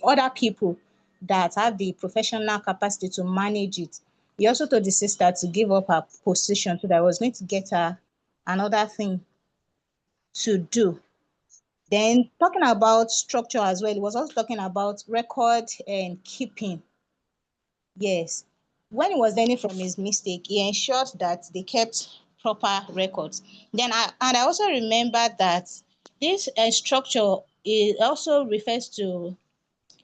[SPEAKER 12] other people that have the professional capacity to manage it. He also told the sister to give up her position so that I was going to get her another thing to do. Then talking about structure as well, he was also talking about record and keeping. Yes. When he was learning from his mistake, he ensured that they kept proper records. Then I also remember that this structure it also refers to,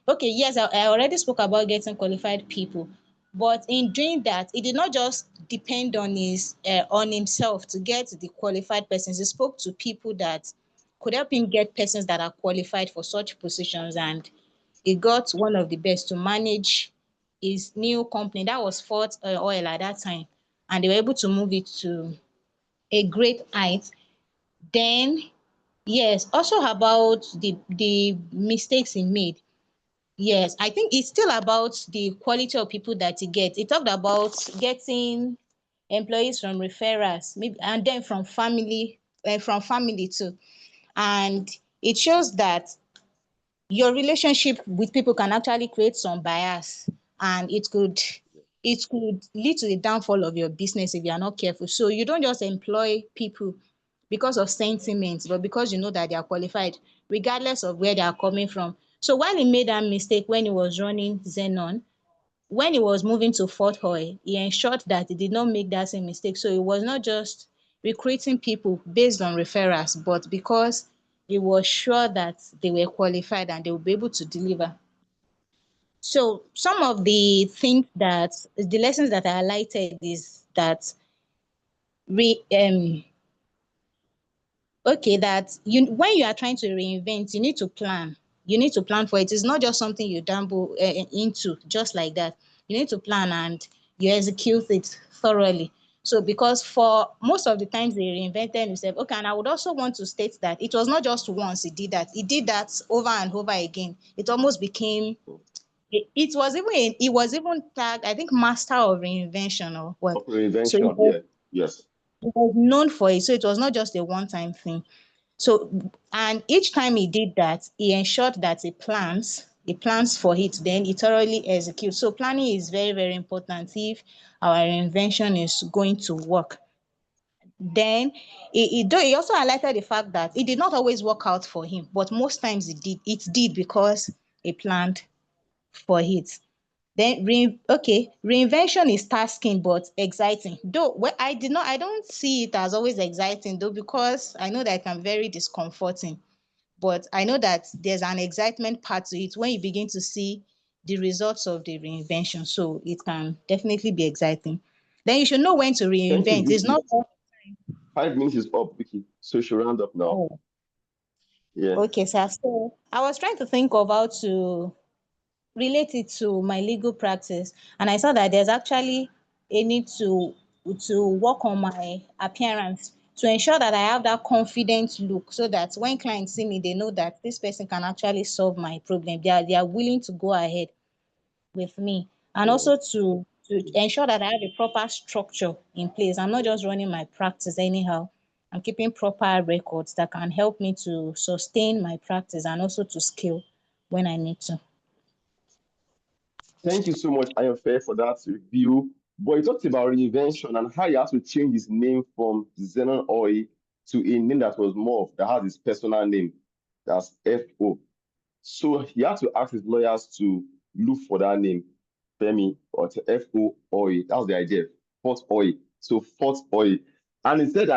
[SPEAKER 12] okay, yes, I already spoke about getting qualified people, but in doing that, it did not just depend on himself to get the qualified persons. He spoke to people that could help him get persons that are qualified for such positions, and he got one of the best to manage his new company. That was Fort Oil at that time, and they were able to move it to a great height. Then, yes, also about the mistakes he made. Yes, I think it's still about the quality of people that he gets. He talked about getting employees from referrals, maybe, and then from family too. And it shows that your relationship with people can actually create some bias, and it could lead to the downfall of your business if you are not careful. So you don't just employ people because of sentiments, but because you know that they are qualified, regardless of where they are coming from. So while he made that mistake when he was running Zenon, when he was moving to Fort Oil, he ensured that he did not make that same mistake. So he was not just recruiting people based on referrals, but because he was sure that they were qualified and they would be able to deliver. So some of the things that the lessons that I highlighted is that that when you are trying to reinvent, you need to plan. You need to plan for it. It's not just something you dabble into just like that. You need to plan and you execute it thoroughly. So because for most of the times they reinvented himself, okay, and I would also want to state that it was not just once he did that. He did that over and over again. It almost became it was even tagged, I think, master of reinvention or what.
[SPEAKER 1] Of
[SPEAKER 12] So
[SPEAKER 1] reinvention, yeah, yes.
[SPEAKER 12] he was known for it. So it was not just a one-time thing. So, and each time he did that, he ensured that he plans for it, then he thoroughly executes. So planning is very, very important if our invention is going to work. Then he also highlighted the fact that it did not always work out for him, but most times it did because he planned for it. Then reinvention is tasking but exciting. Though I don't see it as always exciting though, because I know that it can be very discomforting. But I know that there's an excitement part to it when you begin to see the results of the reinvention. So it can definitely be exciting. Then you should know when to
[SPEAKER 1] Thank you,
[SPEAKER 12] reinvent. It's
[SPEAKER 1] Vicky.
[SPEAKER 12] not
[SPEAKER 1] 5 minutes is up, Vicky. So you should round up now.
[SPEAKER 12] oh,
[SPEAKER 1] Yeah.
[SPEAKER 12] okay, sir. So I was trying to think of how to relate it to my legal practice, and I saw that there's actually a need to work on my appearance to ensure that I have that confident look, so that when clients see me, they know that this person can actually solve my problem. They are willing to go ahead with me, and also to ensure that I have a proper structure in place. I'm not just running my practice anyhow. I'm keeping proper records that can help me to sustain my practice and also to scale when I need to.
[SPEAKER 1] Thank you so much, Ayanfe, for that review. But you talked about reinvention and how he has to change his name from Zenon Oy to a name that was more of, that has his personal name. That's F.O. So he had to ask his lawyers to look for that name, Femi, or to F.O. Oy. That was the idea, Fort Oy. So Fort Oy. And he said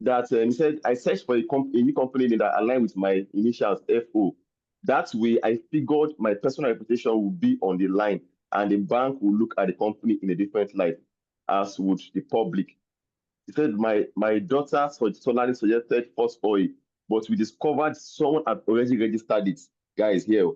[SPEAKER 1] he said, I searched for a new company name that aligned with my initials, F.O. That way, I figured my personal reputation would be on the line and the bank will look at the company in a different light, as would the public. He said, my daughter Solani suggested Fort Oy, but we discovered someone had already registered it. Guys, here.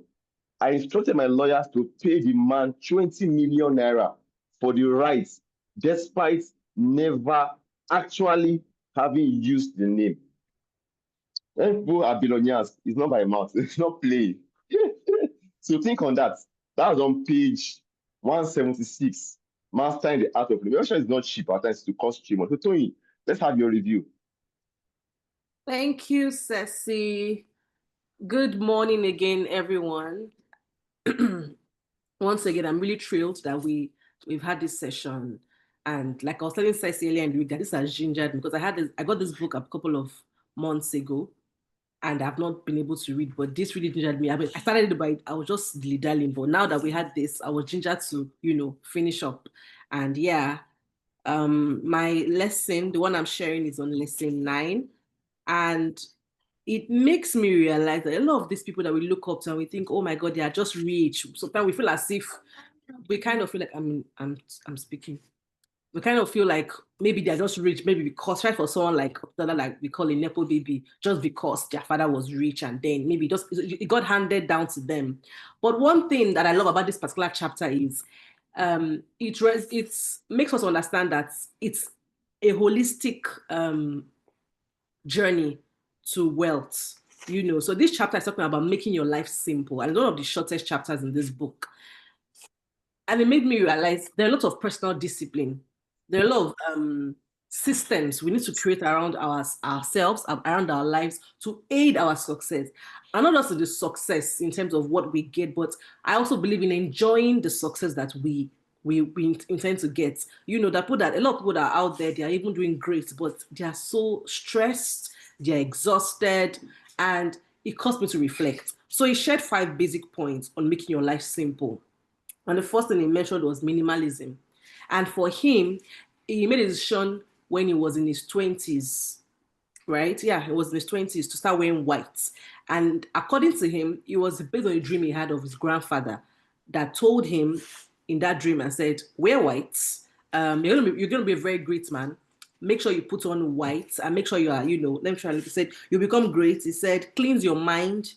[SPEAKER 1] I instructed my lawyers to pay the man 20 million naira for the rights, despite never actually having used the name. When people are billionaires, it's not by mouth, it's not play. So think on that. That was on page 176. Mastering the art of invention is not cheap at times to cost too much. So Tony, let's have your review.
[SPEAKER 6] Thank you, Ceci. Good morning again, everyone. Once again, I'm really thrilled that we've had this session. And like I was telling Ceci earlier in the week, that this has gingered me, because I got this book a couple of months ago, and I've not been able to read, but this really gingered me. I started it by, I was just dilly-dallying, but now that we had this, I was gingered to, finish up. And yeah, my lesson, the one I'm sharing, is on lesson 9. And it makes me realize that a lot of these people that we look up to and we think, oh my God, they are just rich. Sometimes we feel as if we kind of feel like, I'm speaking. We kind of feel like maybe they're just rich, maybe because, right, for someone like we call a Nepo baby, just because their father was rich and then maybe it got handed down to them. But one thing that I love about this particular chapter is it makes us understand that it's a holistic journey to wealth. So this chapter is talking about making your life simple, and it's one of the shortest chapters in this book. And it made me realize there are a lot of personal discipline. There are a lot of systems we need to create around ourselves, around our lives, to aid our success. And not just the success in terms of what we get, but I also believe in enjoying the success that we intend to get. A lot of people that are out there, they are even doing great, but they are so stressed, they're exhausted, and it caused me to reflect. So he shared 5 basic points on making your life simple. And the first thing he mentioned was minimalism. And for him, he made a decision when he was in his 20s, right? Yeah, he was in his 20s to start wearing white. And according to him, it was based on a dream he had of his grandfather, that told him in that dream and said, wear white. You're gonna be a very great man. Make sure you put on white and make sure you are, let me try. He said, you become great. He said, cleanse your mind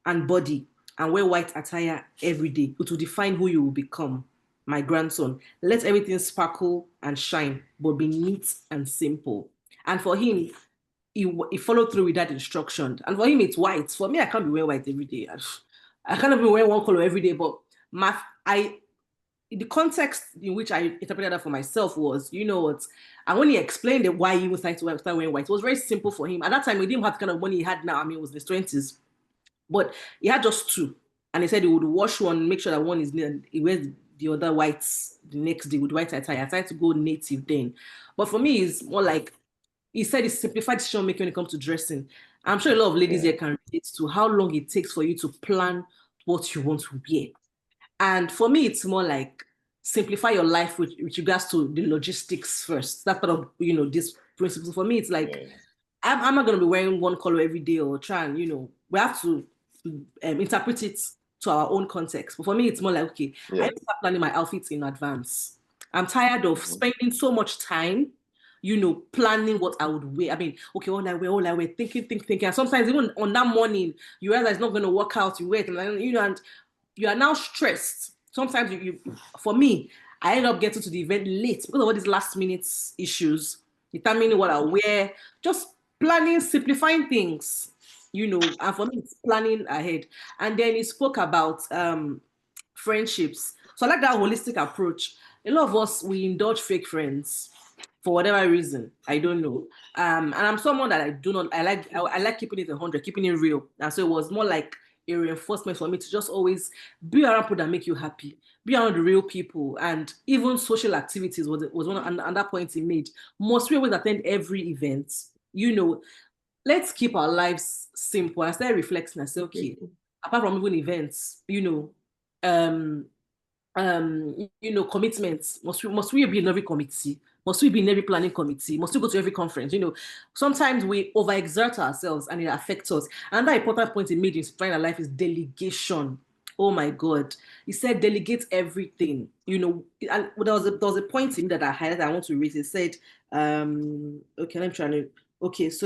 [SPEAKER 6] and body and wear white attire every day. It will define who you will become, my grandson. Let everything sparkle and shine, but be neat and simple. And for him, he followed through with that instruction. And for him, it's white. For me, I can't be wearing white every day. I can't be wearing one color every day, but the context in which I interpreted that for myself was, you know what, and when he explained it, why he was starting to start wearing white, it was very simple for him. At that time, he didn't have the kind of money he had now. I mean, it was in his 20s, but he had just two. And he said he would wash one, make sure that one is neat, and he wears the other whites the next day with white attire. I tried to go native then. But for me, it's more like, he said it's simplified decision making when it comes to dressing. I'm sure a lot of ladies here can relate to how long it takes for you to plan what you want to wear. And for me, it's more like simplify your life with regards to the logistics first. That's part of, this principle. For me, it's like, I'm not going to be wearing one color every day or try and, we have to interpret it to our own context. But for me, it's more like, okay, I have to start planning my outfits in advance. I'm tired of spending so much time, planning what I would wear. I mean, okay, all I wear, thinking. And sometimes even on that morning, you realize it's not going to work out, you wait, and and you are now stressed. Sometimes for me, I end up getting to the event late because of all these last minute issues, determining what I wear, just planning, simplifying things, and for me, it's planning ahead. And then he spoke about friendships. So I like that holistic approach. A lot of us, we indulge fake friends for whatever reason. I don't know. And I'm someone that I like keeping it 100, keeping it real. And so it was more like a reinforcement for me to just always be around people that make you happy, be around the real people. And even social activities was one and that point he made. Must we always attend every event? Let's keep our lives simple. I started reflecting. I said, okay, apart from even events, commitments. Must we be in every committee? Must we be in every planning committee? Must we go to every conference? Sometimes we overexert ourselves and it affects us. Another important point he made in Simplifying Our Life is delegation. Oh my God. He said, delegate everything. And there was a point in that I highlighted, I want to read. He said, so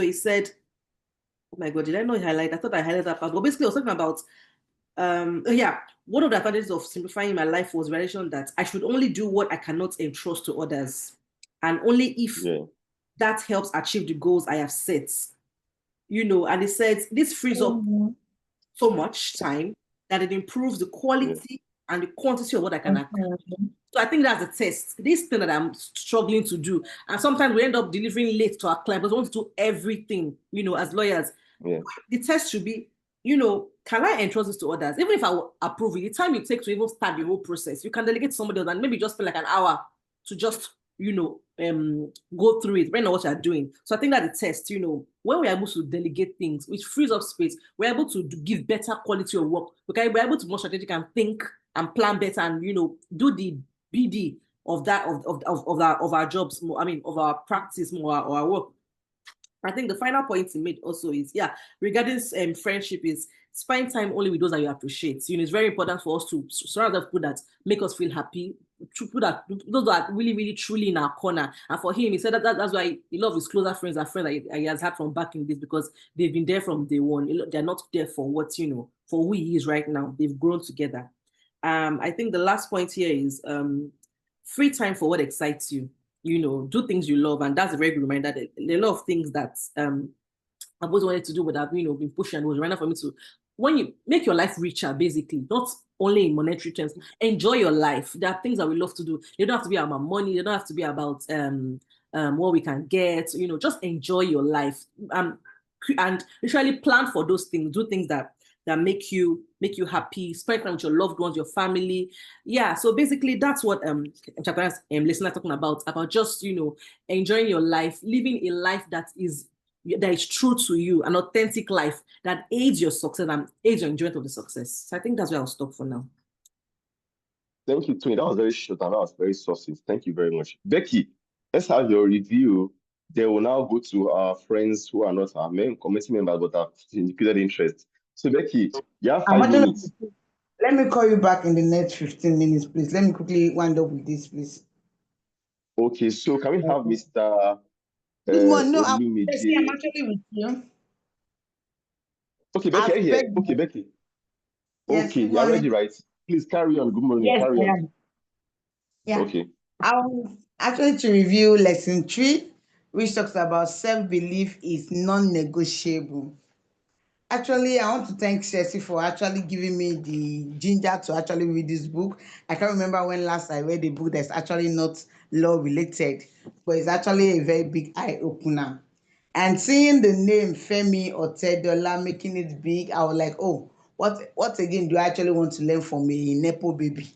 [SPEAKER 6] he said, oh my God, did I not highlight? I thought I highlighted that part. But basically, I was talking about, one of the advantages of simplifying my life was realization that I should only do what I cannot entrust to others. And only if that helps achieve the goals I have set. And he said, this frees up so much time that it improves the quality and the quantity of what I can accomplish. So I think that's the test. This thing that I'm struggling to do. And sometimes we end up delivering late to our clients because we want to do everything, as lawyers. The test should be, can I entrust this to others? Even if I will approve it, the time it takes to even start the whole process, you can delegate to somebody else and maybe just spend like an hour to just, go through it, depending on what you're doing. So I think that the test, when we're able to delegate things, which frees up space, we're able to give better quality of work. We're able to be more strategic and think and plan better and, do the BD of that, of our jobs more, of our practice more, or our work. I think the final point he made also is, regarding friendship is spend time only with those that you appreciate. It's very important for us to surround ourselves with people that make us feel happy, those that are really, really, truly in our corner. And for him, he said that's why he loves his closer friends and friends that he has had from back in this, because they've been there from day one. They're not there for what, for who he is right now. They've grown together. I think the last point here is free time for what excites you. Do things you love. And that's a very good reminder that there are a lot of things that I've always wanted to do, but I've been pushing. It was a reminder for me to, when you make your life richer, basically, not only in monetary terms, enjoy your life. There are things that we love to do. They don't have to be about money. They don't have to be about what we can get. Just enjoy your life and literally plan for those things. Do things that make you happy. Spend time with your loved ones, your family. So basically that's what listener talking about just enjoying your life, living a life that is true to you, an authentic life that aids your success and aids your enjoyment of the success. So I think that's where I'll stop for now.
[SPEAKER 1] Thank you, Tony. That was very short and that was very succinct. Thank you very much. Becky, let's have your review. Then we'll now go to our friends who are not our main committee members but have indicated interest. So Becky, you have 5 minutes.
[SPEAKER 13] Let me call you back in the next 15 minutes, please. Let me quickly wind up with this, please.
[SPEAKER 1] Okay, so can we have Mr.
[SPEAKER 13] Good morning. No, I'm
[SPEAKER 1] Olumide?
[SPEAKER 13] actually with you.
[SPEAKER 1] Okay, Becky, are you here? Okay, Becky.
[SPEAKER 13] Yes,
[SPEAKER 1] Okay,
[SPEAKER 13] good
[SPEAKER 1] you're ready,
[SPEAKER 13] morning.
[SPEAKER 1] right? Please carry on. Good morning.
[SPEAKER 13] Yes,
[SPEAKER 1] Carry
[SPEAKER 13] I
[SPEAKER 1] on.
[SPEAKER 13] am. Yeah.
[SPEAKER 1] Okay.
[SPEAKER 13] Actually to review lesson 3, which talks about self-belief is non-negotiable. Actually, I want to thank Ceci for actually giving me the ginger to actually read this book. I can't remember when last I read a book that's actually not law related, but it's actually a very big eye opener. And seeing the name Femi Otedola making it big, I was like, oh, what again do I actually want to learn from a Nepo baby?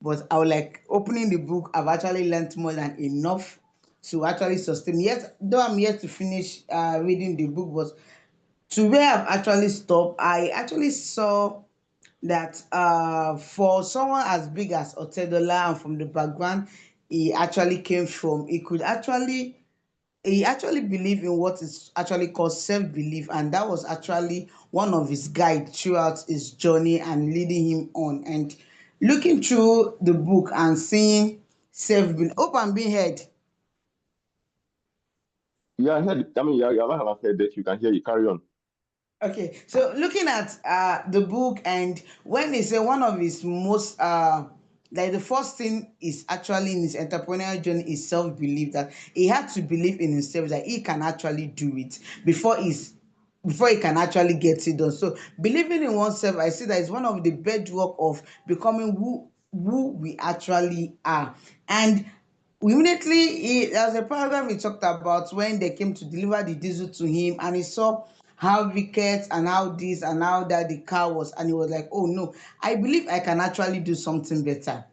[SPEAKER 13] But I was like, opening the book, I've actually learned more than enough to actually sustain. Yes, though I'm yet to finish reading the book, but to where I've actually stopped, I actually saw that for someone as big as Otedola and from the background he actually came from, he actually believed in what is actually called self-belief, and that was actually one of his guides throughout his journey and leading him on. And looking through the book and seeing self-belief, hope I'm being heard.
[SPEAKER 1] Yeah, I heard. I mean, you're not heard that. You can hear you. Carry on.
[SPEAKER 13] Okay, so looking at the book, and when they say one of his most like the first thing is actually in his entrepreneurial journey is self-belief, that he had to believe in himself that he can actually do it before he can actually get it done. So believing in oneself, I see that is one of the bedrock of becoming who we actually are. And immediately there was a paragraph he talked about when they came to deliver the diesel to him, and he saw how wicked and how this and how that the car was, and he was like, oh no, I believe I can actually do something better.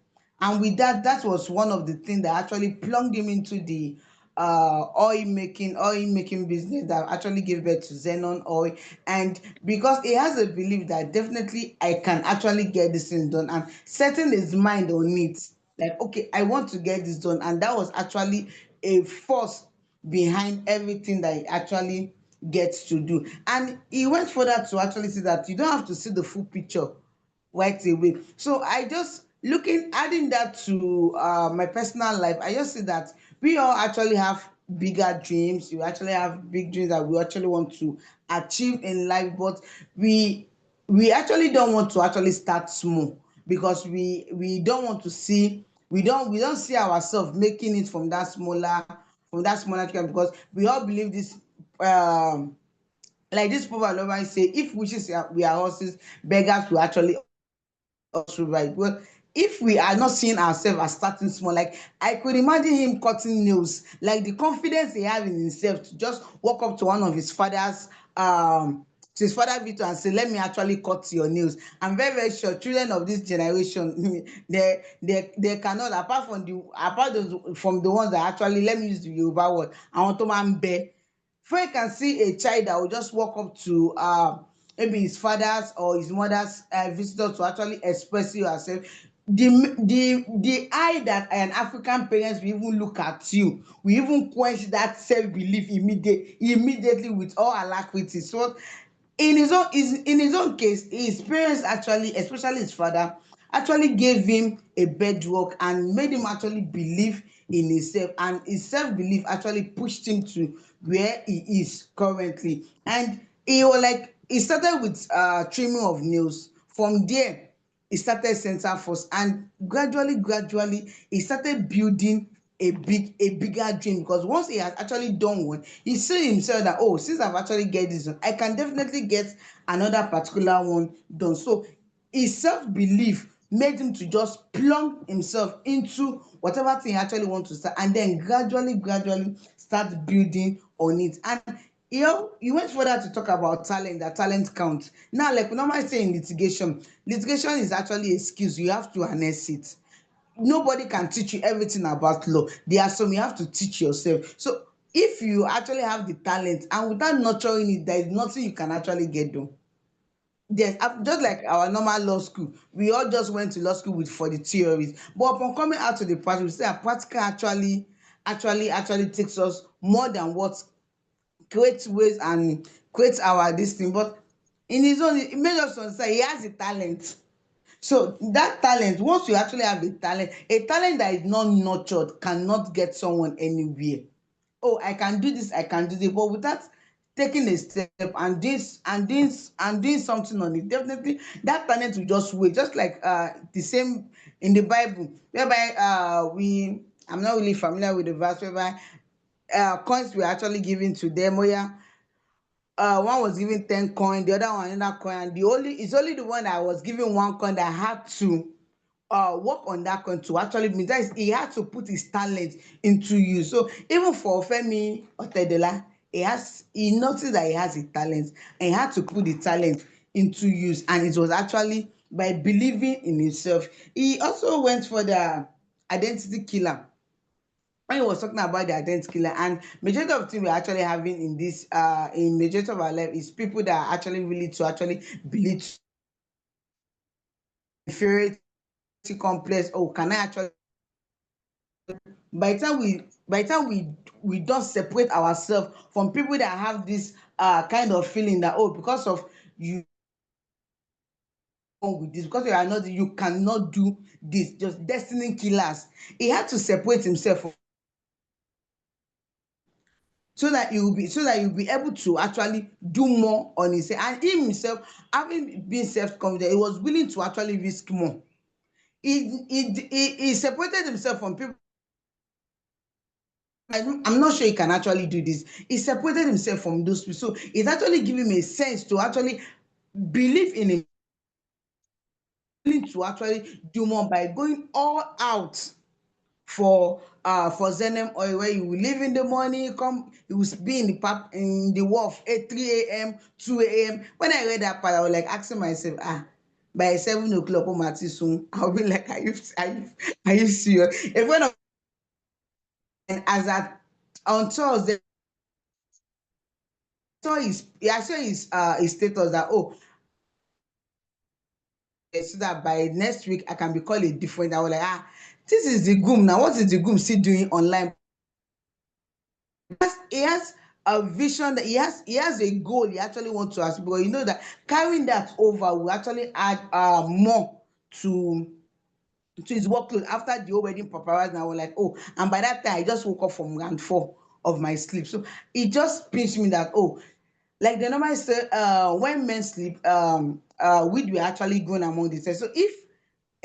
[SPEAKER 13] And with that, that was one of the things that actually plugged him into the oil making business that actually gave birth to Xenon Oil. And because he has a belief that definitely I can actually get this thing done, and setting his mind on it, like, okay, I want to get this done. And that was actually a force behind everything that he actually gets to do. And he went further to actually see that you don't have to see the full picture right away. So I just adding that to my personal life, I just see that we all actually have bigger dreams. We actually have big dreams that we actually want to achieve in life, but we actually don't want to actually start small, because we don't want to see we don't see ourselves making it from that smaller camp, because we all believe this um like this proverb always say, if wishes we are horses, beggars will actually also right. Well, if we are not seeing ourselves as starting small, like I could imagine him cutting nails, like the confidence he have in himself to just walk up to one of his father's to his father Victor and say, let me actually cut your nails. I'm very, very sure children of this generation, they cannot, from the ones that actually, let me use the Yoruba word, I want to man bear. Before you can see a child that will just walk up to maybe his father's or his mother's visitor to actually express yourself, the eye that an African parents will even look at you, we even quench that self-belief immediately with all alacrity. So in his own case, his parents actually, especially his father, actually gave him a bedrock and made him actually believe in himself, and his self-belief actually pushed him to where he is currently. And he started with trimming of nails. From there he started center force, and gradually he started building a bigger dream, because once he has actually done one, he see himself that, oh, since I've actually get this one, I can definitely get another particular one done. So his self-belief made him to just plunge himself into whatever thing he actually want to start, and then gradually start building on it. And you went further to talk about talent, that talent count. Now, like we normally say in litigation is actually a skills, you have to harness it. Nobody can teach you everything about law. There are some you have to teach yourself. So if you actually have the talent and without nurturing it, there is nothing you can actually get done. Yes, just like our normal law school, we all just went to law school for the theories, but upon coming out to the practice, we see that practical actually takes us more than what creates ways and creates our this thing. But in his own, it made us understand he has the talent. So that talent, once you actually have a talent that is not nurtured cannot get someone anywhere. Oh, I can do this, I can do this, but without taking a step and doing something on it, definitely that talent will just wait. Just like the same in the Bible, whereby I'm not really familiar with the verse whereby coins were actually given to them. Oh yeah, one was given 10 coin, the other one another coin, and it's only the one that was given 1 coin that had to work on that coin to actually mean that is, he had to put his talent into use. So even for Femi Otedola, he noticed that he has a talent and he had to put the talent into use, and it was actually by believing in himself. He also went for the identity killer when he was talking about the identity killer, and majority of things we're actually having in this in majority of our life is people that are actually willing to actually believe inferiority complex. Oh, can I actually, by the time we don't separate ourselves from people that have this kind of feeling that, oh, because of you with this, because you cannot do this, just destiny killers. He had to separate himself so that you'll be able to actually do more on himself. And him himself, having been self-confident, he was willing to actually risk more. He separated himself from people. I'm not sure he can actually do this. He separated himself from those people. So it's actually giving him a sense to actually believe in him, to actually do more by going all out for Zenem Oil, where you will leave in the morning, you will be in the wharf at 3 a.m., 2 a.m. When I read that part, I was like asking myself, by 7 o'clock, soon, I'll be like, are you serious? If one of and as at on Thursday, I saw his status that, oh, so that by next week I can be called a different. I was like, this is the GUM now. What is the GUM still doing online? He has a vision, that he has a goal he actually wants to achieve, because you know that carrying that over will actually add more to his workload after the whole wedding paparazzi. And I was like, oh, and by that time I just woke up from round 4 of my sleep. So it just pinched me that, oh, like the normally say, when men sleep, weed will actually grown among themselves. So if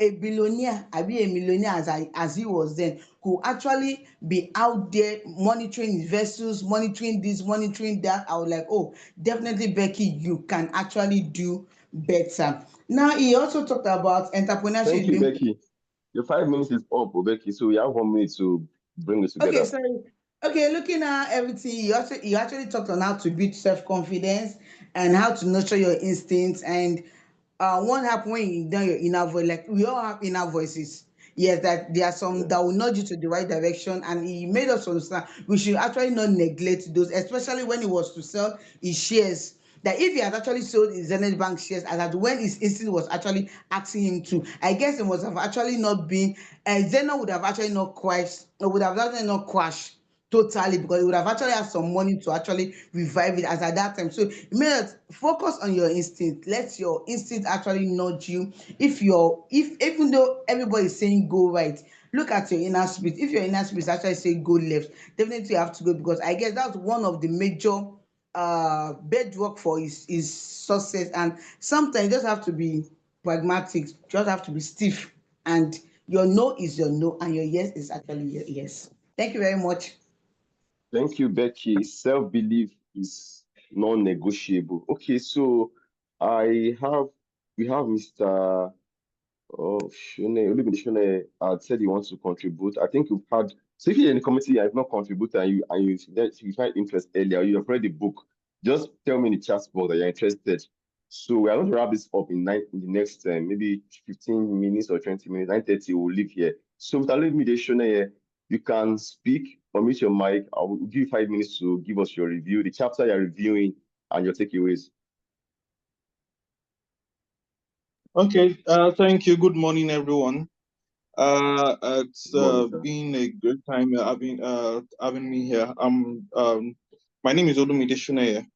[SPEAKER 13] a billionaire, I be a millionaire as he was then, could actually be out there monitoring his vessels, monitoring this, monitoring that, I was like, oh, definitely, Becky, you can actually do better. Now, he also talked about entrepreneurship.
[SPEAKER 1] Thank you, Becky. Your 5 minutes is up, Becky, so we have 1 minute to bring it together.
[SPEAKER 13] Okay, sorry. Okay, looking at everything, you actually talked on how to build self-confidence and how to nurture your instincts. And what happens when you know your inner voice? Like, we all have inner voices. Yes, that there are some that will nudge you to the right direction, and he made us understand we should actually not neglect those, especially when he was to sell his shares. That if he had actually sold his Zenith Bank shares, and that when his instinct was actually asking him to, I guess it must have actually not been, Zenith would have actually not crashed, or would have actually not crashed totally, because he would have actually had some money to actually revive it as at that time. So it means focus on your instinct. Let your instinct actually nudge you. If even though everybody is saying go right, look at your inner spirit. If your inner spirit actually say go left, definitely you have to go, because I guess that's one of the major bedrock for his success. And sometimes you just have to be pragmatic, just have to be stiff, and your no is your no and your yes is actually your yes. Thank you very much.
[SPEAKER 1] Thank you, Becky. Self-belief is non-negotiable. Okay, so we have Mr. Shone said he wants to contribute. I think you've had, so if you're in the committee and you've not contributed and you find interest earlier, you have read the book, just tell me in the chat box that you're interested. So we are going to wrap this up in the next maybe 15 minutes or 20 minutes, 9:30, we'll leave here. So Mr. Olumide Shone, you can speak, unmute your mic. I will give you 5 minutes to give us your review, the chapter you're reviewing, and your takeaways.
[SPEAKER 4] Okay, thank you. Good morning, everyone. It's been a great time having me here. My name is Olumide Shone,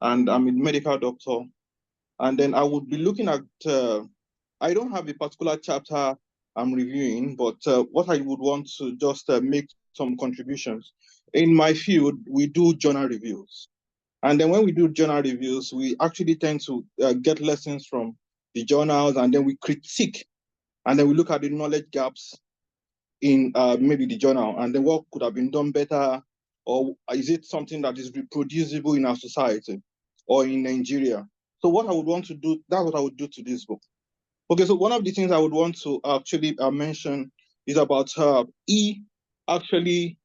[SPEAKER 4] and I'm a medical doctor. And then I would be looking at I don't have a particular chapter I'm reviewing, but what I would want to just make some contributions. In my field, we do journal reviews. And then when we do journal reviews, we actually tend to get lessons from the journals, and then we critique, and then we look at the knowledge gaps in maybe the journal, and then what could have been done better, or is it something that is reproducible in our society or in Nigeria? So what I would want to do, that's what I would do to this book. Okay, so one of the things I would want to actually mention is about actually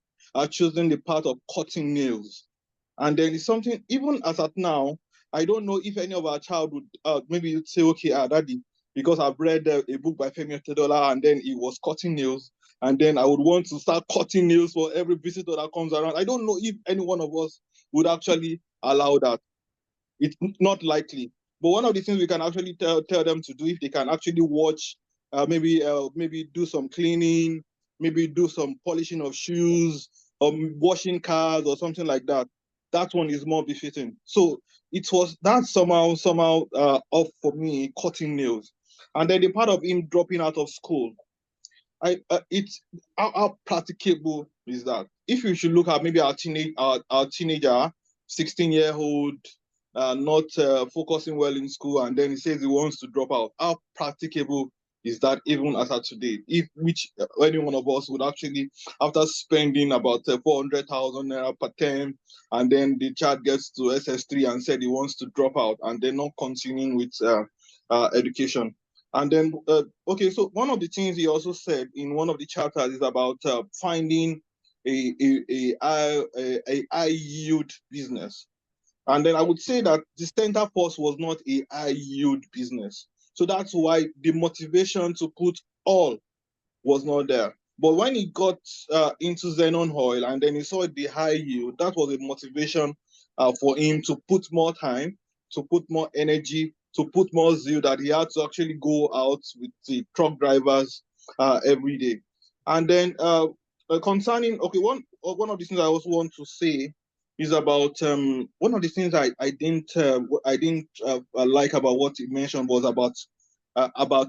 [SPEAKER 4] choosing the path of cutting nails. And then it's something, even as at now, I don't know if any of our child would maybe you'd say, okay, Daddy, because I've read a book by Femi Otedola, and then he was cutting nails, and then I would want to start cutting nails for every visitor that comes around. I don't know if any one of us would actually allow that. It's not likely. But one of the things we can actually tell them to do, if they can actually watch, maybe do some cleaning, maybe do some polishing of shoes, or washing cars or something like that. That one is more befitting. So that's somehow off for me, cutting nails. And then the part of him dropping out of school, it's how practicable is that? If you should look at maybe our teenager, 16-year-old, not focusing well in school, and then he says he wants to drop out, how practicable is that even as of today? Any one of us would actually, after spending about 400,000 naira per term, and then the child gets to SS3 and said he wants to drop out, and then not continuing with education. And then, okay, so one of the things he also said in one of the chapters is about finding a high yield business. And then I would say that the Center Force was not a high yield business. So that's why the motivation to put all was not there. But when he got into Xenon Oil, and then he saw the high yield, that was a motivation for him to put more time, to put more energy, to put more zeal, that he had to actually go out with the truck drivers every day. And then concerning, okay, one of the things I also want to say is about one of the things I didn't like about what he mentioned was about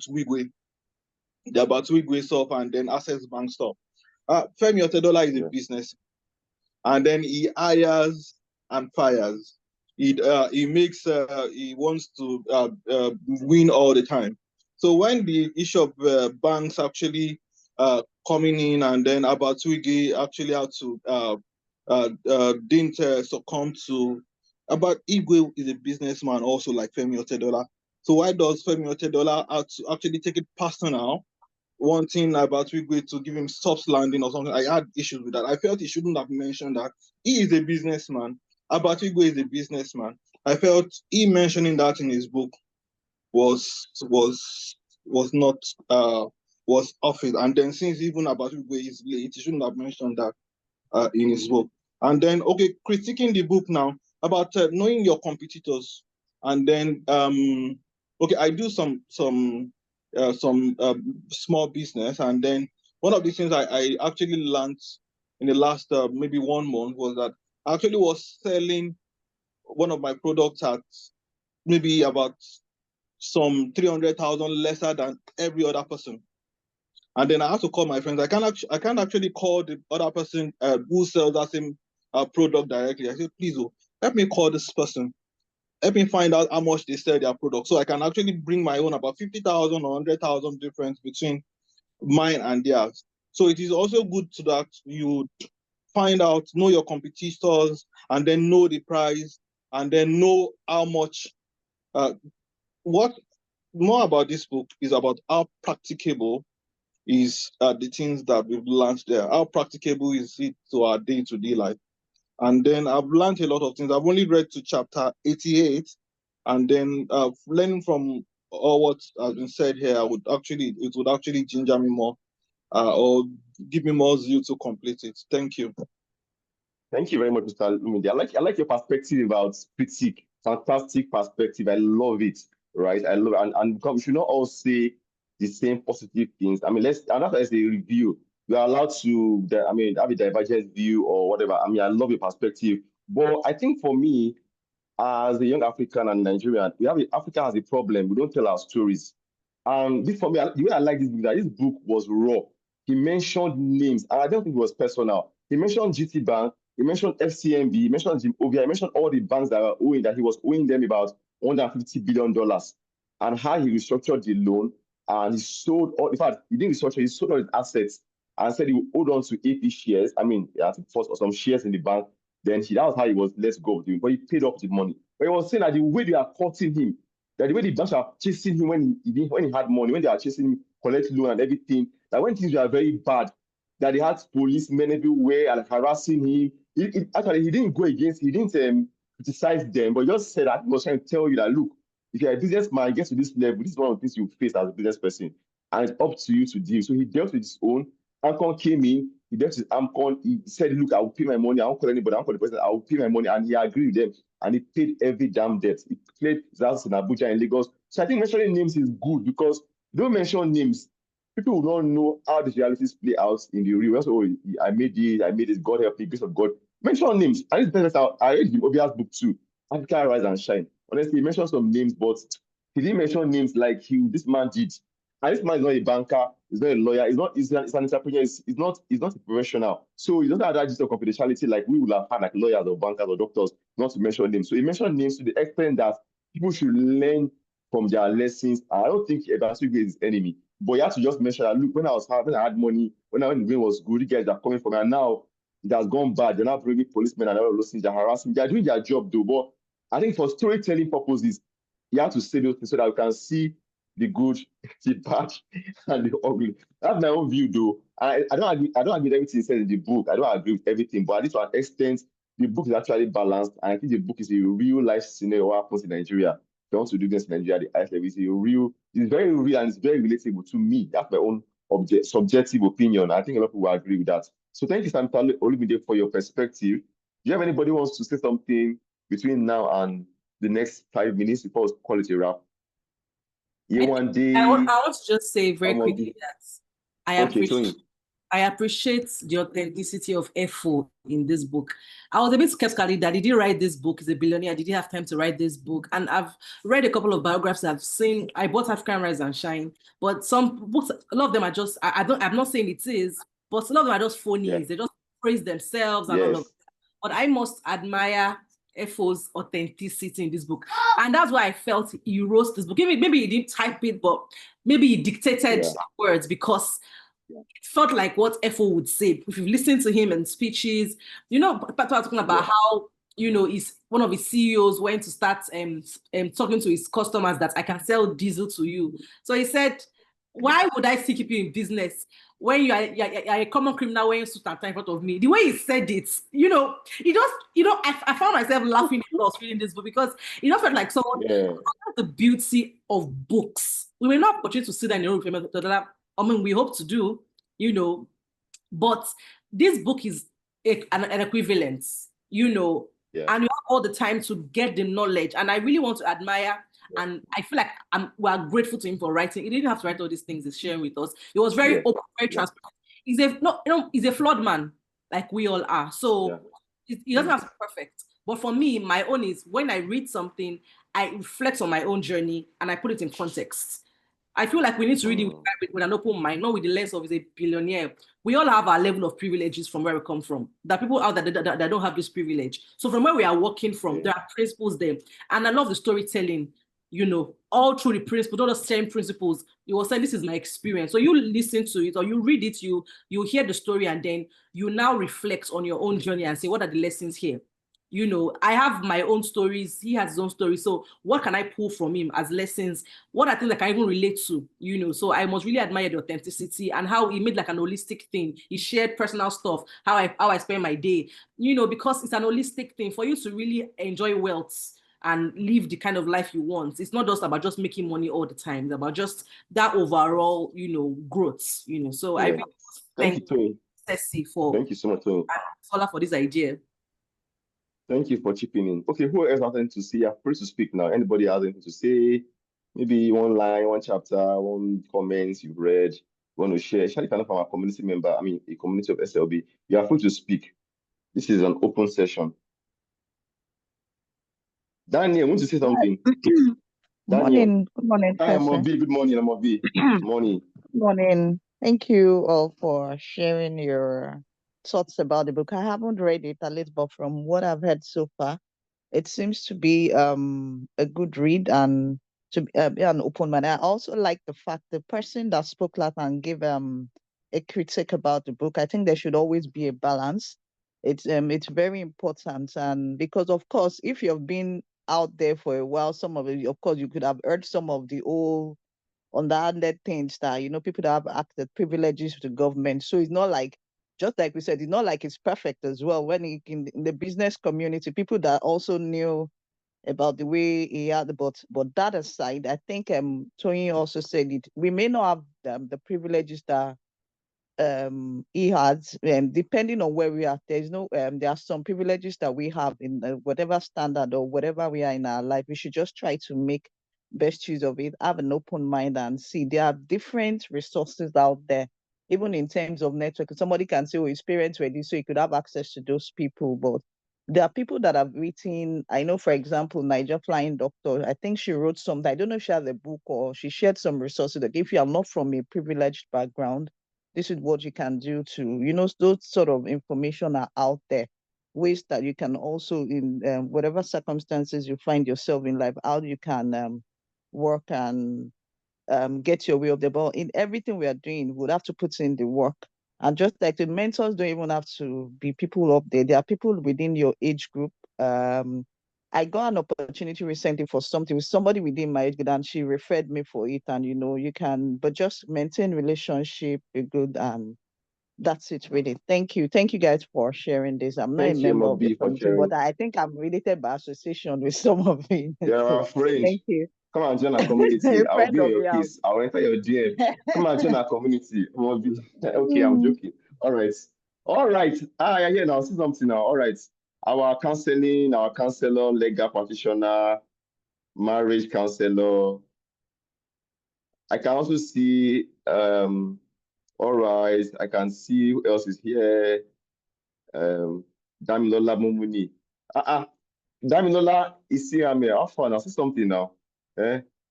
[SPEAKER 4] Wigwe, the about Wigwe stuff, and then Access Bank stuff. Femi Otedola is a business, and then he hires and fires. He wants to win all the time. So when the issue of banks actually coming in, and then Abatwigi actually had to didn't succumb to, but Igwe is a businessman also like Femi Otedola. So why does Femi Otedola have to actually take it personal, wanting Abatwigi to give him soft landing or something? I had issues with that. I felt he shouldn't have mentioned that. He is a businessman. Abatwigi is a businessman. I felt he mentioning that in his book was not off it. And then since even Abatwigi is late, he shouldn't have mentioned that in his book. And then, okay, critiquing the book now about knowing your competitors. And then, okay, I do some small business, and then one of the things I actually learned in the last maybe 1 month was that I actually was selling one of my products at maybe about some 300,000 lesser than every other person. And then I have to call my friends. I can't actually call the other person who sells that same product directly. I said, please, help me call this person. Help me find out how much they sell their product, so I can actually bring my own about 50,000 or 100,000 difference between mine and theirs. So it is also good so that you find out, know your competitors, and then know the price, and then know how much. What more about this book is about how practicable is the things that we've learned there. How practicable is it to our day-to-day life? And then I've learned a lot of things. I've only read to chapter 88, and then learning from all what has been said here, it would actually ginger me more, or give me more zeal to complete it. Thank you.
[SPEAKER 1] Thank you very much, Mr. Lumide. I like your perspective about critique. Fantastic perspective. I love it. Right? I love it. And because we should not all say the same positive things. I mean, and that's as a review. We are allowed to, have a divergent view or whatever. I mean, I love your perspective. But I think for me, as a young African and Nigerian, Africa has a problem. We don't tell our stories. And this for me, the way I like this book, that this book was raw. He mentioned names, and I don't think it was personal. He mentioned GT Bank, he mentioned FCMB, he mentioned Jim Ovia, he mentioned all the banks that were owing, that he was owing them about $150 billion, and how he restructured the loan, and he sold all, in fact, he didn't restructure, he sold all his assets and said he would hold on to AP shares. I mean, I think first or some shares in the bank. Then that was how he was let go of it, but he paid off the money. But he was saying that the way they are cutting him, that the way the banks are chasing him when he had money, when they are chasing him, collect loan and everything, that when things were very bad, that they had policemen everywhere and harassing him. Actually, he didn't go against, he didn't criticize them, but he just said that he was trying to tell you that, look, if you're a businessman, get to this level, this is one of the things you face as a business person, and it's up to you to deal. So he dealt with his own. Amcon came in, he dealt with Amcon, he said, look, I will pay my money, I won't call anybody, I won't call the president, I will pay my money, and he agreed with them, and he paid every damn debt. He cleared his house in Abuja and Lagos. So I think mentioning names is good, because don't mention names, people will not know how the realities play out in the real world. So, I made this, God help me, grace of God. Mention names. I read Jim Obia's book too, Africa Rise and Shine. Honestly, he mentioned some names, but he didn't mention names like this man did. And this man is not a banker, he's not a lawyer, he's an entrepreneur, he's not a professional. So he doesn't have that gist of confidentiality like we would have had, like lawyers or bankers or doctors, not to mention names. So he mentioned names to the extent that people should learn from their lessons. I don't think Ebansu is his enemy, but you have to just mention that, look, when I had money, when the game was good, you guys are coming for me, and now it has gone bad. They're not bringing policemen and all of those things, they're harassing. They're doing their job though, but I think for storytelling purposes, you have to say those things so that we can see the good, the bad, and the ugly. That's my own view though. I don't agree with everything said in the book. I don't agree with everything, but at least to an extent, the book is actually balanced, and I think the book is a real life scenario what happens in Nigeria. If you want to do this in Nigeria, the highest level it's very real and it's very relatable to me. That's my own subjective opinion. I think a lot of people will agree with that. So thank you, Sam Olumide, for your perspective. Do you have anybody who wants to say something between now and the next 5 minutes before we call it a wrap?
[SPEAKER 6] I want to just say very quickly that I appreciate the authenticity of Efo in this book. I was a bit skeptical that did he write this book? He's a billionaire. Did he have time to write this book? And I've read a couple of biographies I've seen. I bought African Rise and Shine, but some books, a lot of them are just, I'm not saying it is, but a lot of them are just phonies. Yeah. They just praise themselves and all of that. But I must admire Efo's authenticity in this book, and that's why I felt he wrote this book. Maybe he didn't type it, but maybe he dictated words, because it felt like what Efo would say. If you listen to him in speeches, Pato was talking about how he's one of his CEOs went to start talking to his customers that I can sell diesel to you. So he said, why would I still keep you in business when you're a common criminal wearing suit and tie in front of me? The way he said it, I found myself laughing a lot reading this book, because it just felt like someone, the beauty of books. We may not opportunity to sit down in a room, I mean, we hope to do, but this book is an equivalence, and you have all the time to get the knowledge. And I really want to admire, and I feel like we are grateful to him for writing. He didn't have to write all these things he's sharing with us. He was very open, very transparent. He's a flawed man, like we all are. So he doesn't have to be perfect. But for me, my own is when I read something, I reflect on my own journey and I put it in context. I feel like we need to read it with an open mind, not with the lens of a billionaire. We all have our level of privileges from where we come from. There are people out there that don't have this privilege. So from where we are working from, there are principles there. And I love the storytelling, all through the principles, all the same principles. You will say, this is my experience. So you listen to it or you read it, you hear the story, and then you now reflect on your own journey and say, what are the lessons here? I have my own stories. He has his own stories. So what can I pull from him as lessons? What I think that I can even relate to, So I must really admire the authenticity and how he made like an holistic thing. He shared personal stuff, how I spend my day, because it's an holistic thing for you to really enjoy wealth and live the kind of life you want. It's not just about just making money all the time. It's about just that overall, growth, So I really thank you, Ceci, for
[SPEAKER 1] thank you so much, Tony.
[SPEAKER 6] For this idea.
[SPEAKER 1] Thank you for chipping in. Okay, who else has anything to say? You're free to speak now. Anybody has anything to say? Maybe one line, one chapter, one comment you've read, you want to share. Especially if you're not from a community member, a community of SLB, you are free to speak. This is an open session. Daniel, want to say something? Daniel.
[SPEAKER 14] Morning. Good morning,
[SPEAKER 1] Hi,
[SPEAKER 14] Pastor.
[SPEAKER 1] Amobi. Good morning, Amobi. Morning.
[SPEAKER 14] Morning. Thank you all for sharing your thoughts about the book. I haven't read it at least, but from what I've heard so far, it seems to be a good read and to be an open mind. I also like the fact the person that spoke last and gave a critique about the book. I think there should always be a balance. It's very important, and because of course, if you've been out there for a while, some of it, of course, you could have heard some of the old underhanded things that people that have acted privileges to the government. So it's not like, just like we said, it's not like it's perfect as well. When in the business community, people that also knew about the way he had, but that aside, I think Tony also said it. We may not have the privileges that he has, depending on where we are. There's no there are some privileges that we have in whatever standard or whatever we are in our life. We should just try to make best use of it, have an open mind, and see there are different resources out there, even in terms of network. Somebody can say, oh, his parents were this, so he could have access to those people, but there are people that have written. I know, for example, Niger Flying Doctor, I think she wrote something. I don't know if she has a book or she shared some resources that if you are not from a privileged background, this is what you can do to, those sort of information are out there. Ways that you can also, in whatever circumstances you find yourself in life, how you can work and get your way up there. But in everything we are doing, we would have to put in the work. And just like the mentors don't even have to be people up there. There are people within your age group. I got an opportunity recently for something with somebody within my age group, and she referred me for it. And you can, but just maintain relationship, be good, and that's it really. Thank you guys for sharing this. I'm not a
[SPEAKER 1] Thank you,
[SPEAKER 14] member of the
[SPEAKER 1] Amobi, for
[SPEAKER 14] committee,
[SPEAKER 1] sharing.
[SPEAKER 14] but I think I'm related by association with some of it.
[SPEAKER 1] You're
[SPEAKER 14] So
[SPEAKER 1] our friend.
[SPEAKER 14] thank you.
[SPEAKER 1] Come and join our community.
[SPEAKER 14] A
[SPEAKER 1] I'll
[SPEAKER 14] friend
[SPEAKER 1] be in
[SPEAKER 14] of
[SPEAKER 1] your
[SPEAKER 14] yours.
[SPEAKER 1] case. I'll enter your DM. Come and join our community. Amobi. Okay, I'm
[SPEAKER 14] Mm.
[SPEAKER 1] joking. All right. Yeah, now see something now. All right. Our counselor, legal practitioner, marriage counselor. I can also see all right. I can see who else is here. Damilola Mumuni. Damilola is here. How fun. I see something now.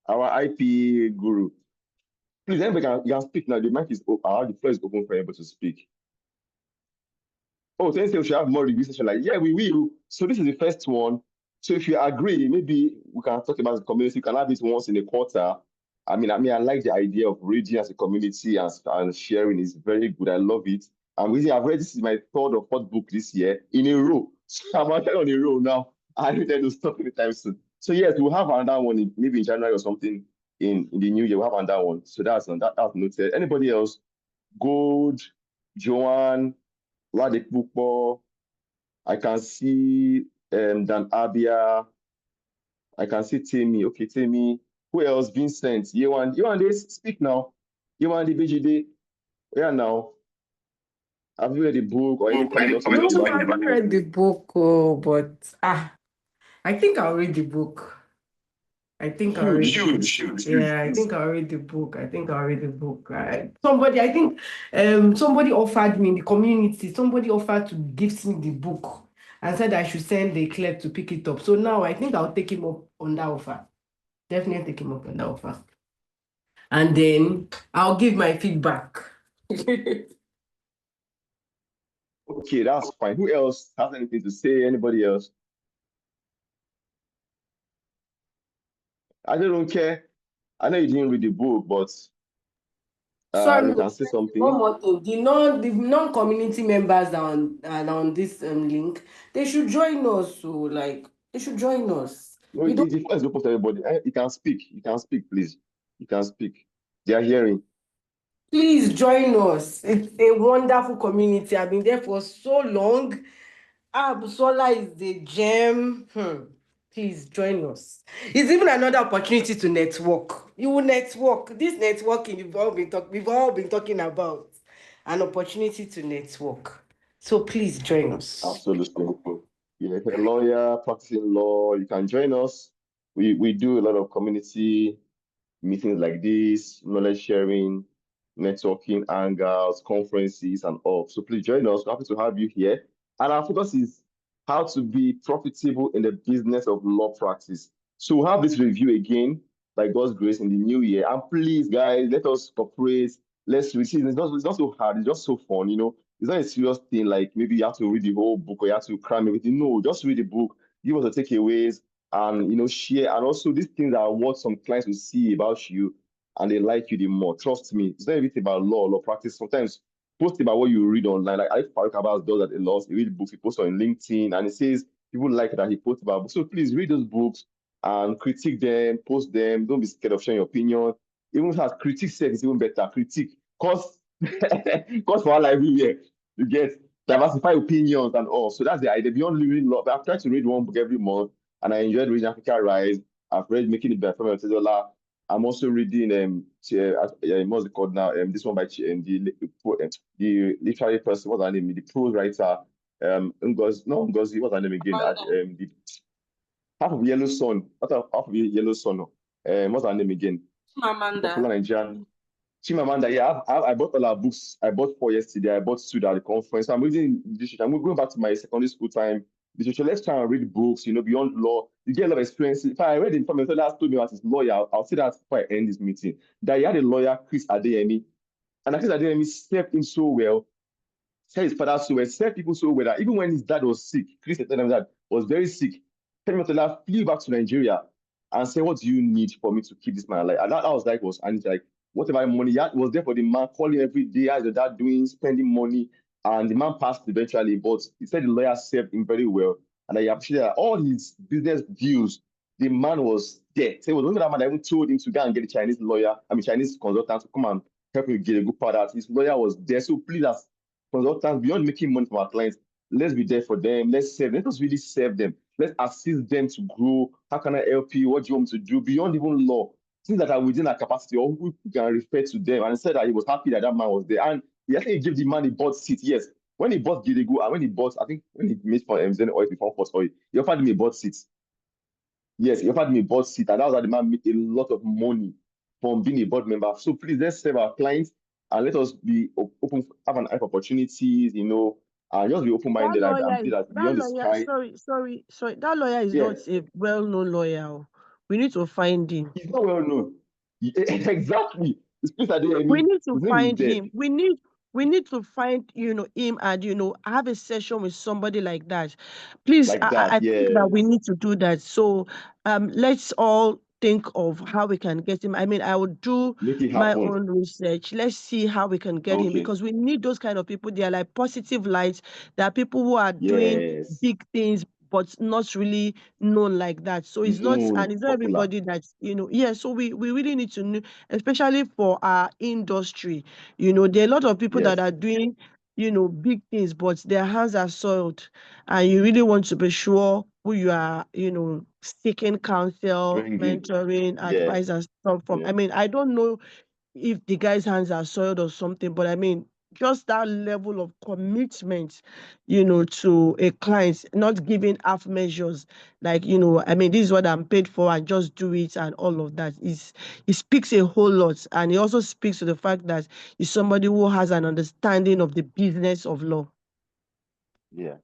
[SPEAKER 1] Our IP guru. Please, anybody you can speak now. The mic is open. The floor is open for everybody to speak. Oh, thanks. We should have more review session. Like, yeah, we will. So this is the first one. So if you agree, maybe we can talk about the community. We can have it once in a quarter. I like the idea of reading as a community and sharing is very good. I love it. And I've read this is my third or fourth book this year in a row. So I'm actually on a row now. I need to stop anytime soon. So yes, we'll have another one maybe in January or something in the new year. We'll have another one. So that's noted. Anybody else? Gold, Joanne, Lade Pukpo. I can see Dan Abia. I can see Temi. Okay, Temi. Who else? Vincent. Yewande, speak now. Yewande BGD. Yeah, now. Have you read the book or any comment
[SPEAKER 15] No,
[SPEAKER 1] about
[SPEAKER 15] I
[SPEAKER 1] the
[SPEAKER 15] haven't
[SPEAKER 1] book?
[SPEAKER 15] read the book, but I think I'll read the book. I think I'll read the book. Yeah, I think I'll read the book. I think I'll read the book. Somebody offered me in the community, somebody offered to gift me the book and said I should send the clerk to pick it up. So now I think I'll take him up on that offer. Definitely take him up on that offer. And then I'll give my feedback.
[SPEAKER 1] Okay, that's fine. Who else has anything to say? Anybody else? I don't care. I know you didn't read the book, but
[SPEAKER 15] Sorry,
[SPEAKER 1] you can say something.
[SPEAKER 15] one more thing. The non-community members that are on this link, they should join us. So they should join us.
[SPEAKER 1] No, the floor is open to everybody. You can speak. You can speak, please. You can speak. They are hearing.
[SPEAKER 15] Please join us. It's a wonderful community. I've been there for so long. Busola is the gem. Please join us. It's even another opportunity to network. You will network. This networking we've all been talking about. An opportunity to network. So please join us.
[SPEAKER 1] Absolutely. Yeah, if you're a lawyer, practicing law, you can join us. We do a lot of community meetings like this, knowledge sharing, networking, hangouts, conferences, and all. So please join us. We're happy to have you here. And our focus is how to be profitable in the business of law practice. So we'll have this review again by God's grace in the new year. And please, guys, let us cooperate. Let's receive. It's not so hard. It's just so fun, you know. It's not a serious thing like maybe you have to read the whole book or you have to cram everything. No, just read the book. Give us the takeaways and, you know, share. And also, these things are what some clients will see about you and they like you the more. Trust me. It's not everything about law practice. Sometimes post about what you read online. Like I Farouk Abbas does that a lot. He reads books, he posts on LinkedIn, and he says people like that he posts about books. So please read those books and critique them, post them. Don't be scared of sharing your opinion. Even if it critique self is even better. Critique. Cause for all everywhere. You get diversify opinions and all. So that's the idea. Beyond reading law, I've tried to read one book every month, and I enjoyed reading Africa Rise. I've read Making It Better from Otedola. I'm also reading what's it called now? This one by the literary person, what's her name? The prose writer, Ngozi, what's her name again? The half of Yellow Sun. Half of Yellow Sun. What's her name again? Popular Nigerian. Chimamanda, yeah, I bought all our books. I bought 4 yesterday. I bought 2 at the conference. I'm reading literature. I'm going back to my secondary school time. Literature. Let's try and read books, you know, beyond law. You get a lot of experience. If I read information that told me about his lawyer, I'll say that before I end this meeting. That he had a lawyer, Chris Adeyemi. And Chris Adeyemi served him so well, served his father so well, served people so well that even when his dad was sick, Chris Adeyemi's dad was very sick. Femi Otedola flew back to Nigeria and said, "What do you need for me to keep this man alive?" And that was like, whatever money he had was there for the man, calling every day, how's your dad doing, spending money. And the man passed eventually, but he said the lawyer served him very well. And I appreciate that all his business deals, the man was there. So it was only that man that even told him to go and get a Chinese consultant to come and help him get a good product. His lawyer was there. So please, as consultants, beyond making money from our clients, let's be there for them. Let's serve them. Let us really serve them. Let's assist them to grow. How can I help you? What do you want me to do? Beyond even law, things that are within our capacity, or we can refer to them. And he said that he was happy that man was there. And he actually gave the man a bought seat. Yes. When he bought Gidego, and when he made for Zen Oil before First Oil, he offered me a bought seat. Yes, he offered me a board seat, and that was how the man made a lot of money from being a board member. So please, let's serve our clients and let us be open, have an eye for opportunities, you know, and just be open-minded and believe that beyond the sky.
[SPEAKER 10] Sorry. That lawyer is not a well-known lawyer. We need to find him.
[SPEAKER 1] He's not well-known. Exactly.
[SPEAKER 10] We need to find him. We need to find, him and, have a session with somebody like that. Please, I think that we need to do that. So let's all think of how we can get him. I mean, I would do my own research. Let's see how we can get him, because we need those kind of people. They are like positive lights. There are people who are doing big things, but not really known like that. So it's not everybody that's, so we really need to know, especially for our industry. There are a lot of people that are doing, big things, but their hands are soiled, and you really want to be sure who you are, seeking counsel, mentoring, advice and stuff from. I mean, I don't know if the guy's hands are soiled or something, but I mean, just that level of commitment, to a client, not giving half measures, like, I mean, this is what I'm paid for and just do it and all of that. It speaks a whole lot. And it also speaks to the fact that he's somebody who has an understanding of the business of law.
[SPEAKER 1] Yeah.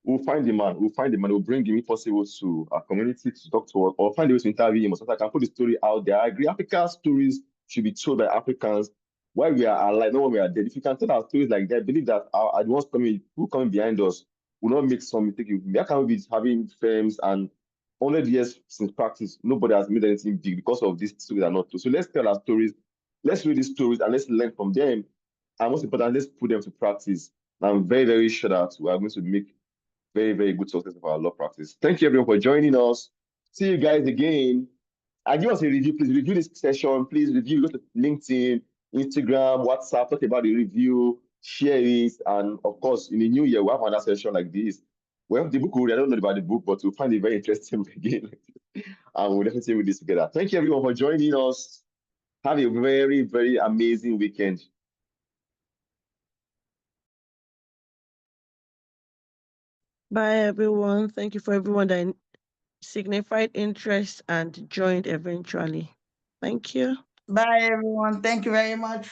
[SPEAKER 1] We'll find the man. We'll bring him, if possible, to our community to talk to us, or find a way to interview him, or something. I can put the story out there. I agree. African stories should be told by Africans while we are alive, not when we are dead. If you can tell our stories like that, I believe that our ones coming behind us will not make some mistake. How can we be having firms and 100 years since practice, nobody has made anything big because of these stories are not true. So let's tell our stories, let's read these stories, and let's learn from them. And most important, let's put them to practice. And I'm very, very sure that we are going to make very, very good success of our law practice. Thank you, everyone, for joining us. See you guys again. And give us a review. Please review this session. Please review. Go to LinkedIn, Instagram, WhatsApp. Talk about the review. Share it. And of course, in the new year, we'll have another session like this. Well, the book, I don't know about the book, but we'll find it very interesting again. And we'll definitely read this together. Thank you, everyone, for joining us. Have a very, very amazing weekend.
[SPEAKER 10] Bye, everyone. Thank you for everyone that signified interest and joined eventually. Thank you.
[SPEAKER 13] Bye, everyone. Thank you very much.